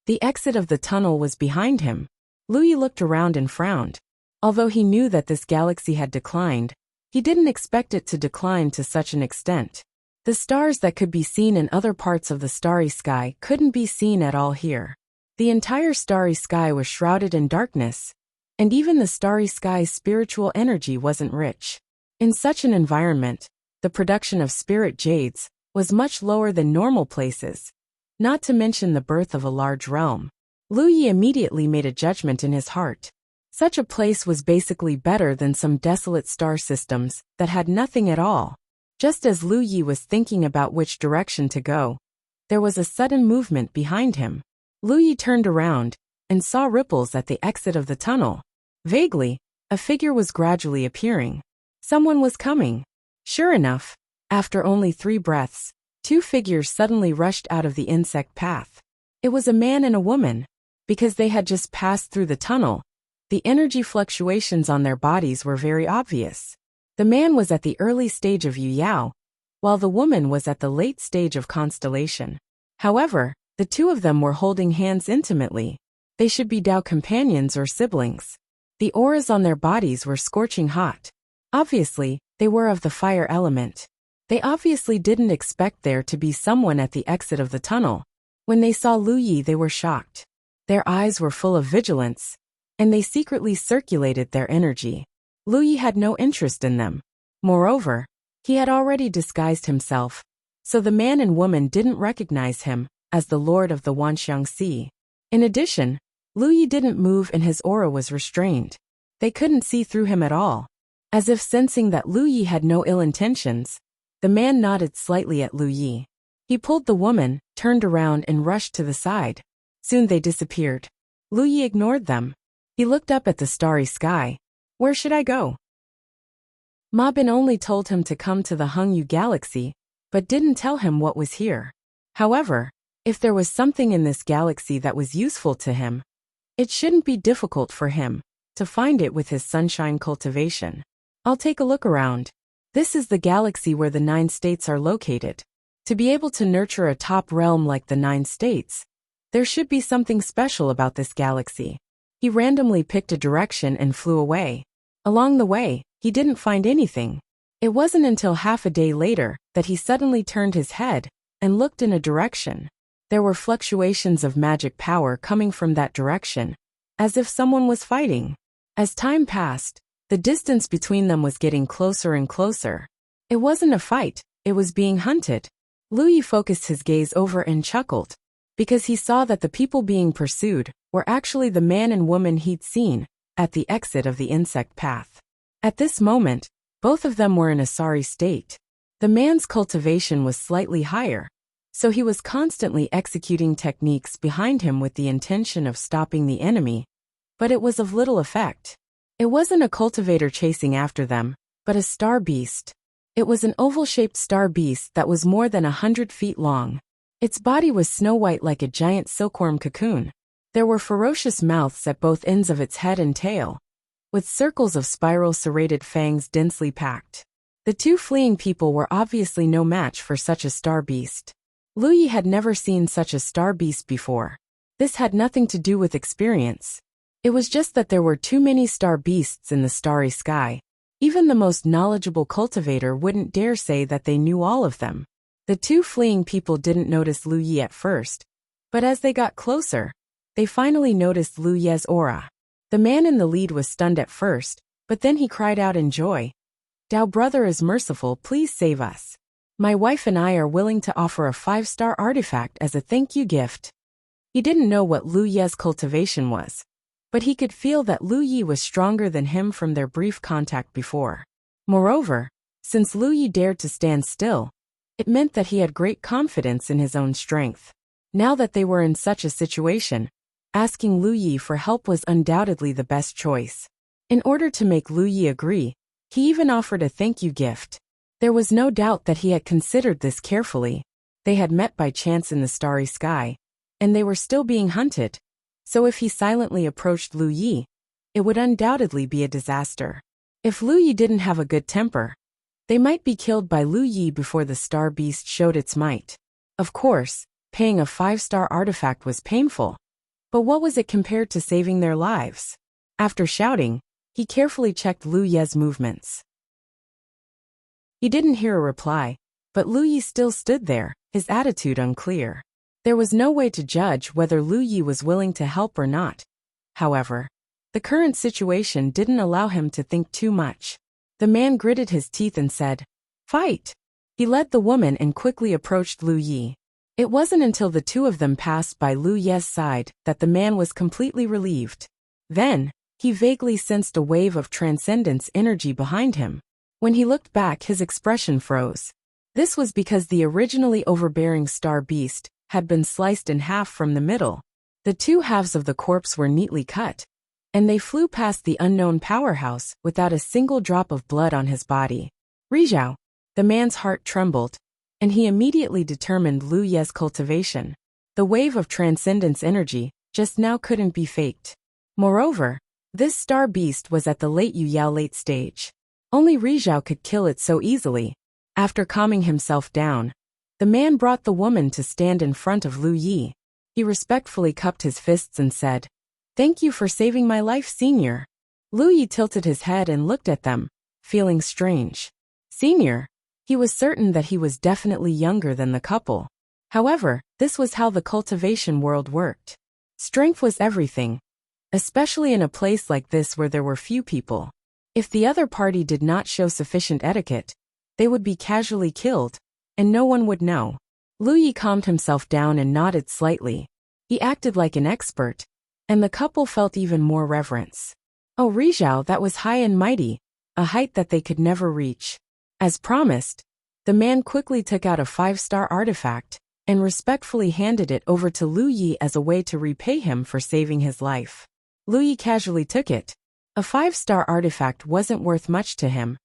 The exit of the tunnel was behind him. Lu Yi looked around and frowned. Although he knew that this galaxy had declined, he didn't expect it to decline to such an extent. The stars that could be seen in other parts of the starry sky couldn't be seen at all here. The entire starry sky was shrouded in darkness, and even the starry sky's spiritual energy wasn't rich. In such an environment, the production of spirit jades was much lower than normal places, not to mention the birth of a large realm. Lu Yi immediately made a judgment in his heart. Such a place was basically better than some desolate star systems that had nothing at all. Just as Lu Yi was thinking about which direction to go, there was a sudden movement behind him. Lu Yi turned around and saw ripples at the exit of the tunnel. Vaguely, a figure was gradually appearing. Someone was coming. Sure enough, after only 3 breaths, 2 figures suddenly rushed out of the insect path. It was a man and a woman. Because they had just passed through the tunnel, The energy fluctuations on their bodies were very obvious. The man was at the early stage of Yu Yao, while the woman was at the late stage of constellation. However, the two of them were holding hands intimately. They should be Dao companions or siblings. The auras on their bodies were scorching hot. Obviously, they were of the fire element. They obviously didn't expect there to be someone at the exit of the tunnel. When they saw Lu Yi, they were shocked. Their eyes were full of vigilance, and they secretly circulated their energy. Lu Yi had no interest in them. Moreover, he had already disguised himself, so the man and woman didn't recognize him as the Lord of the Wanxiang Sea. In addition, Lu Yi didn't move and his aura was restrained. They couldn't see through him at all. As if sensing that Lu Yi had no ill intentions, the man nodded slightly at Lu Yi. He pulled the woman, turned around and rushed to the side. Soon they disappeared. Lu Yi ignored them. He looked up at the starry sky. Where should I go? Ma Bin only told him to come to the Hengyu galaxy, but didn't tell him what was here. However, if there was something in this galaxy that was useful to him, it shouldn't be difficult for him to find it with his sunshine cultivation. I'll take a look around. This is the galaxy where the 9 states are located. To be able to nurture a top realm like the 9 states, there should be something special about this galaxy. He randomly picked a direction and flew away. Along the way, he didn't find anything. It wasn't until half a day later that he suddenly turned his head and looked in a direction. There were fluctuations of magic power coming from that direction, as if someone was fighting. As time passed, the distance between them was getting closer and closer. It wasn't a fight, it was being hunted. Lu Yi focused his gaze over and chuckled, because he saw that the people being pursued were actually the man and woman he'd seen at the exit of the insect path. At this moment, both of them were in a sorry state. The man's cultivation was slightly higher, so he was constantly executing techniques behind him with the intention of stopping the enemy, but it was of little effect. It wasn't a cultivator chasing after them, but a star beast. It was an oval-shaped star beast that was more than 100 feet long. Its body was snow-white like a giant silkworm cocoon. There were ferocious mouths at both ends of its head and tail, with circles of spiral serrated fangs densely packed. The two fleeing people were obviously no match for such a star beast. Lu Yi had never seen such a star beast before. This had nothing to do with experience. It was just that there were too many star beasts in the starry sky. Even the most knowledgeable cultivator wouldn't dare say that they knew all of them. The two fleeing people didn't notice Lu Yi at first, but as they got closer, they finally noticed Lu Ye's aura. The man in the lead was stunned at first, but then he cried out in joy. Dao brother is merciful, please save us. My wife and I are willing to offer a 5-star artifact as a thank you gift. He didn't know what Lu Ye's cultivation was, but he could feel that Lu Yi was stronger than him from their brief contact before. Moreover, since Lu Yi dared to stand still, it meant that he had great confidence in his own strength. Now that they were in such a situation, asking Lu Yi for help was undoubtedly the best choice. In order to make Lu Yi agree, he even offered a thank you gift. There was no doubt that he had considered this carefully. They had met by chance in the starry sky, and they were still being hunted. So if he silently approached Lu Yi, it would undoubtedly be a disaster. If Lu Yi didn't have a good temper, they might be killed by Lu Yi before the star beast showed its might. Of course, paying a 5-star artifact was painful, but what was it compared to saving their lives? After shouting, he carefully checked Lu Ye's movements. He didn't hear a reply, but Lu Yi still stood there, his attitude unclear. There was no way to judge whether Lu Yi was willing to help or not. However, the current situation didn't allow him to think too much. The man gritted his teeth and said, "Fight!" He led the woman and quickly approached Lu Yi. It wasn't until the two of them passed by Lu Ye's side that the man was completely relieved. Then, he vaguely sensed a wave of transcendence energy behind him. When he looked back, his expression froze. This was because the originally overbearing star beast had been sliced in half from the middle. The two halves of the corpse were neatly cut, and they flew past the unknown powerhouse without a single drop of blood on his body. Rizhao, the man's heart trembled, and he immediately determined Lu Ye's cultivation. The wave of transcendence energy just now couldn't be faked. Moreover, This star beast was at the late stage. Only Rizhao could kill it so easily. After calming himself down, the man brought the woman to stand in front of Lu Yi. He respectfully cupped his fists and said, "Thank you for saving my life, senior." Lu Yi tilted his head and looked at them, feeling strange. Senior? He was certain that he was definitely younger than the couple. However, this was how the cultivation world worked. Strength was everything, especially in a place like this where there were few people. If the other party did not show sufficient etiquette, they would be casually killed, and no one would know. Lu Yi calmed himself down and nodded slightly. He acted like an expert, and the couple felt even more reverence. Oh, Rizhao, that was high and mighty, a height that they could never reach. As promised, the man quickly took out a 5-star artifact and respectfully handed it over to Lu Yi as a way to repay him for saving his life. Lu Yi casually took it. A 5-star artifact wasn't worth much to him,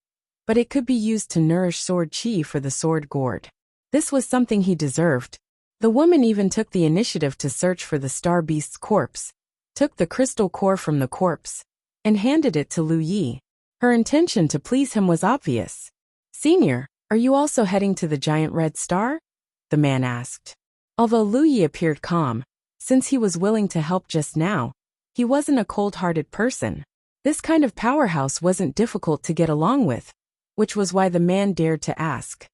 but it could be used to nourish sword chi for the sword gourd. This was something he deserved. The woman even took the initiative to search for the star beast's corpse, took the crystal core from the corpse, and handed it to Lu Yi. Her intention to please him was obvious. "Senior, are you also heading to the giant red star?" the man asked. Although Lu Yi appeared calm, since he was willing to help just now, he wasn't a cold-hearted person. This kind of powerhouse wasn't difficult to get along with, which was why the man dared to ask.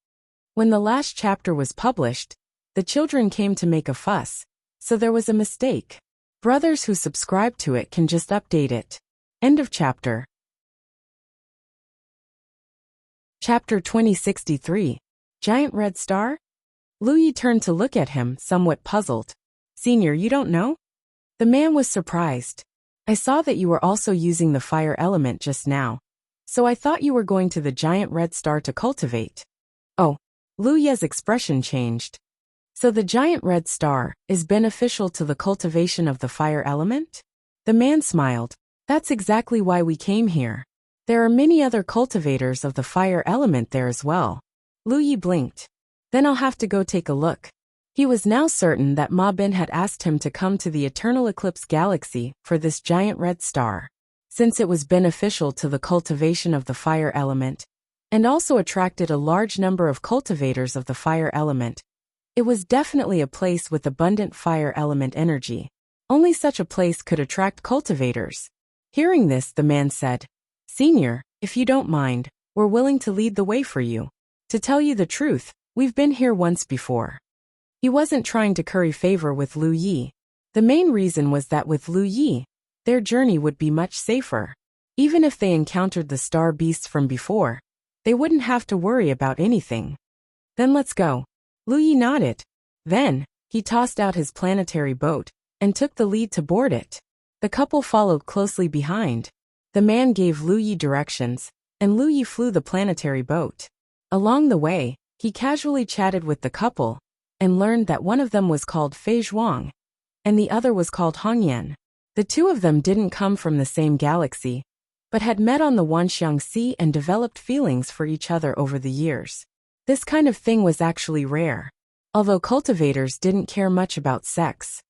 When the last chapter was published, the children came to make a fuss, so there was a mistake. Brothers who subscribe to it can just update it. End of chapter. Chapter 2063. Giant Red Star? Lu Yi turned to look at him, somewhat puzzled. "Senior, you don't know?" The man was surprised. "I saw that you were also using the fire element just now, so I thought you were going to the giant red star to cultivate." Oh, Lu Yi's expression changed. "So the giant red star is beneficial to the cultivation of the fire element?" The man smiled. "That's exactly why we came here. There are many other cultivators of the fire element there as well." Lu Yi blinked. "Then I'll have to go take a look." He was now certain that Ma Bin had asked him to come to the Eternal Eclipse Galaxy for this giant red star. Since it was beneficial to the cultivation of the fire element, and also attracted a large number of cultivators of the fire element, it was definitely a place with abundant fire element energy. Only such a place could attract cultivators. Hearing this, the man said, "Senior, if you don't mind, we're willing to lead the way for you. To tell you the truth, we've been here once before." He wasn't trying to curry favor with Lu Yi. The main reason was that with Lu Yi, their journey would be much safer. Even if they encountered the star beasts from before, they wouldn't have to worry about anything. "Then let's go." Lu Yi nodded. Then, he tossed out his planetary boat and took the lead to board it. The couple followed closely behind. The man gave Lu Yi directions, and Lu Yi flew the planetary boat. Along the way, he casually chatted with the couple, and learned that one of them was called Fei Zhuang, and the other was called Hongyan. The two of them didn't come from the same galaxy, but had met on the Wanxiang Sea and developed feelings for each other over the years. This kind of thing was actually rare. Although cultivators didn't care much about sex,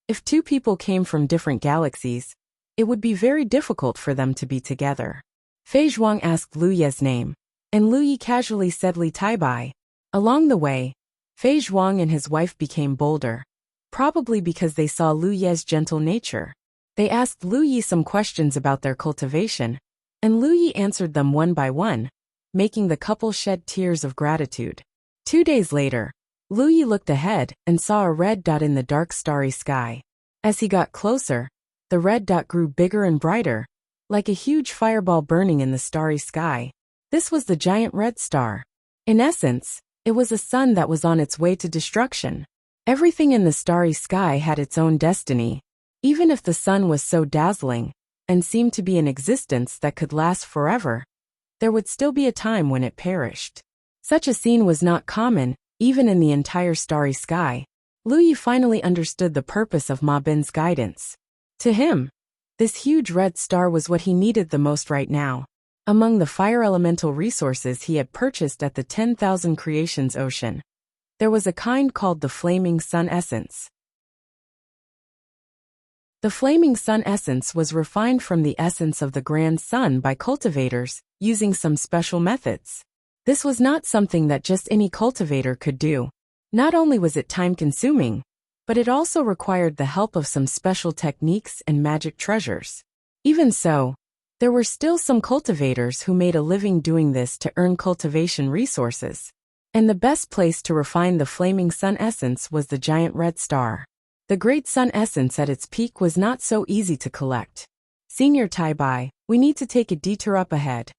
if two people came from different galaxies, it would be very difficult for them to be together. Fei Zhuang asked Lu Yi's name, and Lu Yi casually said Li Taibai. Along the way, Fei Zhuang and his wife became bolder, probably because they saw Lu Yi's gentle nature. They asked Lu Yi some questions about their cultivation, and Lu Yi answered them one by one, making the couple shed tears of gratitude. 2 days later, Lu Yi looked ahead and saw a red dot in the dark starry sky. As he got closer, the red dot grew bigger and brighter, like a huge fireball burning in the starry sky. This was the giant red star. In essence, it was a sun that was on its way to destruction. Everything in the starry sky had its own destiny. Even if the sun was so dazzling, and seemed to be an existence that could last forever, there would still be a time when it perished. Such a scene was not common, even in the entire starry sky. Lu Yi finally understood the purpose of Ma Bin's guidance. To him, this huge red star was what he needed the most right now. Among the fire elemental resources he had purchased at the 10,000 Creations Ocean, there was a kind called the Flaming Sun Essence. The flaming sun essence was refined from the essence of the grand sun by cultivators, using some special methods. This was not something that just any cultivator could do. Not only was it time-consuming, but it also required the help of some special techniques and magic treasures. Even so, there were still some cultivators who made a living doing this to earn cultivation resources. And the best place to refine the flaming sun essence was the giant red star. The great sun essence at its peak was not so easy to collect. Senior Tai-Bai, we need to take a detour up ahead.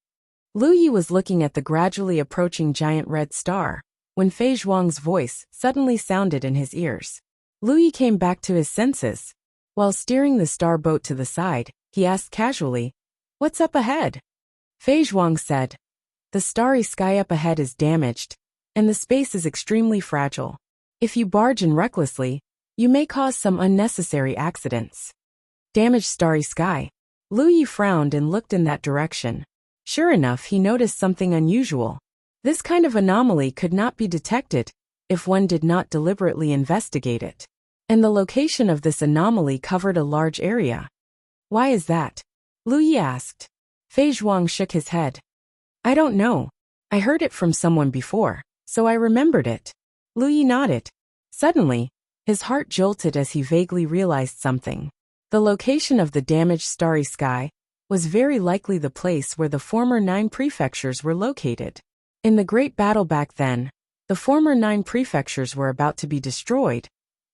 Lu Yi was looking at the gradually approaching giant red star, when Fei Zhuang's voice suddenly sounded in his ears. Lu Yi came back to his senses. While steering the star boat to the side, he asked casually, "What's up ahead?" Fei Zhuang said, "The starry sky up ahead is damaged, and the space is extremely fragile. If you barge in recklessly, you may cause some unnecessary accidents." Damaged starry sky. Lu Yi frowned and looked in that direction. Sure enough, he noticed something unusual. This kind of anomaly could not be detected if one did not deliberately investigate it. And the location of this anomaly covered a large area. "Why is that?" Lu Yi asked. Fei Zhuang shook his head. "I don't know. I heard it from someone before, so I remembered it." Lu Yi nodded. Suddenly, his heart jolted as he vaguely realized something. The location of the damaged starry sky was very likely the place where the former 9 prefectures were located. In the great battle back then, the former 9 prefectures were about to be destroyed,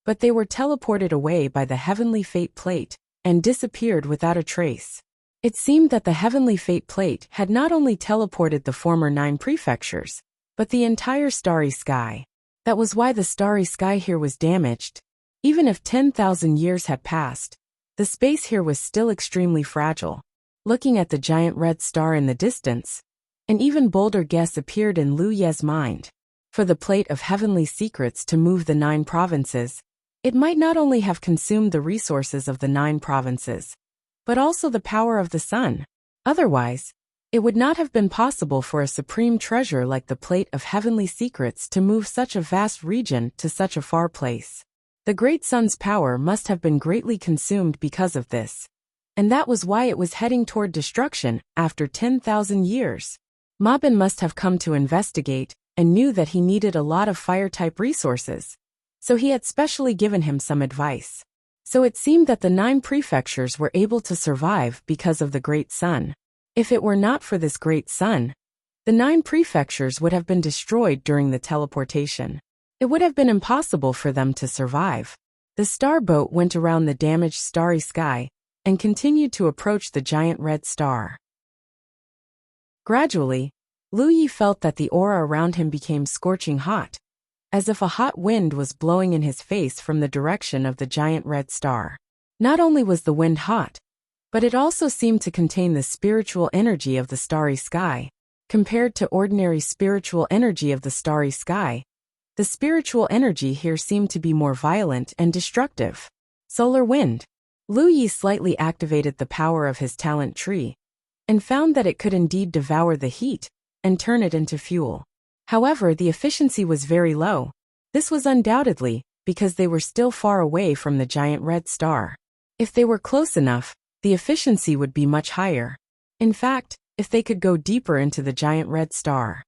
but they were teleported away by the heavenly fate plate and disappeared without a trace. It seemed that the heavenly fate plate had not only teleported the former 9 prefectures, but the entire starry sky. That was why the starry sky here was damaged. Even if 10,000 years had passed, the space here was still extremely fragile. Looking at the giant red star in the distance, an even bolder guess appeared in Lu Ye's mind. For the plate of heavenly secrets to move the 9 provinces, it might not only have consumed the resources of the 9 provinces, but also the power of the sun. Otherwise, it would not have been possible for a supreme treasure like the plate of heavenly secrets to move such a vast region to such a far place. The great sun's power must have been greatly consumed because of this. And that was why it was heading toward destruction after 10,000 years. Ma Bin must have come to investigate and knew that he needed a lot of fire-type resources. So he had specially given him some advice. So it seemed that the 9 prefectures were able to survive because of the great sun. If it were not for this great sun, the 9 prefectures would have been destroyed during the teleportation. It would have been impossible for them to survive. The star boat went around the damaged starry sky and continued to approach the giant red star. Gradually, Lu Yi felt that the aura around him became scorching hot, as if a hot wind was blowing in his face from the direction of the giant red star. Not only was the wind hot, but it also seemed to contain the spiritual energy of the starry sky. Compared to ordinary spiritual energy of the starry sky, the spiritual energy here seemed to be more violent and destructive. Solar wind. Lu Yi slightly activated the power of his talent tree, and found that it could indeed devour the heat and turn it into fuel. However, the efficiency was very low. This was undoubtedly because they were still far away from the giant red star. If they were close enough, the efficiency would be much higher. In fact, if they could go deeper into the giant red star.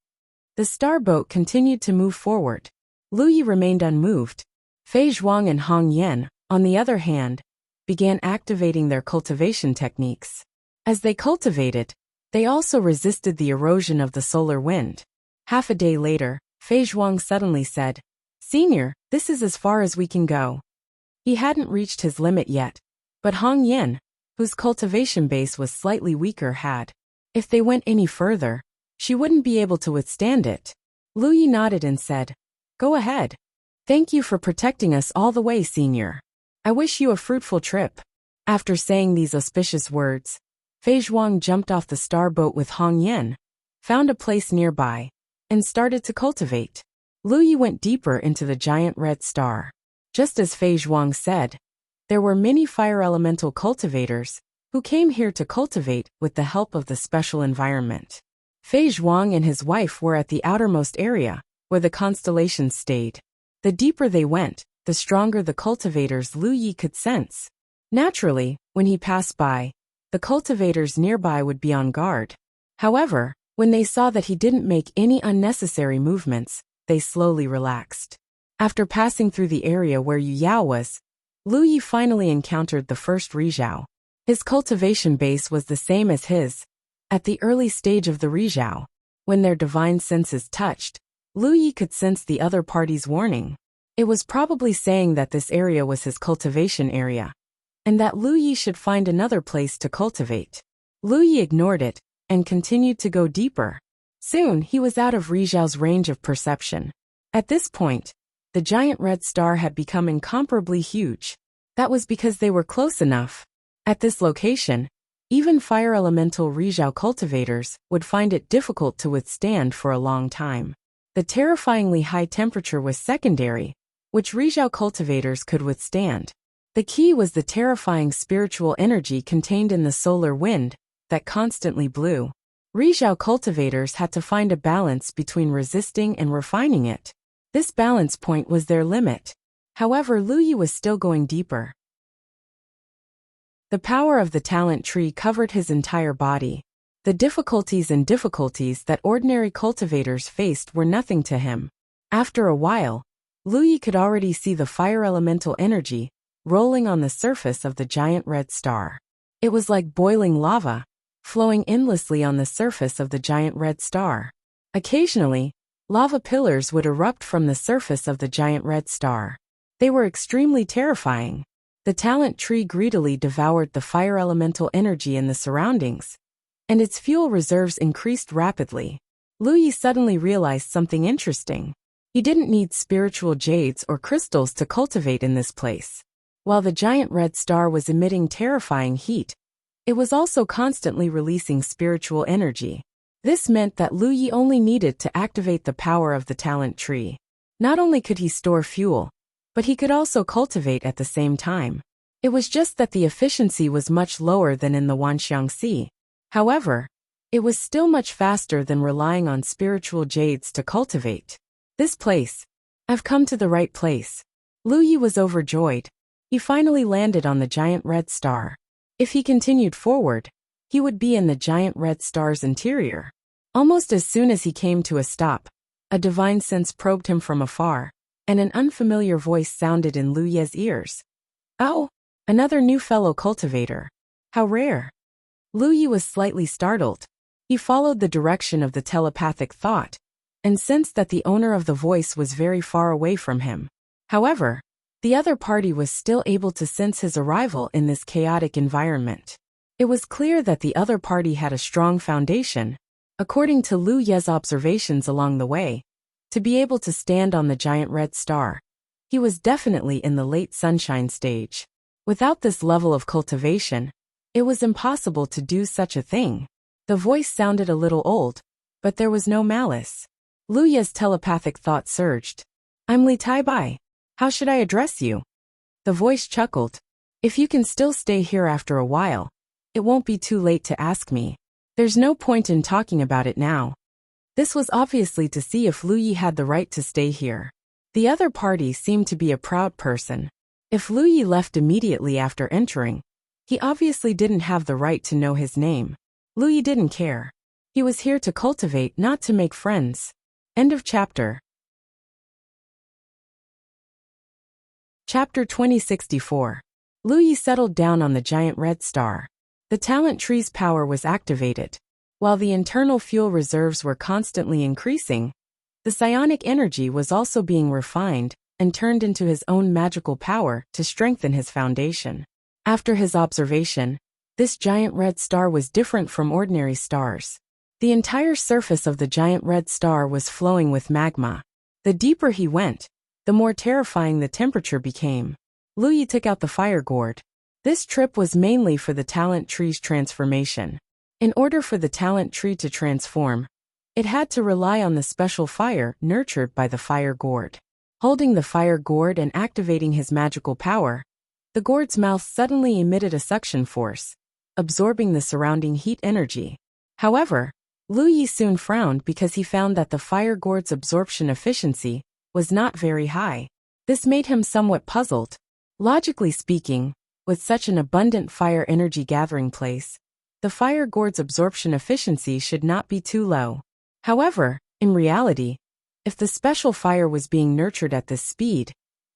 The star boat continued to move forward. Lu Yi remained unmoved. Fei Zhuang and Hong Yan, on the other hand, began activating their cultivation techniques. As they cultivated, they also resisted the erosion of the solar wind. Half a day later, Fei Zhuang suddenly said, "Senior, this is as far as we can go." He hadn't reached his limit yet, but Hong Yan, whose cultivation base was slightly weaker, had. If they went any further, she wouldn't be able to withstand it. Lu Yi nodded and said, "Go ahead. Thank you for protecting us all the way, Senior. I wish you a fruitful trip." After saying these auspicious words, Fei Zhuang jumped off the star boat with Hong Yan, found a place nearby, and started to cultivate. Lu Yi went deeper into the giant red star. Just as Fei Zhuang said, there were many fire elemental cultivators who came here to cultivate with the help of the special environment. Fei Zhuang and his wife were at the outermost area, where the constellations stayed. The deeper they went, the stronger the cultivators Lu Yi could sense. Naturally, when he passed by, the cultivators nearby would be on guard. However, when they saw that he didn't make any unnecessary movements, they slowly relaxed. After passing through the area where Yu Yao was, Lu Yi finally encountered the first Rizhao. His cultivation base was the same as his. At the early stage of the Rizhao, when their divine senses touched, Lu Yi could sense the other party's warning. It was probably saying that this area was his cultivation area, and that Lu Yi should find another place to cultivate. Lu Yi ignored it and continued to go deeper. Soon, he was out of Rizhao's range of perception. At this point, the giant red star had become incomparably huge. That was because they were close enough. At this location, even fire elemental Rizhao cultivators would find it difficult to withstand for a long time. The terrifyingly high temperature was secondary, which Rizhao cultivators could withstand. The key was the terrifying spiritual energy contained in the solar wind that constantly blew. Rizhao cultivators had to find a balance between resisting and refining it. This balance point was their limit. However, Lu Yi was still going deeper. The power of the talent tree covered his entire body. The difficulties that ordinary cultivators faced were nothing to him. After a while, Lu Yi could already see the fire elemental energy rolling on the surface of the giant red star. It was like boiling lava, flowing endlessly on the surface of the giant red star. Occasionally, lava pillars would erupt from the surface of the giant red star. They were extremely terrifying. The talent tree greedily devoured the fire elemental energy in the surroundings, and its fuel reserves increased rapidly. Lu Yi suddenly realized something interesting. He didn't need spiritual jades or crystals to cultivate in this place. While the giant red star was emitting terrifying heat, it was also constantly releasing spiritual energy. This meant that Lu Yi only needed to activate the power of the talent tree. Not only could he store fuel, but he could also cultivate at the same time. It was just that the efficiency was much lower than in the Wanxiang Sea. However, it was still much faster than relying on spiritual jades to cultivate. This place. I've come to the right place. Lu Yi was overjoyed. He finally landed on the giant red star. If he continued forward, he would be in the giant red star's interior. Almost as soon as he came to a stop, a divine sense probed him from afar, and an unfamiliar voice sounded in Lu Ye's ears. "Oh, another new fellow cultivator. How rare." Lu Yi was slightly startled. He followed the direction of the telepathic thought, and sensed that the owner of the voice was very far away from him. However, the other party was still able to sense his arrival in this chaotic environment. It was clear that the other party had a strong foundation, according to Lu Ye's observations along the way, to be able to stand on the giant red star. He was definitely in the late sunshine stage. Without this level of cultivation, it was impossible to do such a thing. The voice sounded a little old, but there was no malice. Lu Ye's telepathic thought surged. "I'm Li Taibai. How should I address you?" The voice chuckled. "If you can still stay here after a while, it won't be too late to ask me. There's no point in talking about it now." This was obviously to see if Lu Yi had the right to stay here. The other party seemed to be a proud person. If Lu Yi left immediately after entering, he obviously didn't have the right to know his name. Lu Yi didn't care. He was here to cultivate, not to make friends. End of chapter. Chapter 2064. Lu Yi settled down on the giant red star. The talent tree's power was activated. While the internal fuel reserves were constantly increasing, the psionic energy was also being refined and turned into his own magical power to strengthen his foundation. After his observation, this giant red star was different from ordinary stars. The entire surface of the giant red star was flowing with magma. The deeper he went, the more terrifying the temperature became. Lu Yi took out the fire gourd. This trip was mainly for the talent tree's transformation. In order for the talent tree to transform, it had to rely on the special fire nurtured by the fire gourd. Holding the fire gourd and activating his magical power, the gourd's mouth suddenly emitted a suction force, absorbing the surrounding heat energy. However, Lu Yi soon frowned because he found that the fire gourd's absorption efficiency was not very high. This made him somewhat puzzled. Logically speaking, With such an abundant fire energy gathering place, the fire gourd's absorption efficiency should not be too low. However, in reality, if the special fire was being nurtured at this speed,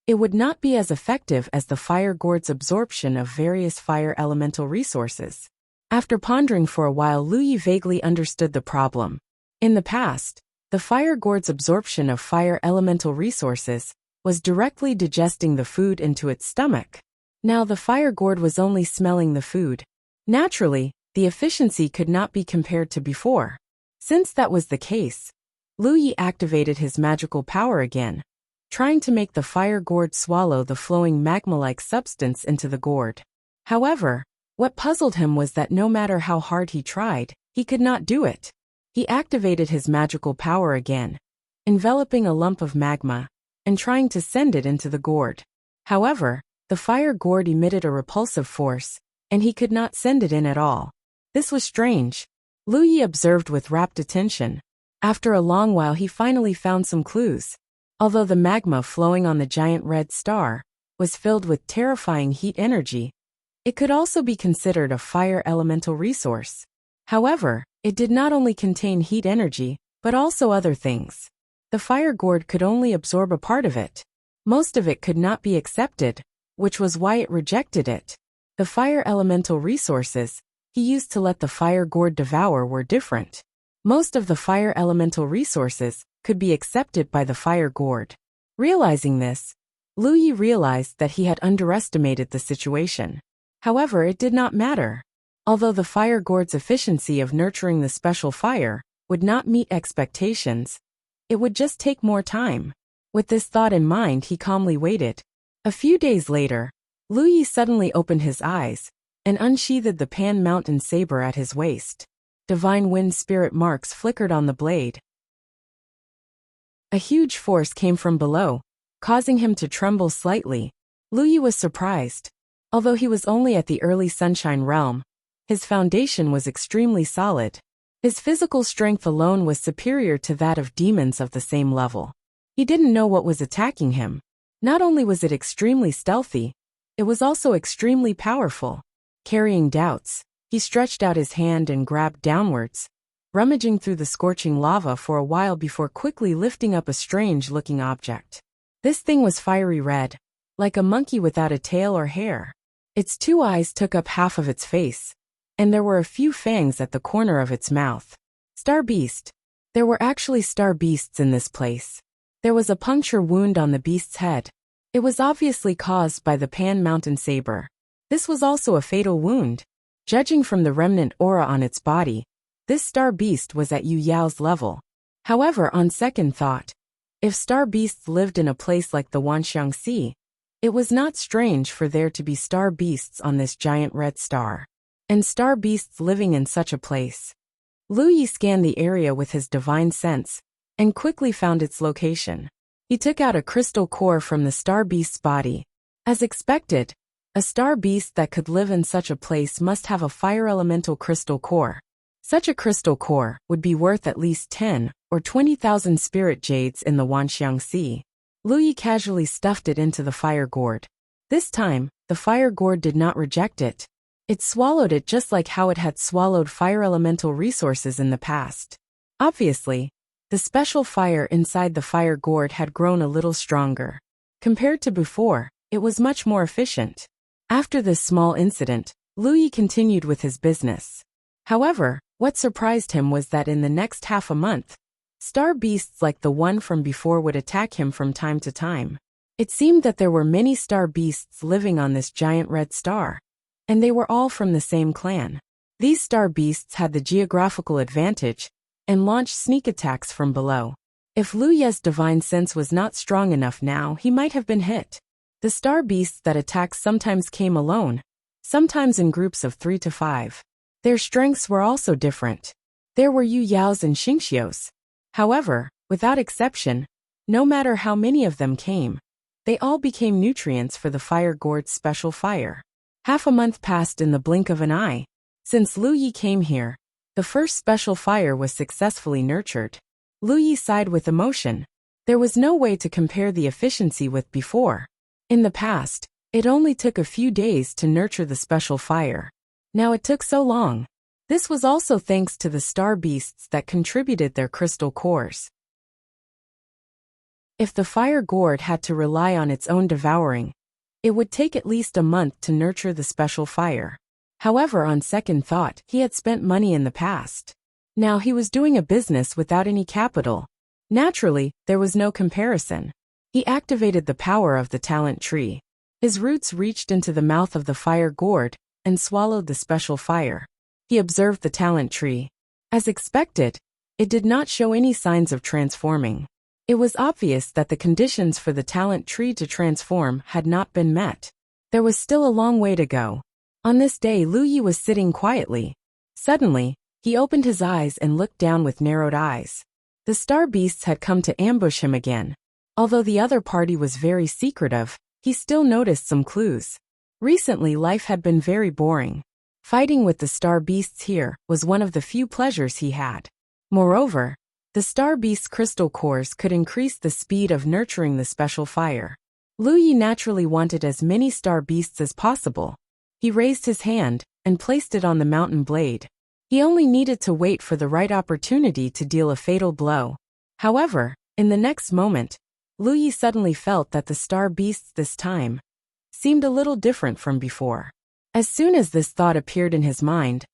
it would not be as effective as the fire gourd's absorption of various fire elemental resources. After pondering for a while, Lu Yi vaguely understood the problem. In the past, the fire gourd's absorption of fire elemental resources was directly digesting the food into its stomach. Now the fire gourd was only smelling the food. Naturally, the efficiency could not be compared to before. Since that was the case, Lu Yi activated his magical power again, trying to make the fire gourd swallow the flowing magma-like substance into the gourd. However, what puzzled him was that no matter how hard he tried, he could not do it. He activated his magical power again, enveloping a lump of magma, and trying to send it into the gourd. However, the fire gourd emitted a repulsive force, and he could not send it in at all. This was strange. Lu Yi observed with rapt attention. After a long while he finally found some clues. Although the magma flowing on the giant red star was filled with terrifying heat energy, it could also be considered a fire elemental resource. However, it did not only contain heat energy, but also other things. The fire gourd could only absorb a part of it. Most of it could not be accepted, which was why it rejected it. The fire elemental resources he used to let the fire gourd devour were different. Most of the fire elemental resources could be accepted by the fire gourd. Realizing this, Lu Yi realized that he had underestimated the situation. However, it did not matter. Although the fire gourd's efficiency of nurturing the special fire would not meet expectations, it would just take more time. With this thought in mind, he calmly waited. A few days later, Lu Yi suddenly opened his eyes and unsheathed the Pan Mountain saber at his waist. Divine wind spirit marks flickered on the blade. A huge force came from below, causing him to tremble slightly. Lu Yi was surprised. Although he was only at the early sunshine realm, his foundation was extremely solid. His physical strength alone was superior to that of demons of the same level. He didn't know what was attacking him. Not only was it extremely stealthy, it was also extremely powerful. Carrying doubts, he stretched out his hand and grabbed downwards, rummaging through the scorching lava for a while before quickly lifting up a strange-looking object. This thing was fiery red, like a monkey without a tail or hair. Its 2 eyes took up half of its face, and there were a few fangs at the corner of its mouth. Star beast. There were actually star beasts in this place. There was a puncture wound on the beast's head. It was obviously caused by the Pan Mountain saber. This was also a fatal wound. Judging from the remnant aura on its body, this star beast was at Yu Yao's level. However, on second thought, if star beasts lived in a place like the Wanxiang Sea, it was not strange for there to be star beasts on this giant red star. And star beasts living in such a place. Lu Yi scanned the area with his divine sense, and quickly found its location. He took out a crystal core from the star beast's body. As expected, a star beast that could live in such a place must have a fire elemental crystal core. Such a crystal core would be worth at least 10 or 20,000 spirit jades in the Wanxiang Sea. Lu Yi casually stuffed it into the fire gourd. This time, the fire gourd did not reject it. It swallowed it just like how it had swallowed fire elemental resources in the past. Obviously, the special fire inside the fire gourd had grown a little stronger. Compared to before, it was much more efficient. After this small incident, Lu Yi continued with his business. However, what surprised him was that in the next half a month, star beasts like the one from before would attack him from time to time. It seemed that there were many star beasts living on this giant red star, and they were all from the same clan. These star beasts had the geographical advantage and launched sneak attacks from below. If Lu Ye's divine sense was not strong enough now, he might have been hit. The star beasts that attacked sometimes came alone, sometimes in groups of 3 to 5. Their strengths were also different. There were Yu Yao's and Xingxiu's. However, without exception, no matter how many of them came, they all became nutrients for the fire gourd's special fire. Half a month passed in the blink of an eye. Since Lu Yi came here, the first special fire was successfully nurtured. Lu Yi sighed with emotion. There was no way to compare the efficiency with before. In the past, It only took a few days to nurture the special fire. Now it took so long. This was also thanks to the star beasts that contributed their crystal cores. If the fire gourd had to rely on its own devouring, it would take at least a month to nurture the special fire. However, on second thought, he had spent money in the past. Now he was doing a business without any capital. Naturally, there was no comparison. He activated the power of the talent tree. His roots reached into the mouth of the fire gourd and swallowed the special fire. He observed the talent tree. As expected, it did not show any signs of transforming. It was obvious that the conditions for the talent tree to transform had not been met. There was still a long way to go. On this day, Lu Yi was sitting quietly. Suddenly, he opened his eyes and looked down with narrowed eyes. The star beasts had come to ambush him again. Although the other party was very secretive, he still noticed some clues. Recently, life had been very boring. Fighting with the star beasts here was one of the few pleasures he had. Moreover, the star beast's crystal cores could increase the speed of nurturing the special fire. Lu Yi naturally wanted as many star beasts as possible. He raised his hand and placed it on the mountain blade. He only needed to wait for the right opportunity to deal a fatal blow. However, in the next moment, Lu Yi suddenly felt that the star beasts this time seemed a little different from before. As soon as this thought appeared in his mind,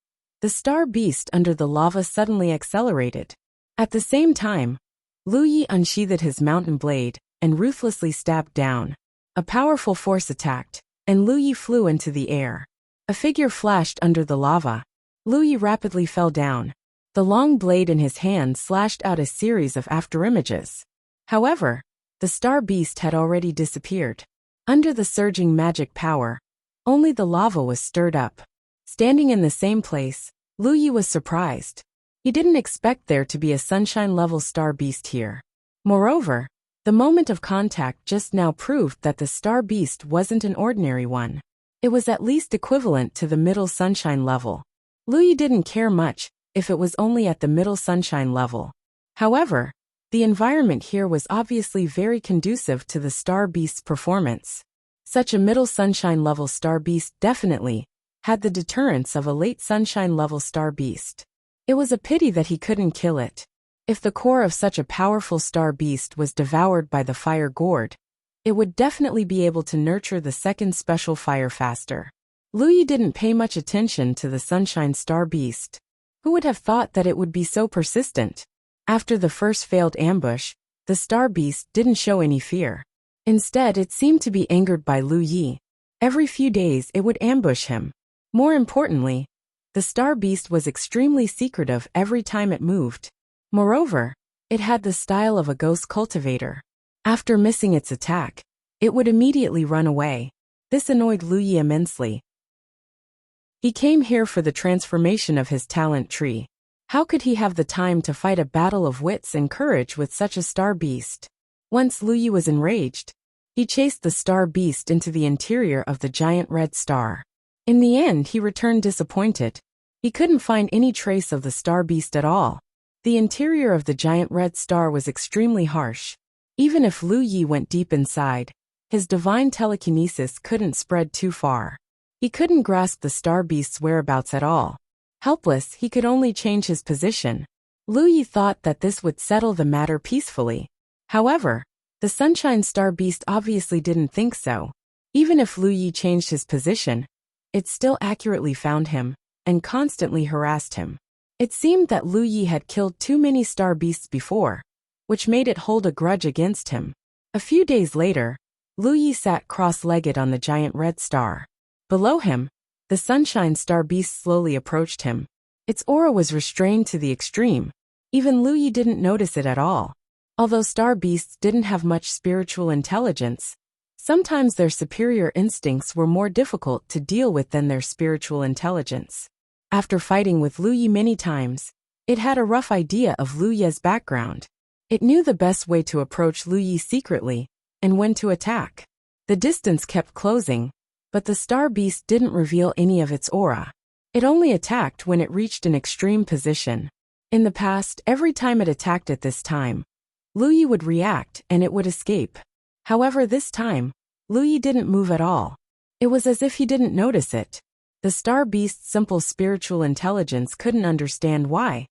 the star beast under the lava suddenly accelerated. At the same time, Lu Yi unsheathed his mountain blade and ruthlessly stabbed down. A powerful force attacked, and Lu Yi flew into the air. A figure flashed under the lava. Lu Yi rapidly fell down. The long blade in his hand slashed out a series of afterimages. However, the star beast had already disappeared. Under the surging magic power, only the lava was stirred up. Standing in the same place, Lu Yi was surprised. He didn't expect there to be a sunshine-level star beast here. Moreover, the moment of contact just now proved that the star beast wasn't an ordinary one. It was at least equivalent to the middle sunshine level. Lu Yi didn't care much if it was only at the middle sunshine level. However, the environment here was obviously very conducive to the star beast's performance. Such a middle sunshine level star beast definitely had the deterrence of a late sunshine level star beast. It was a pity that he couldn't kill it. If the core of such a powerful star beast was devoured by the fire gourd, it would definitely be able to nurture the second special fire faster. Lu Yi didn't pay much attention to the sunshine star beast. Who would have thought that it would be so persistent? After the first failed ambush, the star beast didn't show any fear. Instead, it seemed to be angered by Lu Yi. Every few days it would ambush him. More importantly, the star beast was extremely secretive every time it moved. Moreover, it had the style of a ghost cultivator. After missing its attack, it would immediately run away. This annoyed Lu Yi immensely. He came here for the transformation of his talent tree. How could he have the time to fight a battle of wits and courage with such a star beast? Once Lu Yi was enraged, he chased the star beast into the interior of the giant red star. In the end, he returned disappointed. He couldn't find any trace of the star beast at all. The interior of the giant red star was extremely harsh. Even if Lu Yi went deep inside, his divine telekinesis couldn't spread too far. He couldn't grasp the star beast's whereabouts at all. Helpless, he could only change his position. Lu Yi thought that this would settle the matter peacefully. However, the sunshine star beast obviously didn't think so. Even if Lu Yi changed his position, it still accurately found him and constantly harassed him. It seemed that Lu Yi had killed too many star beasts before, which made it hold a grudge against him. A few days later, Lu Yi sat cross-legged on the giant red star. Below him, the sunshine star beast slowly approached him. Its aura was restrained to the extreme. Even Lu Yi didn't notice it at all. Although star beasts didn't have much spiritual intelligence, sometimes their superior instincts were more difficult to deal with than their spiritual intelligence. After fighting with Lu Yi many times, it had a rough idea of Lu Yi's background. It knew the best way to approach Lu Yi secretly and when to attack. The distance kept closing, but the star beast didn't reveal any of its aura. It only attacked when it reached an extreme position. In the past, every time it attacked at this time, Lu Yi would react and it would escape. However, this time, Lu Yi didn't move at all. It was as if he didn't notice it. The star beast's simple spiritual intelligence couldn't understand why,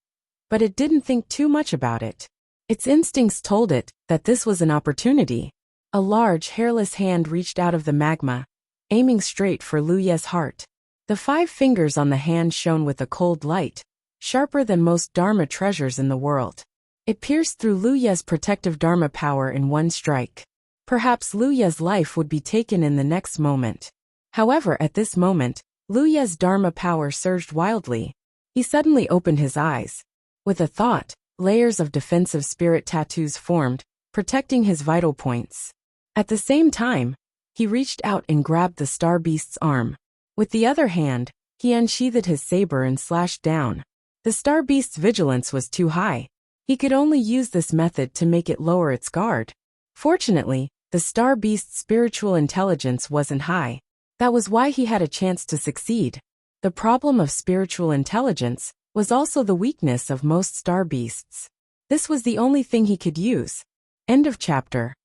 but it didn't think too much about it. Its instincts told it that this was an opportunity. A large, hairless hand reached out of the magma, aiming straight for Luye's heart. The 5 fingers on the hand shone with a cold light, sharper than most Dharma treasures in the world. It pierced through Luye's protective Dharma power in one strike. Perhaps Luye's life would be taken in the next moment. However, at this moment, Luye's Dharma power surged wildly. He suddenly opened his eyes. With a thought, layers of defensive spirit tattoos formed, protecting his vital points. At the same time, he reached out and grabbed the star beast's arm. With the other hand, he unsheathed his saber and slashed down. The star beast's vigilance was too high. He could only use this method to make it lower its guard. Fortunately, the star beast's spiritual intelligence wasn't high. That was why he had a chance to succeed. The problem of spiritual intelligence was also the weakness of most star beasts. This was the only thing he could use. End of chapter.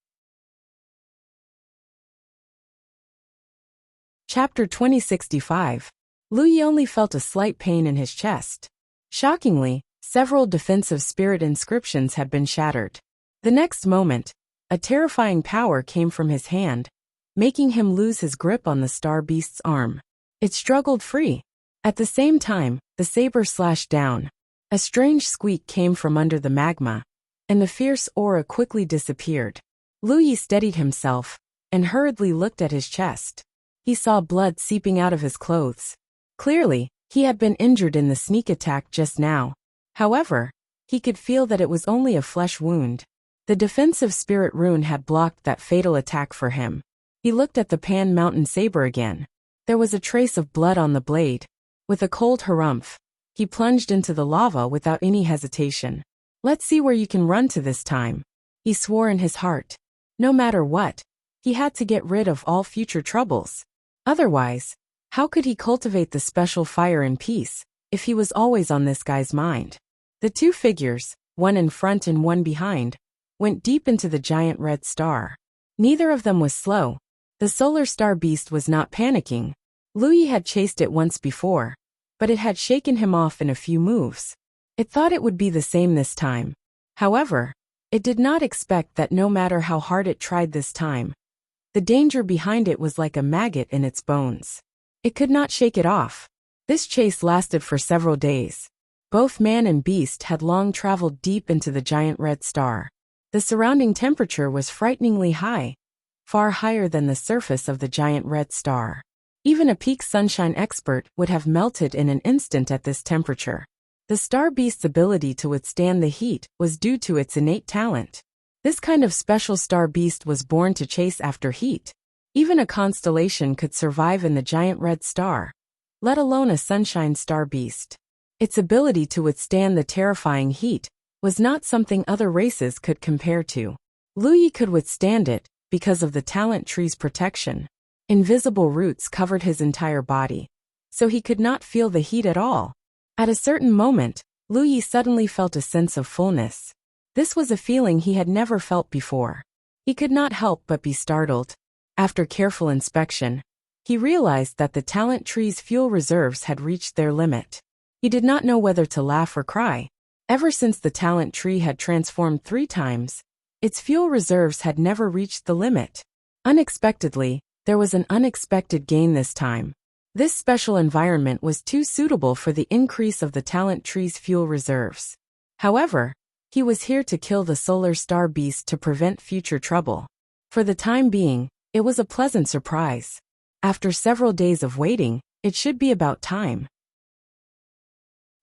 Chapter 2065. Luyi only felt a slight pain in his chest. Shockingly, several defensive spirit inscriptions had been shattered. The next moment, a terrifying power came from his hand, making him lose his grip on the star beast's arm. It struggled free. At the same time, the saber slashed down. A strange squeak came from under the magma, and the fierce aura quickly disappeared. Luyi steadied himself and hurriedly looked at his chest. He saw blood seeping out of his clothes. Clearly, he had been injured in the sneak attack just now. However, he could feel that it was only a flesh wound. The defensive spirit rune had blocked that fatal attack for him. He looked at the Pan Mountain saber again. There was a trace of blood on the blade. With a cold harumph, he plunged into the lava without any hesitation. Let's see where you can run to this time, he swore in his heart. No matter what, he had to get rid of all future troubles. Otherwise, how could he cultivate the special fire in peace if he was always on this guy's mind? The 2 figures, one in front and one behind, went deep into the giant red star. Neither of them was slow. The solar star beast was not panicking. Luyi had chased it once before, but it had shaken him off in a few moves. It thought it would be the same this time. However, it did not expect that no matter how hard it tried this time, the danger behind it was like a maggot in its bones. It could not shake it off. This chase lasted for several days. Both man and beast had long traveled deep into the giant red star. The surrounding temperature was frighteningly high, far higher than the surface of the giant red star. Even a peak sunshine expert would have melted in an instant at this temperature. The star beast's ability to withstand the heat was due to its innate talent. This kind of special star beast was born to chase after heat. Even a constellation could survive in the giant red star, let alone a sunshine star beast. Its ability to withstand the terrifying heat was not something other races could compare to. Luyi could withstand it because of the talent tree's protection. Invisible roots covered his entire body, so he could not feel the heat at all. At a certain moment, Luyi suddenly felt a sense of fullness. This was a feeling he had never felt before. He could not help but be startled. After careful inspection, he realized that the talent tree's fuel reserves had reached their limit. He did not know whether to laugh or cry. Ever since the talent tree had transformed 3 times, its fuel reserves had never reached the limit. Unexpectedly, there was an unexpected gain this time. This special environment was too suitable for the increase of the talent tree's fuel reserves. However, he was here to kill the solar star beast to prevent future trouble. For the time being, it was a pleasant surprise. After several days of waiting, it should be about time.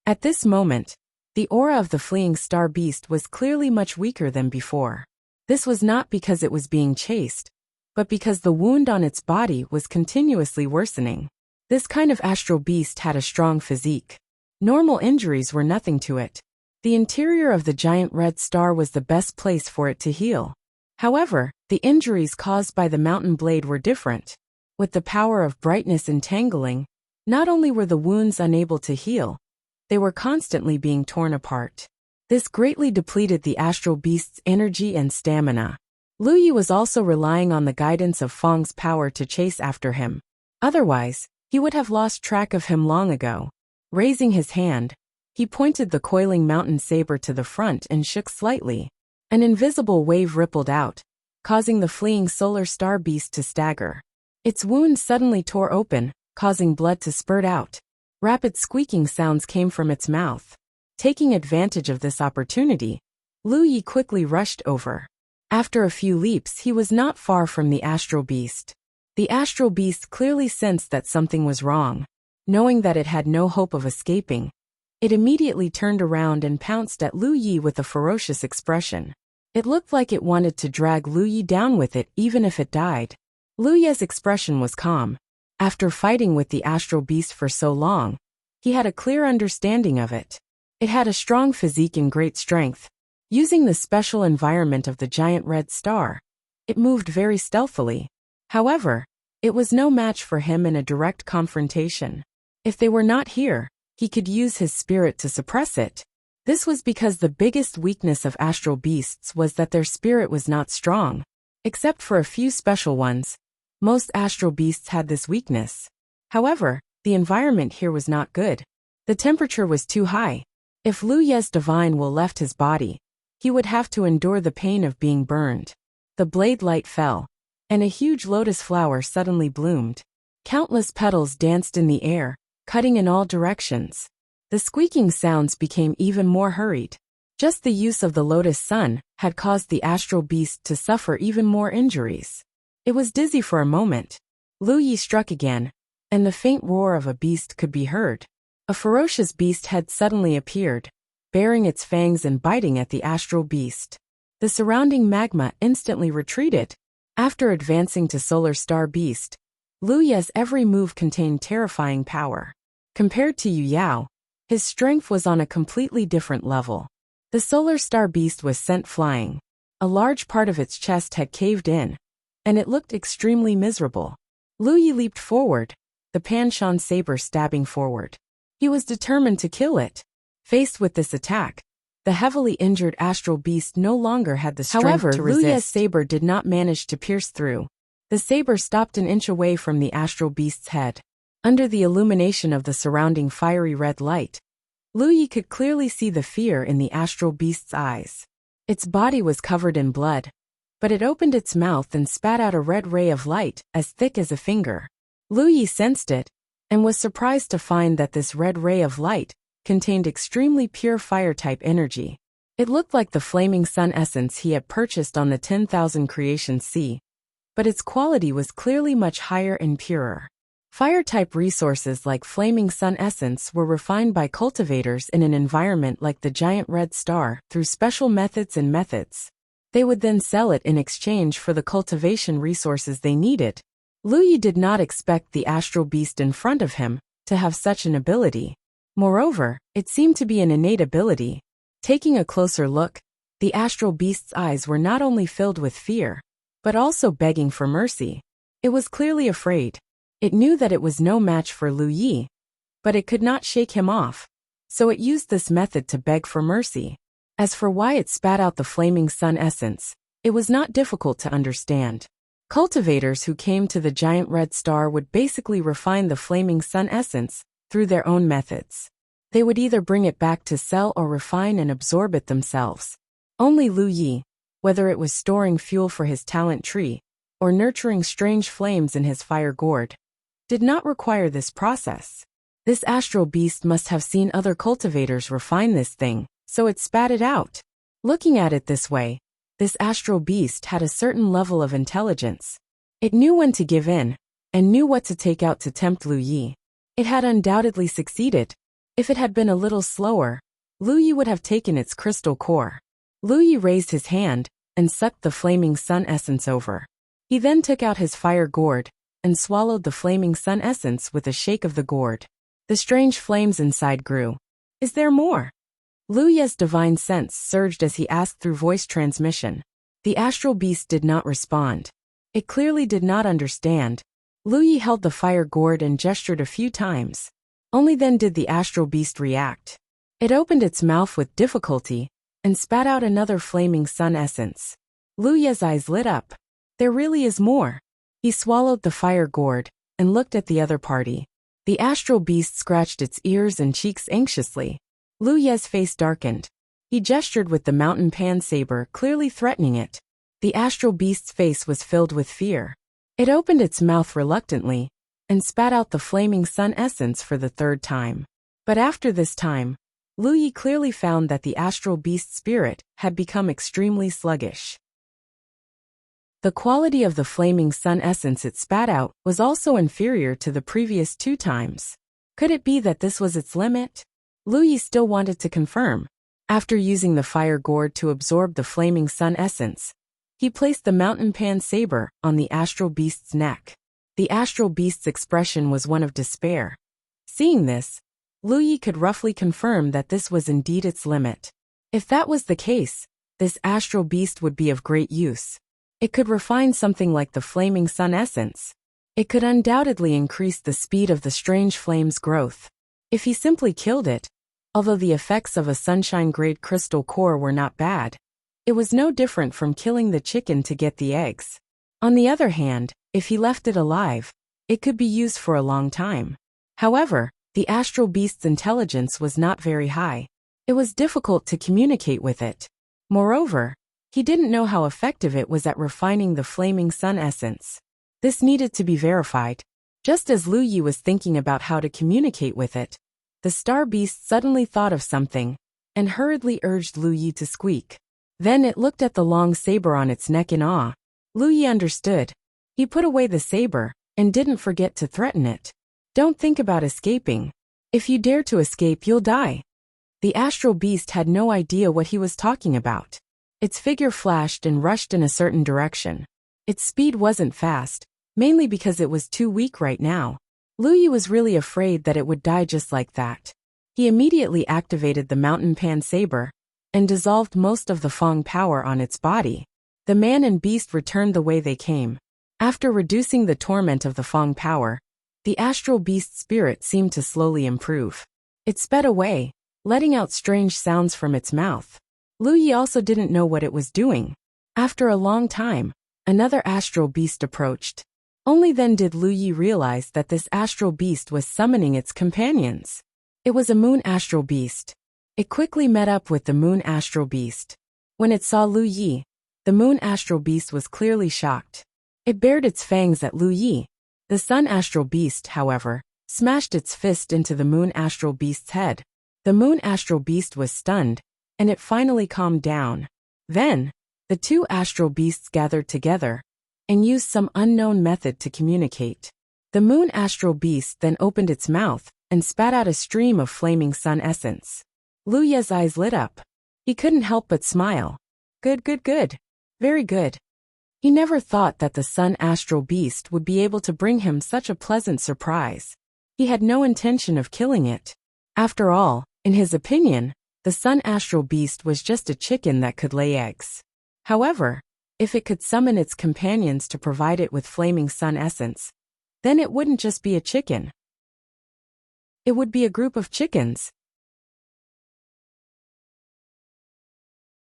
At this moment, the aura of the fleeing star beast was clearly much weaker than before. This was not because it was being chased, but because the wound on its body was continuously worsening. This kind of astral beast had a strong physique. Normal injuries were nothing to it. The interior of the giant red star was the best place for it to heal. However, the injuries caused by the mountain blade were different. With the power of brightness entangling, not only were the wounds unable to heal, they were constantly being torn apart. This greatly depleted the astral beast's energy and stamina. Luyi was also relying on the guidance of Fang's power to chase after him. Otherwise, he would have lost track of him long ago. Raising his hand, he pointed the coiling mountain saber to the front and shook slightly. An invisible wave rippled out, causing the fleeing solar star beast to stagger. Its wound suddenly tore open, causing blood to spurt out. Rapid squeaking sounds came from its mouth. Taking advantage of this opportunity, Lu Yi quickly rushed over. After a few leaps, he was not far from the astral beast. The astral beast clearly sensed that something was wrong. Knowing that it had no hope of escaping, it immediately turned around and pounced at Lu Yi with a ferocious expression. It looked like it wanted to drag Lu Yi down with it even if it died. Lu Yi's expression was calm. After fighting with the astral beast for so long, he had a clear understanding of it. It had a strong physique and great strength. Using the special environment of the giant red star, it moved very stealthily. However, it was no match for him in a direct confrontation. If they were not here, he could use his spirit to suppress it. This was because the biggest weakness of astral beasts was that their spirit was not strong. Except for a few special ones, most astral beasts had this weakness. However, the environment here was not good. The temperature was too high. If Lu Yi's divine will left his body, he would have to endure the pain of being burned. The blade light fell, and a huge lotus flower suddenly bloomed. Countless petals danced in the air, cutting in all directions. The squeaking sounds became even more hurried. Just the use of the lotus sun had caused the astral beast to suffer even more injuries. It was dizzy for a moment. Lu Yi struck again, and the faint roar of a beast could be heard. A ferocious beast had suddenly appeared, baring its fangs and biting at the astral beast. The surrounding magma instantly retreated. After advancing to Solar Star Beast, Lu Yi's every move contained terrifying power. Compared to Yu Yao, his strength was on a completely different level. The Solar Star Beast was sent flying. A large part of its chest had caved in, and it looked extremely miserable. Lu Yi leaped forward, the Panshan saber stabbing forward. He was determined to kill it. Faced with this attack, the heavily injured astral beast no longer had the strength to resist. Lu Yi's saber did not manage to pierce through. The saber stopped an inch away from the astral beast's head. Under the illumination of the surrounding fiery red light, Lu Yi could clearly see the fear in the astral beast's eyes. Its body was covered in blood, but it opened its mouth and spat out a red ray of light as thick as a finger. Lu Yi sensed it, and was surprised to find that this red ray of light contained extremely pure fire-type energy. It looked like the flaming sun essence he had purchased on the 10,000 creation sea, but its quality was clearly much higher and purer. Fire-type resources like flaming sun essence were refined by cultivators in an environment like the giant red star through special methods. They would then sell it in exchange for the cultivation resources they needed. Lu Yi did not expect the astral beast in front of him to have such an ability. Moreover, it seemed to be an innate ability. Taking a closer look, the astral beast's eyes were not only filled with fear, but also begging for mercy. It was clearly afraid. It knew that it was no match for Lu Yi, but it could not shake him off, so it used this method to beg for mercy. As for why it spat out the flaming sun essence, it was not difficult to understand. Cultivators who came to the giant red star would basically refine the flaming sun essence through their own methods. They would either bring it back to sell or refine and absorb it themselves. Only Lu Yi, whether it was storing fuel for his talent tree or nurturing strange flames in his fire gourd, did not require this process. This astral beast must have seen other cultivators refine this thing, so it spat it out. Looking at it this way, this astral beast had a certain level of intelligence. It knew when to give in, and knew what to take out to tempt Lu Yi. It had undoubtedly succeeded. If it had been a little slower, Lu Yi would have taken its crystal core. Lu Yi raised his hand and sucked the flaming sun essence over. He then took out his fire gourd and swallowed the flaming sun essence with a shake of the gourd. The strange flames inside grew. Is there more? Lu Yi's divine sense surged as he asked through voice transmission. The astral beast did not respond. It clearly did not understand. Lu Yi held the fire gourd and gestured a few times. Only then did the astral beast react. It opened its mouth with difficulty and spat out another flaming sun essence. Lu Yi's eyes lit up. There really is more. He swallowed the fire gourd and looked at the other party. The astral beast scratched its ears and cheeks anxiously. Lu Ye's face darkened. He gestured with the mountain pan saber, clearly threatening it. The astral beast's face was filled with fear. It opened its mouth reluctantly and spat out the flaming sun essence for the third time. But after this time, Lu Yi clearly found that the astral beast's spirit had become extremely sluggish. The quality of the flaming sun essence it spat out was also inferior to the previous 2 times. Could it be that this was its limit? Lu Yi still wanted to confirm. After using the fire gourd to absorb the flaming sun essence, he placed the mountain pan saber on the astral beast's neck. The astral beast's expression was one of despair. Seeing this, Lu Yi could roughly confirm that this was indeed its limit. If that was the case, this astral beast would be of great use. It could refine something like the flaming sun essence. It could undoubtedly increase the speed of the strange flame's growth. If he simply killed it, although the effects of a sunshine-grade crystal core were not bad, it was no different from killing the chicken to get the eggs. On the other hand, if he left it alive, it could be used for a long time. However, the astral beast's intelligence was not very high. It was difficult to communicate with it. Moreover, he didn't know how effective it was at refining the flaming sun essence. This needed to be verified. Just as Lu Yi was thinking about how to communicate with it, the star beast suddenly thought of something and hurriedly urged Lu Yi to squeak. Then it looked at the long saber on its neck in awe. Lu Yi understood. He put away the saber and didn't forget to threaten it. Don't think about escaping. If you dare to escape, you'll die. The astral beast had no idea what he was talking about. Its figure flashed and rushed in a certain direction. Its speed wasn't fast, mainly because it was too weak right now. Lu Yi was really afraid that it would die just like that. He immediately activated the mountain pan saber and dissolved most of the Feng power on its body. The man and beast returned the way they came. After reducing the torment of the Feng power, the astral beast's spirit seemed to slowly improve. It sped away, letting out strange sounds from its mouth. Lu Yi also didn't know what it was doing. After a long time, another astral beast approached. Only then did Lu Yi realize that this astral beast was summoning its companions. It was a moon astral beast. It quickly met up with the moon astral beast. When it saw Lu Yi, the moon astral beast was clearly shocked. It bared its fangs at Lu Yi. The sun astral beast, however, smashed its fist into the moon astral beast's head. The moon astral beast was stunned, and it finally calmed down. Then, the 2 astral beasts gathered together and used some unknown method to communicate. The moon astral beast then opened its mouth and spat out a stream of flaming sun essence. Lu Ye's eyes lit up. He couldn't help but smile. Good, good, good. Very good. He never thought that the sun astral beast would be able to bring him such a pleasant surprise. He had no intention of killing it. After all, in his opinion, the sun astral beast was just a chicken that could lay eggs. However, if it could summon its companions to provide it with flaming sun essence, then it wouldn't just be a chicken. It would be a group of chickens.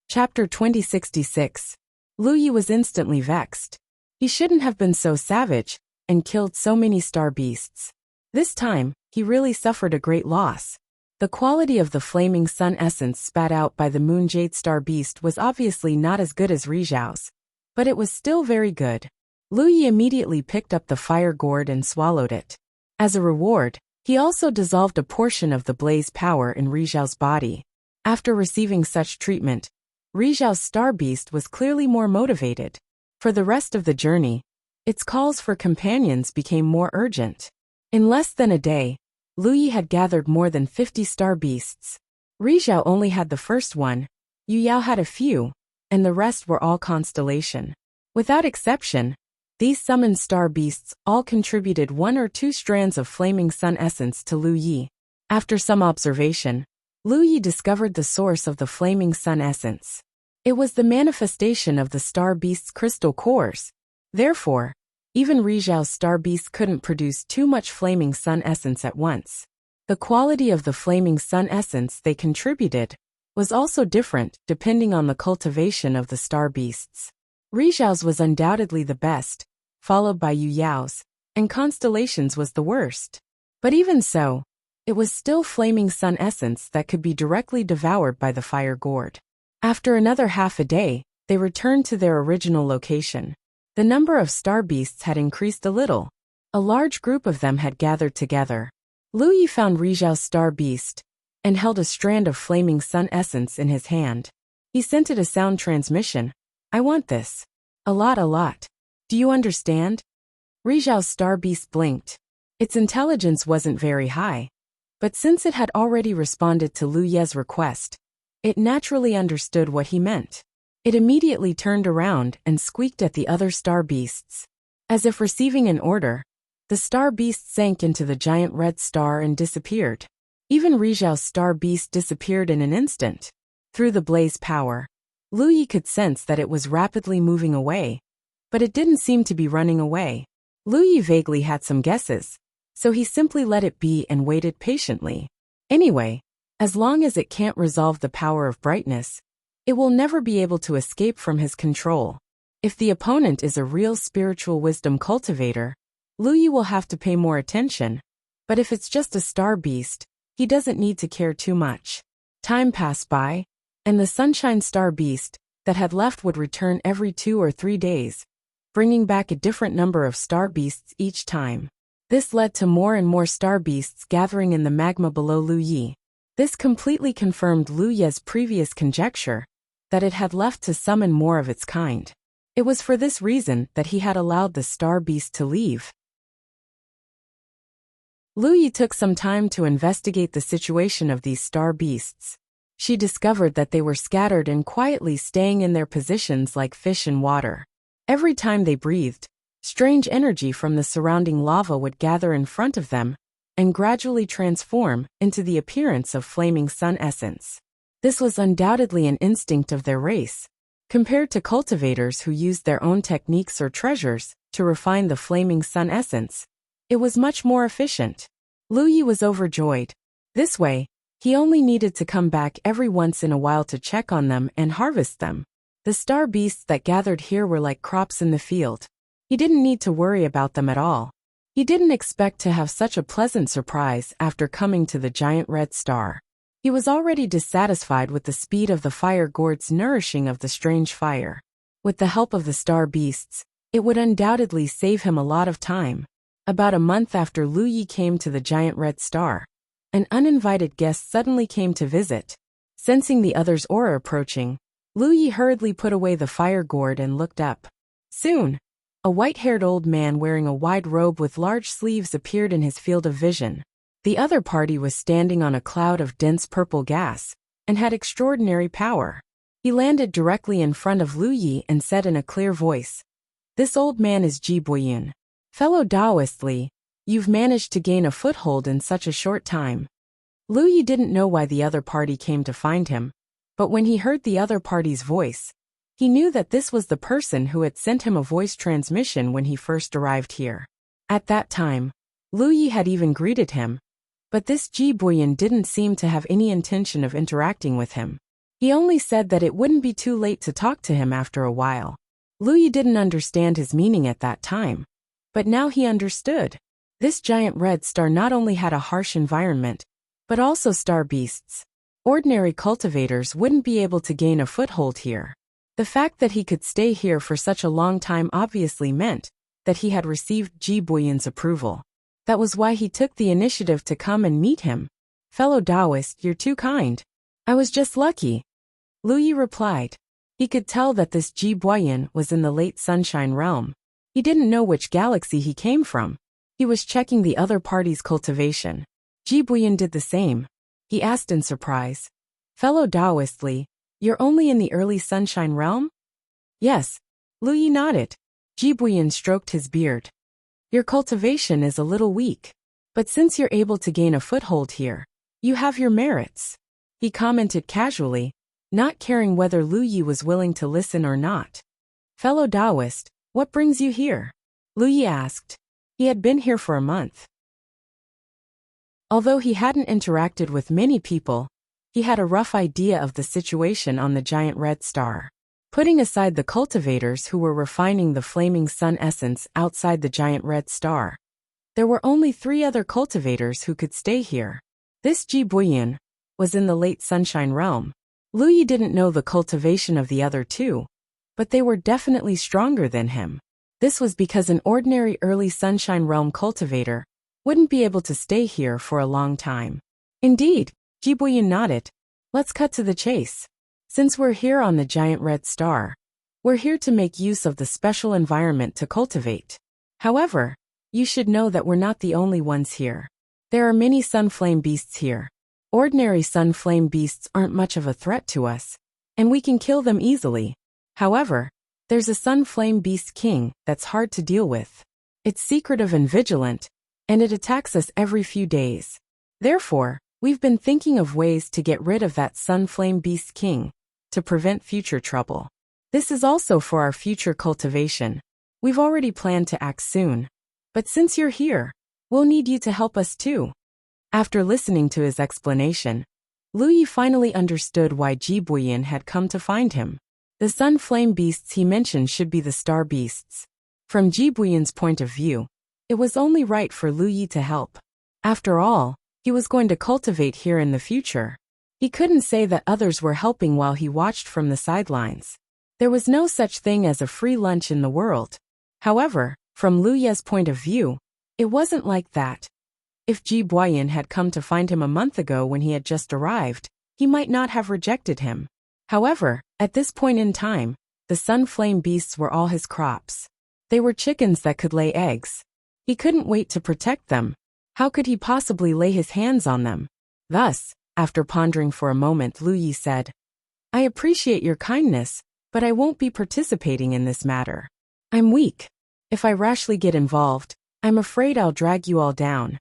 Chapter 2066. Lu Yi was instantly vexed. He shouldn't have been so savage and killed so many star beasts. This time, he really suffered a great loss. The quality of the flaming sun essence spat out by the moon jade star beast was obviously not as good as Rizhao's, but it was still very good. Lu Yi immediately picked up the fire gourd and swallowed it. As a reward, he also dissolved a portion of the blaze power in Rizhao's body. After receiving such treatment, Rizhao's star beast was clearly more motivated. For the rest of the journey, its calls for companions became more urgent. In less than a day, Lu Yi had gathered more than 50 star beasts. Rizhao only had the first one, Yu Yao had a few, and the rest were all constellation. Without exception, these summoned star beasts all contributed 1 or 2 strands of flaming sun essence to Lu Yi. After some observation, Lu Yi discovered the source of the flaming sun essence. It was the manifestation of the star beast's crystal cores. Therefore, even Rizhao's star beast couldn't produce too much flaming sun essence at once. The quality of the flaming sun essence they contributed was also different depending on the cultivation of the star beasts. Rizhao's was undoubtedly the best, followed by Yu Yao's, and constellations was the worst. But even so, it was still flaming sun essence that could be directly devoured by the fire gourd. After another half a day, they returned to their original location. The number of star beasts had increased a little. A large group of them had gathered together. Lu Yi found Rizhao's star beast and held a strand of flaming sun essence in his hand. He sent it a sound transmission. I want this. A lot. Do you understand? Rizhao's star beast blinked. Its intelligence wasn't very high, but since it had already responded to Lu Ye's request, it naturally understood what he meant. It immediately turned around and squeaked at the other star beasts. As if receiving an order, the star beast sank into the giant red star and disappeared. Even Rizhao's star beast disappeared in an instant. Through the blaze power, Lu Yi could sense that it was rapidly moving away, but it didn't seem to be running away. Lu Yi vaguely had some guesses, so he simply let it be and waited patiently. Anyway, as long as it can't resolve the power of brightness, it will never be able to escape from his control. If the opponent is a real spiritual wisdom cultivator, Lu Yi will have to pay more attention, but if it's just a star beast, he doesn't need to care too much. Time passed by, and the sunshine star beast that had left would return every 2 or 3 days, bringing back a different number of star beasts each time. This led to more and more star beasts gathering in the magma below Lu Yi. This completely confirmed Lu Ye's previous conjecture that it had left to summon more of its kind. It was for this reason that he had allowed the star beast to leave. Lu Yi took some time to investigate the situation of these star beasts. She discovered that they were scattered and quietly staying in their positions like fish in water. Every time they breathed, strange energy from the surrounding lava would gather in front of them and gradually transform into the appearance of flaming sun essence. This was undoubtedly an instinct of their race. Compared to cultivators who used their own techniques or treasures to refine the flaming sun essence, it was much more efficient. Lu Yi was overjoyed. This way, he only needed to come back every once in a while to check on them and harvest them. The star beasts that gathered here were like crops in the field. He didn't need to worry about them at all. He didn't expect to have such a pleasant surprise after coming to the giant red star. He was already dissatisfied with the speed of the fire gourd's nourishing of the strange fire. With the help of the star beasts, it would undoubtedly save him a lot of time. About a month after Lu Yi came to the giant red star, an uninvited guest suddenly came to visit. Sensing the other's aura approaching, Lu Yi hurriedly put away the fire gourd and looked up. Soon, a white-haired old man wearing a wide robe with large sleeves appeared in his field of vision. The other party was standing on a cloud of dense purple gas and had extraordinary power. He landed directly in front of Lu Yi and said in a clear voice, "This old man is Ji Boyun. Fellow Taoist Li, you've managed to gain a foothold in such a short time." Lu Yi didn't know why the other party came to find him, but when he heard the other party's voice, he knew that this was the person who had sent him a voice transmission when he first arrived here. At that time, Lu Yi had even greeted him, but this Ji Boyun didn't seem to have any intention of interacting with him. He only said that it wouldn't be too late to talk to him after a while. Lu Yi didn't understand his meaning at that time, but now he understood. This giant red star not only had a harsh environment, but also star beasts. Ordinary cultivators wouldn't be able to gain a foothold here. The fact that he could stay here for such a long time obviously meant that he had received Ji Boyun's approval. That was why he took the initiative to come and meet him. "Fellow Taoist, you're too kind. I was just lucky," Lu Yi replied. He could tell that this Ji Boyun was in the late sunshine realm. He didn't know which galaxy he came from. He was checking the other party's cultivation. Ji Boyun did the same. He asked in surprise, "Fellow Taoist Li, you're only in the early sunshine realm?" "Yes," Lu Yi nodded. Ji Boyun stroked his beard. "Your cultivation is a little weak, but since you're able to gain a foothold here, you have your merits," he commented casually, not caring whether Lu Yi was willing to listen or not. "Fellow Taoist, what brings you here?" Lu Yi asked. He had been here for a month. Although he hadn't interacted with many people, he had a rough idea of the situation on the giant red star. Putting aside the cultivators who were refining the flaming sun essence outside the giant red star, There were only 3 other cultivators who could stay here. This Ji Buyin was in the late Sunshine Realm. Lu Yi didn't know the cultivation of the other 2, but they were definitely stronger than him. This was because an ordinary early Sunshine Realm cultivator wouldn't be able to stay here for a long time. Indeed, Ji Buyin nodded. Let's cut to the chase. Since we're here on the giant red star, we're here to make use of the special environment to cultivate. However, you should know that we're not the only ones here. There are many sun flame beasts here. Ordinary sun flame beasts aren't much of a threat to us, and we can kill them easily. However, there's a sun flame beast king that's hard to deal with. It's secretive and vigilant, and it attacks us every few days. Therefore, we've been thinking of ways to get rid of that sun flame beast king, to prevent future trouble. This is also for our future cultivation. We've already planned to act soon. But since you're here, we'll need you to help us too. After listening to his explanation, Lu Yi finally understood why Ji Buyin had come to find him. The sun flame beasts he mentioned should be the star beasts. From Ji Buyin's point of view, it was only right for Lu Yi to help. After all, he was going to cultivate here in the future. He couldn't say that others were helping while he watched from the sidelines. There was no such thing as a free lunch in the world. However, from Lu Ye's point of view, it wasn't like that. If Ji Buyin had come to find him a month ago when he had just arrived, he might not have rejected him. However, at this point in time, the sun flame beasts were all his crops. They were chickens that could lay eggs. He couldn't wait to protect them. How could he possibly lay his hands on them? Thus, after pondering for a moment, Lu Yi said, I appreciate your kindness, but I won't be participating in this matter. I'm weak. If I rashly get involved, I'm afraid I'll drag you all down.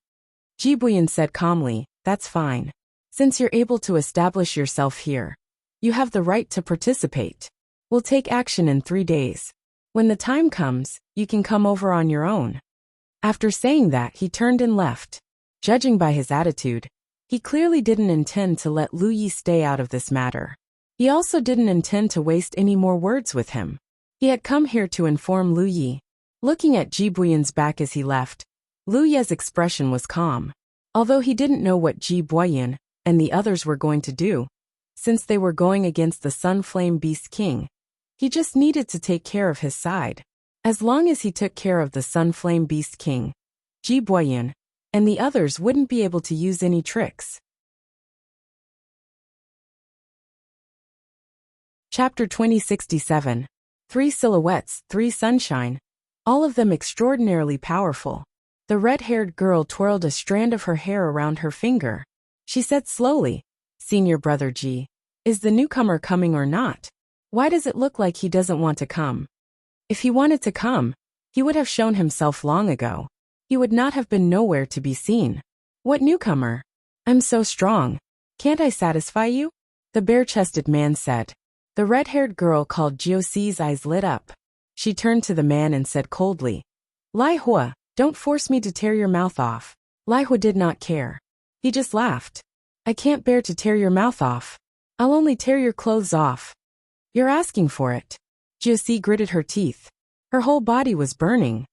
Ji Buyin said calmly, that's fine. Since you're able to establish yourself here, you have the right to participate. We'll take action in 3 days. When the time comes, you can come over on your own. After saying that, he turned and left. Judging by his attitude, he clearly didn't intend to let Lu Yi stay out of this matter. He also didn't intend to waste any more words with him. He had come here to inform Lu Yi. Looking at Ji Buyin's back as he left, Lu Ye's expression was calm. Although he didn't know what Ji Buyin and the others were going to do, since they were going against the Sun Flame Beast King, he just needed to take care of his side. As long as he took care of the Sun Flame Beast King, Ji Buyin and the others wouldn't be able to use any tricks. Chapter 2067. 3 silhouettes, 3 sunshine, all of them extraordinarily powerful. The red-haired girl twirled a strand of her hair around her finger. She said slowly, Senior Brother Ji, is the newcomer coming or not? Why does it look like he doesn't want to come? If he wanted to come, he would have shown himself long ago. He would not have been nowhere to be seen. What newcomer? I'm so strong. Can't I satisfy you? The bare-chested man said. The red-haired girl called Jiuxi's eyes lit up. She turned to the man and said coldly, Lai Hua, don't force me to tear your mouth off. Lai Hua did not care. He just laughed. I can't bear to tear your mouth off. I'll only tear your clothes off. You're asking for it. Jiuxi gritted her teeth. Her whole body was burning.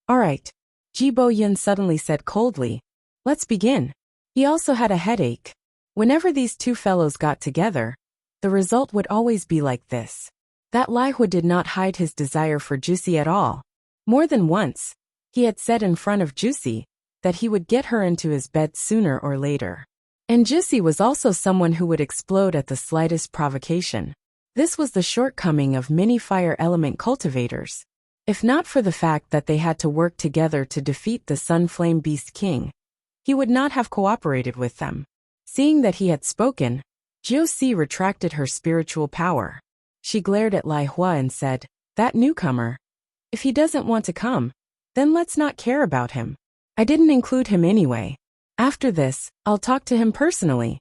All right. Ji Buyin suddenly said coldly, let's begin. He also had a headache. Whenever these 2 fellows got together, the result would always be like this. That Lai Hua did not hide his desire for Jiuxi at all. More than once, he had said in front of Jiuxi that he would get her into his bed sooner or later. And Jiuxi was also someone who would explode at the slightest provocation. This was the shortcoming of many fire element cultivators. If not for the fact that they had to work together to defeat the Sun Flame Beast King, he would not have cooperated with them. Seeing that he had spoken, Jiuxi retracted her spiritual power. She glared at Lai Hua and said, that newcomer. If he doesn't want to come, then let's not care about him. I didn't include him anyway. After this, I'll talk to him personally.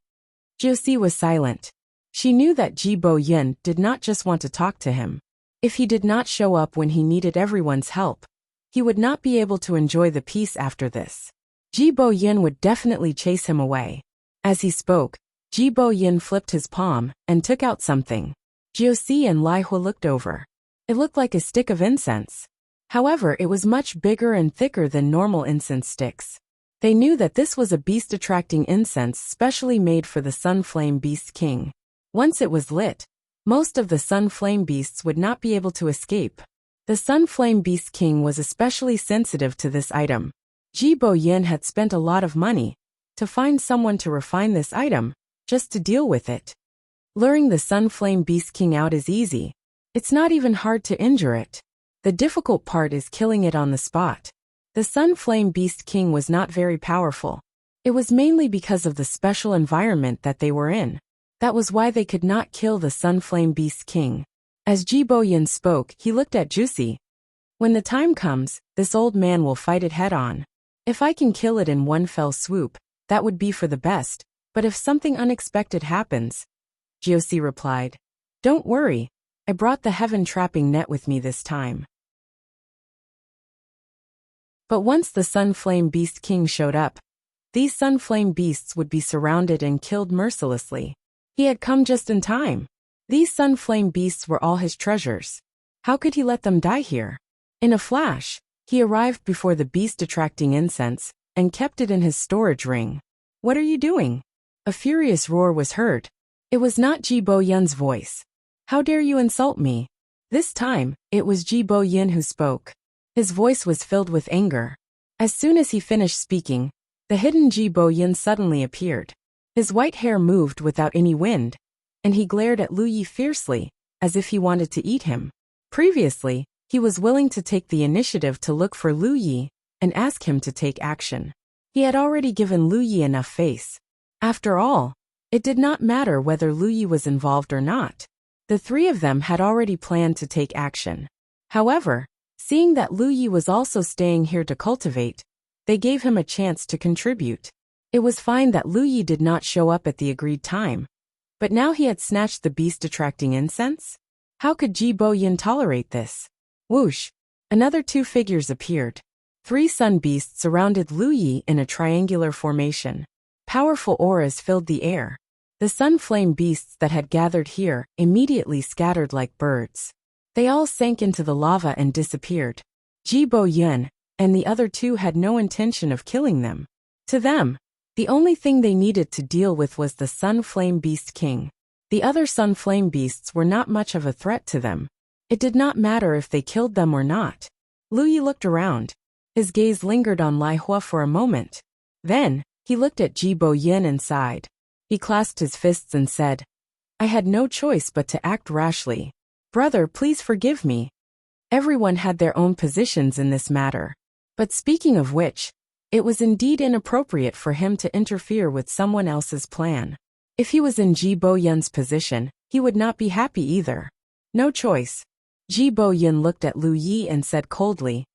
Jiuxi was silent. She knew that Ji Buyin did not just want to talk to him. If he did not show up when he needed everyone's help, he would not be able to enjoy the peace after this. Ji Buyin would definitely chase him away. As he spoke, Ji Buyin flipped his palm and took out something. Jiuxi and Lai Hua looked over. It looked like a stick of incense. However, it was much bigger and thicker than normal incense sticks. They knew that this was a beast-attracting incense specially made for the Sun Flame Beast King. Once it was lit, most of the Sun Flame Beasts would not be able to escape. The Sun Flame Beast King was especially sensitive to this item. Ji Bo Yin had spent a lot of money to find someone to refine this item, just to deal with it. Luring the Sun Flame Beast King out is easy. It's not even hard to injure it. The difficult part is killing it on the spot. The Sun Flame Beast King was not very powerful. It was mainly because of the special environment that they were in. That was why they could not kill the Sun Flame Beast King. As Ji Bo Yin spoke, he looked at Juicy. When the time comes, this old man will fight it head on. If I can kill it in one fell swoop, that would be for the best, but if something unexpected happens, Juicy replied, don't worry, I brought the heaven trapping net with me this time. But once the Sun Flame Beast King showed up, these Sun Flame Beasts would be surrounded and killed mercilessly. He had come just in time. These Sun Flame Beasts were all his treasures. How could he let them die here? In a flash, he arrived before the beast-attracting incense and kept it in his storage ring. What are you doing? A furious roar was heard. It was not Ji Bo Yin's voice. How dare you insult me? This time, it was Ji Bo Yin who spoke. His voice was filled with anger. As soon as he finished speaking, the hidden Ji Bo Yin suddenly appeared. His white hair moved without any wind, and he glared at Lu Yi fiercely, as if he wanted to eat him. Previously, he was willing to take the initiative to look for Lu Yi and ask him to take action. He had already given Lu Yi enough face. After all, it did not matter whether Lu Yi was involved or not. The three of them had already planned to take action. However, seeing that Lu Yi was also staying here to cultivate, they gave him a chance to contribute. It was fine that Lu Yi did not show up at the agreed time. But now he had snatched the beast-attracting incense? How could Ji Bo Yin tolerate this? Whoosh! Another two figures appeared. Three sun beasts surrounded Lu Yi in a triangular formation. Powerful auras filled the air. The sun flame beasts that had gathered here immediately scattered like birds. They all sank into the lava and disappeared. Ji Bo Yin and the other two had no intention of killing them. To them, the only thing they needed to deal with was the Sun Flame Beast King. The other Sun Flame Beasts were not much of a threat to them. It did not matter if they killed them or not. Lu Yi looked around. His gaze lingered on Lai Hua for a moment. Then, he looked at Ji Bo Yin and sighed. He clasped his fists and said, I had no choice but to act rashly. Brother, please forgive me. Everyone had their own positions in this matter. But speaking of which, it was indeed inappropriate for him to interfere with someone else's plan. If he was in Ji Bo Yin's position, he would not be happy either. No choice. Ji Bo Yin looked at Lu Yi and said coldly,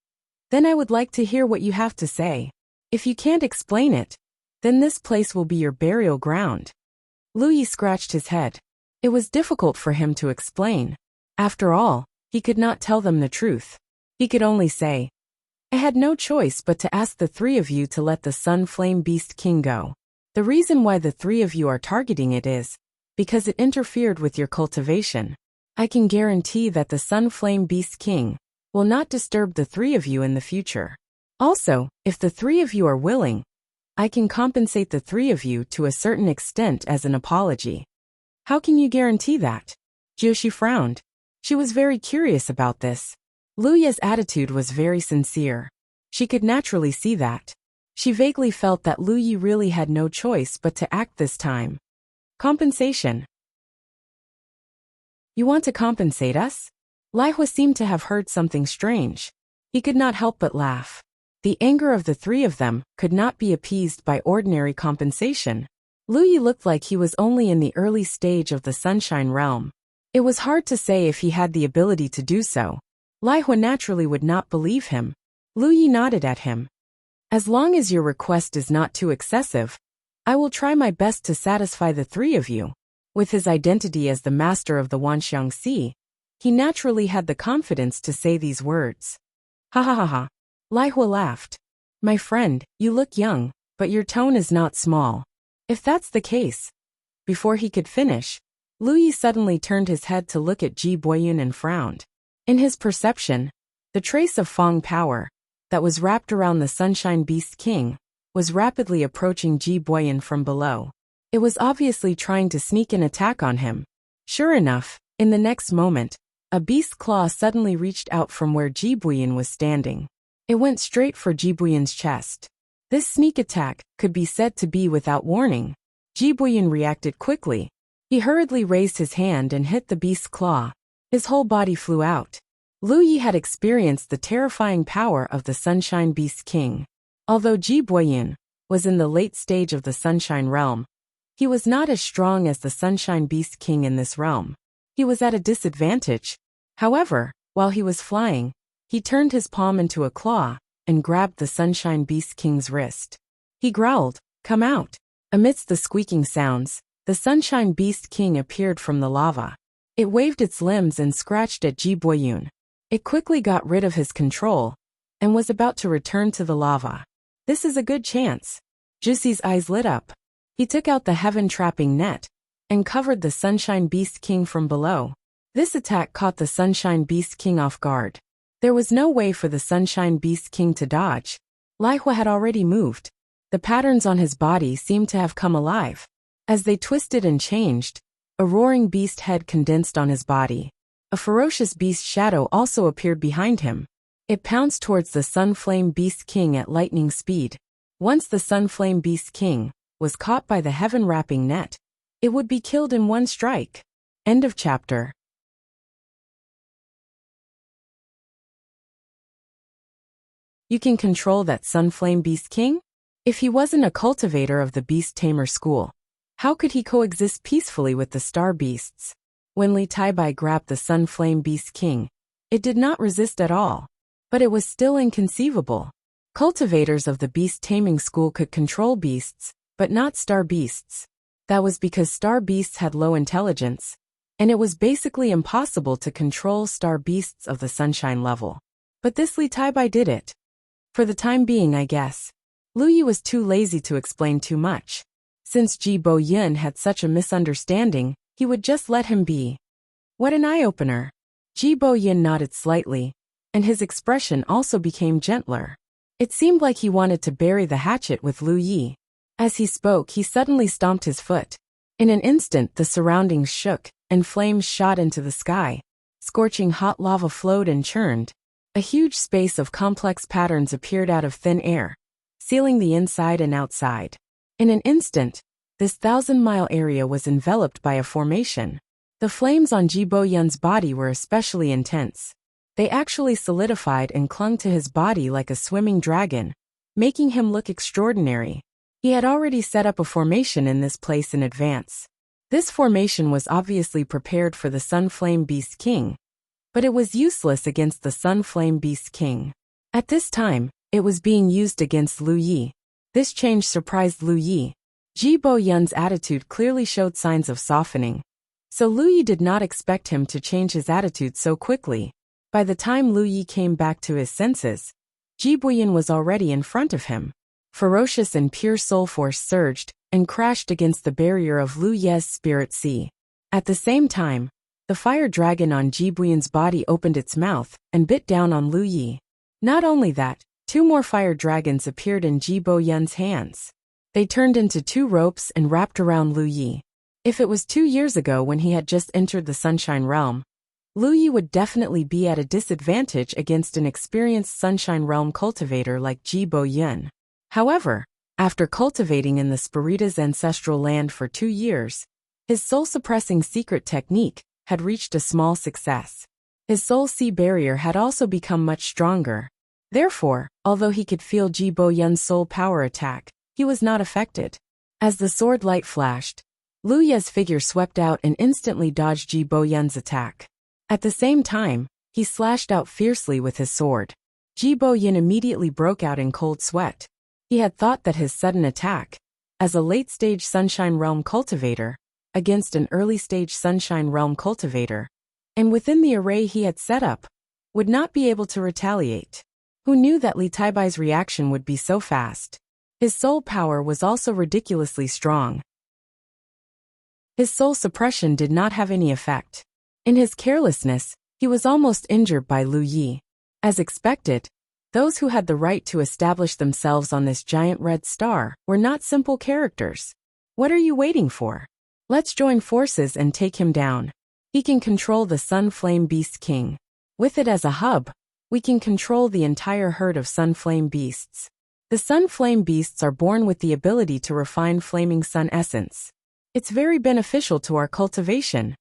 Then I would like to hear what you have to say. If you can't explain it, then this place will be your burial ground. Lu Yi scratched his head. It was difficult for him to explain. After all, he could not tell them the truth. He could only say, I had no choice but to ask the three of you to let the Sun Flame Beast King go. The reason why the three of you are targeting it is because it interfered with your cultivation. I can guarantee that the Sun Flame Beast King will not disturb the three of you in the future. Also, if the three of you are willing, I can compensate the three of you to a certain extent as an apology. How can you guarantee that? Joshi frowned. She was very curious about this. Lu Yi's attitude was very sincere. She could naturally see that. She vaguely felt that Lu Yi really had no choice but to act this time. Compensation. You want to compensate us? Lai Hua seemed to have heard something strange. He could not help but laugh. The anger of the three of them could not be appeased by ordinary compensation. Lu Yi looked like he was only in the early stage of the Sunshine Realm. It was hard to say if he had the ability to do so. Lai Hua naturally would not believe him. Lu Yi nodded at him. As long as your request is not too excessive, I will try my best to satisfy the three of you. With his identity as the master of the Wanxiang Sea, he naturally had the confidence to say these words. Ha ha ha ha. Lai Hua laughed. My friend, you look young, but your tone is not small. If that's the case. Before he could finish, Lu Yi suddenly turned his head to look at Ji Bo Yin and frowned. In his perception, The trace of Fang power that was wrapped around the Sunshine Beast King was rapidly approaching Ji Boyan from below. It was obviously trying to sneak an attack on him. Sure enough, in the next moment, a beast claw suddenly reached out from where Ji Boyan was standing. It went straight for Ji Boyan's chest. This sneak attack could be said to be without warning. Ji Boyan reacted quickly. He hurriedly raised his hand and hit the beast's claw. His whole body flew out. Lu Yi had experienced the terrifying power of the Sunshine Beast King. Although Ji Boyan was in the late stage of the Sunshine Realm, he was not as strong as the Sunshine Beast King in this realm. He was at a disadvantage. However, while he was flying, he turned his palm into a claw and grabbed the Sunshine Beast King's wrist. He growled, "Come out." Amidst the squeaking sounds, the Sunshine Beast King appeared from the lava. It waved its limbs and scratched at Ji Boyan. It quickly got rid of his control and was about to return to the lava. This is a good chance. Juicy's eyes lit up. He took out the heaven-trapping net and covered the Sunshine Beast King from below. This attack caught the Sunshine Beast King off guard. There was no way for the Sunshine Beast King to dodge. Lai Hua had already moved. The patterns on his body seemed to have come alive. As they twisted and changed, a roaring beast head condensed on his body. A ferocious beast shadow also appeared behind him. It pounced towards the Sunflame Beast King at lightning speed. Once the Sunflame Beast King was caught by the heaven-wrapping net, it would be killed in one strike. End of chapter. You can control that Sunflame Beast King? If he wasn't a cultivator of the Beast Tamer school, how could he coexist peacefully with the Star Beasts? When Li Taibai grabbed the Sunflame Beast King, it did not resist at all. But it was still inconceivable. Cultivators of the Beast Taming School could control beasts, but not Star Beasts. That was because Star Beasts had low intelligence, and it was basically impossible to control Star Beasts of the Sunshine level. But this Li Taibai did it. For the time being, I guess. Lu Yi was too lazy to explain too much. Since Ji Boyan had such a misunderstanding, he would just let him be. What an eye-opener. Ji Boyan nodded slightly, and his expression also became gentler. It seemed like he wanted to bury the hatchet with Lu Yi. As he spoke, he suddenly stomped his foot. In an instant, the surroundings shook, and flames shot into the sky. Scorching hot lava flowed and churned. A huge space of complex patterns appeared out of thin air, sealing the inside and outside. In an instant, this 1,000-mile area was enveloped by a formation. The flames on Ji Boyan's body were especially intense. They actually solidified and clung to his body like a swimming dragon, making him look extraordinary. He had already set up a formation in this place in advance. This formation was obviously prepared for the Sunflame Beast King, but it was useless against the Sunflame Beast King. At this time, it was being used against Lu Yi. This change surprised Lu Yi. Ji Boyan's attitude clearly showed signs of softening, so Lu Yi did not expect him to change his attitude so quickly. By the time Lu Yi came back to his senses, Ji Boyan was already in front of him. Ferocious and pure soul force surged and crashed against the barrier of Lu Ye's spirit sea. At the same time, the fire dragon on Ji Boyan's body opened its mouth and bit down on Lu Yi. Not only that, 2 more fire dragons appeared in Ji Boyan's hands. They turned into 2 ropes and wrapped around Lu Yi. If it was 2 years ago when he had just entered the Sunshine Realm, Lu Yi would definitely be at a disadvantage against an experienced Sunshine Realm cultivator like Ji Boyan. However, after cultivating in the Spirita's ancestral land for 2 years, his soul-suppressing secret technique had reached a small success. His soul sea barrier had also become much stronger. Therefore, although he could feel Ji Boyan's soul power attack, he was not affected. As the sword light flashed, Lu Ye's figure swept out and instantly dodged Ji Boyan's attack. At the same time, he slashed out fiercely with his sword. Ji Boyan immediately broke out in cold sweat. He had thought that his sudden attack, as a late-stage Sunshine Realm cultivator, against an early-stage Sunshine Realm cultivator, and within the array he had set up, would not be able to retaliate. Who knew that Li Taibai's reaction would be so fast? His soul power was also ridiculously strong. His soul suppression did not have any effect. In his carelessness, he was almost injured by Lu Yi. As expected, those who had the right to establish themselves on this giant red star were not simple characters. What are you waiting for? Let's join forces and take him down. He can control the Sun Flame Beast King. With it as a hub, we can control the entire herd of Sun Flame Beasts. The Sun Flame Beasts are born with the ability to refine flaming sun essence. It's very beneficial to our cultivation.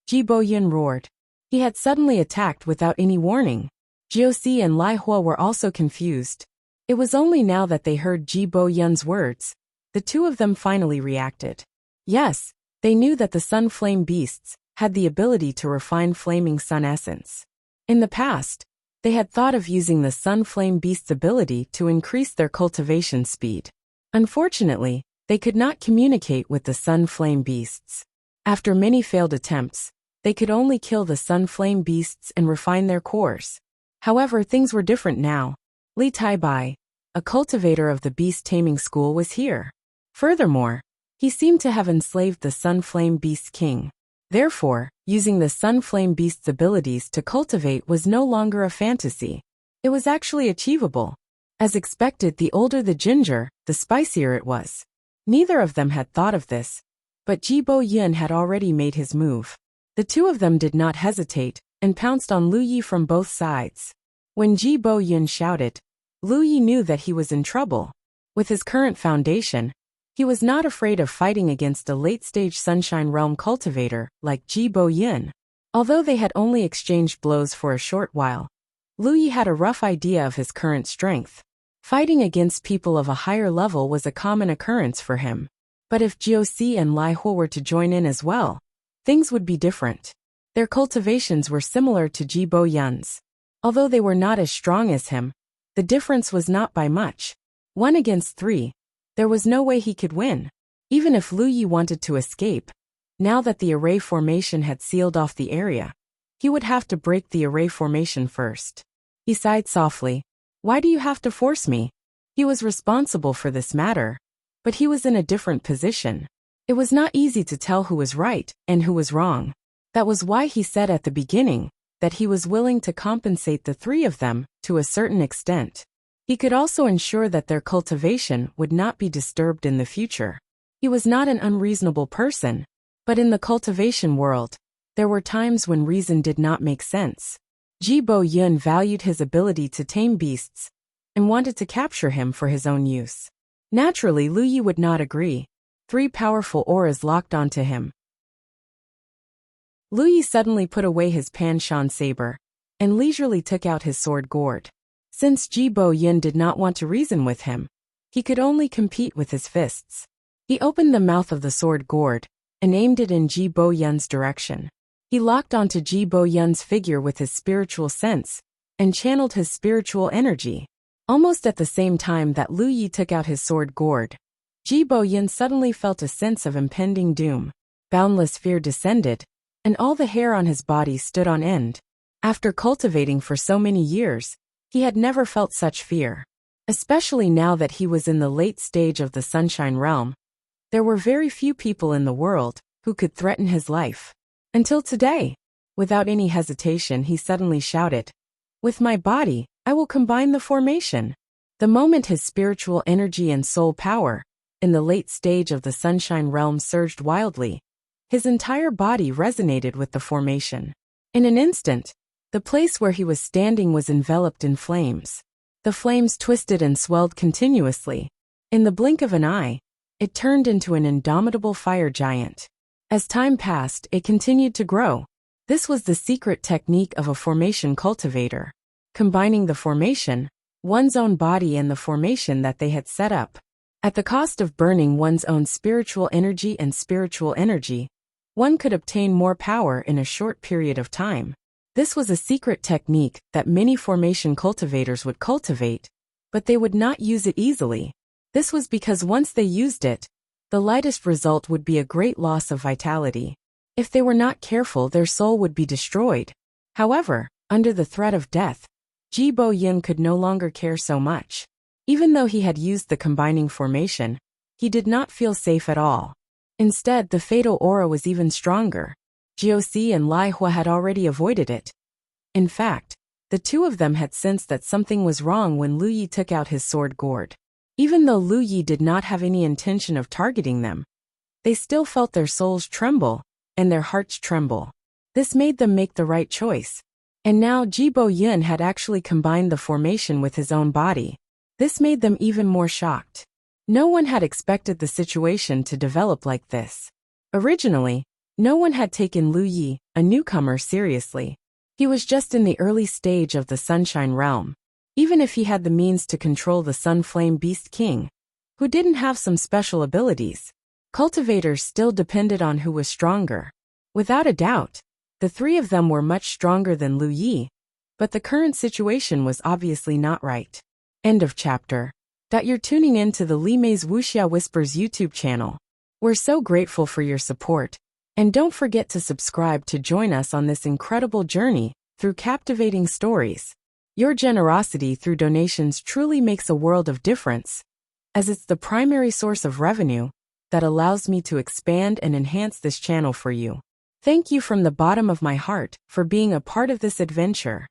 Ji Boyun roared. He had suddenly attacked without any warning. Jiuxi and Lai Hua were also confused. It was only now that they heard Ji Boyun's words. The two of them finally reacted. Yes, they knew that the Sun Flame Beasts had the ability to refine flaming sun essence. In the past, they had thought of using the Sun Flame Beast's ability to increase their cultivation speed. Unfortunately, they could not communicate with the Sun Flame Beasts. After many failed attempts, they could only kill the Sun Flame Beasts and refine their cores. However, things were different now. Li Taibai, a cultivator of the beast taming school, was here. Furthermore, he seemed to have enslaved the Sun Flame Beast King. Therefore, using the Sun Flame Beast's abilities to cultivate was no longer a fantasy. It was actually achievable. As expected, the older the ginger, the spicier it was. Neither of them had thought of this, but Ji Boyun had already made his move. The two of them did not hesitate, and pounced on Lu Yi from both sides. When Ji Boyun shouted, Lu Yi knew that he was in trouble. With his current foundation, he was not afraid of fighting against a late-stage Sunshine Realm cultivator like Ji Boyun. Although they had only exchanged blows for a short while, Lu Yi had a rough idea of his current strength. Fighting against people of a higher level was a common occurrence for him. But if Jiuxi and Lai Hua were to join in as well, things would be different. Their cultivations were similar to Ji Boyun's. Although they were not as strong as him, the difference was not by much. 1 against 3. There was no way he could win. Even if Lu Yi wanted to escape, now that the array formation had sealed off the area, he would have to break the array formation first. He sighed softly. Why do you have to force me? He was responsible for this matter, but he was in a different position. It was not easy to tell who was right and who was wrong. That was why he said at the beginning that he was willing to compensate the three of them to a certain extent. He could also ensure that their cultivation would not be disturbed in the future. He was not an unreasonable person, but in the cultivation world, there were times when reason did not make sense. Ji Boyun valued his ability to tame beasts and wanted to capture him for his own use. Naturally, Lu Yi would not agree. 3 powerful auras locked onto him. Lu Yi suddenly put away his Panshan saber and leisurely took out his sword gourd. Since Ji Boyun did not want to reason with him, he could only compete with his fists. He opened the mouth of the sword gourd and aimed it in Ji Boyun's direction. He locked onto Ji Boyun's figure with his spiritual sense and channeled his spiritual energy. Almost at the same time that Lu Yi took out his sword gourd, Ji Boyun suddenly felt a sense of impending doom. Boundless fear descended, and all the hair on his body stood on end. After cultivating for so many years, he had never felt such fear. Especially now that he was in the late stage of the Sunshine Realm, there were very few people in the world who could threaten his life. Until today. Without any hesitation, he suddenly shouted, "With my body, I will combine the formation." The moment his spiritual energy and soul power, in the late stage of the Sunshine Realm, surged wildly, his entire body resonated with the formation. In an instant, the place where he was standing was enveloped in flames. The flames twisted and swelled continuously. In the blink of an eye, it turned into an indomitable fire giant. As time passed, it continued to grow. This was the secret technique of a formation cultivator, combining the formation, one's own body, and the formation that they had set up. At the cost of burning one's own spiritual energy, one could obtain more power in a short period of time. This was a secret technique that many formation cultivators would cultivate, but they would not use it easily. This was because once they used it, the lightest result would be a great loss of vitality. If they were not careful, their soul would be destroyed. However, under the threat of death, Ji Boyun could no longer care so much. Even though he had used the combining formation, he did not feel safe at all. Instead, the fatal aura was even stronger. Jiuxi and Lai Hua had already avoided it. In fact, The two of them had sensed that something was wrong when Lu Yi took out his sword gourd. Even though Lu Yi did not have any intention of targeting them, they still felt their souls tremble and their hearts tremble. This made them make the right choice. And now Ji Bo Yun had actually combined the formation with his own body. This made them even more shocked. No one had expected the situation to develop like this. Originally, no one had taken Lu Yi, a newcomer, seriously. He was just in the early stage of the Sunshine Realm. Even if he had the means to control the Sun Flame Beast King, who didn't have some special abilities, cultivators still depended on who was stronger. Without a doubt, the three of them were much stronger than Lu Yi, but the current situation was obviously not right. End of chapter. You're tuning in to the Li Mei's Wuxia Whispers YouTube channel. We're so grateful for your support, and don't forget to subscribe to join us on this incredible journey through captivating stories. Your generosity through donations truly makes a world of difference, as it's the primary source of revenue that allows me to expand and enhance this channel for you. Thank you from the bottom of my heart for being a part of this adventure.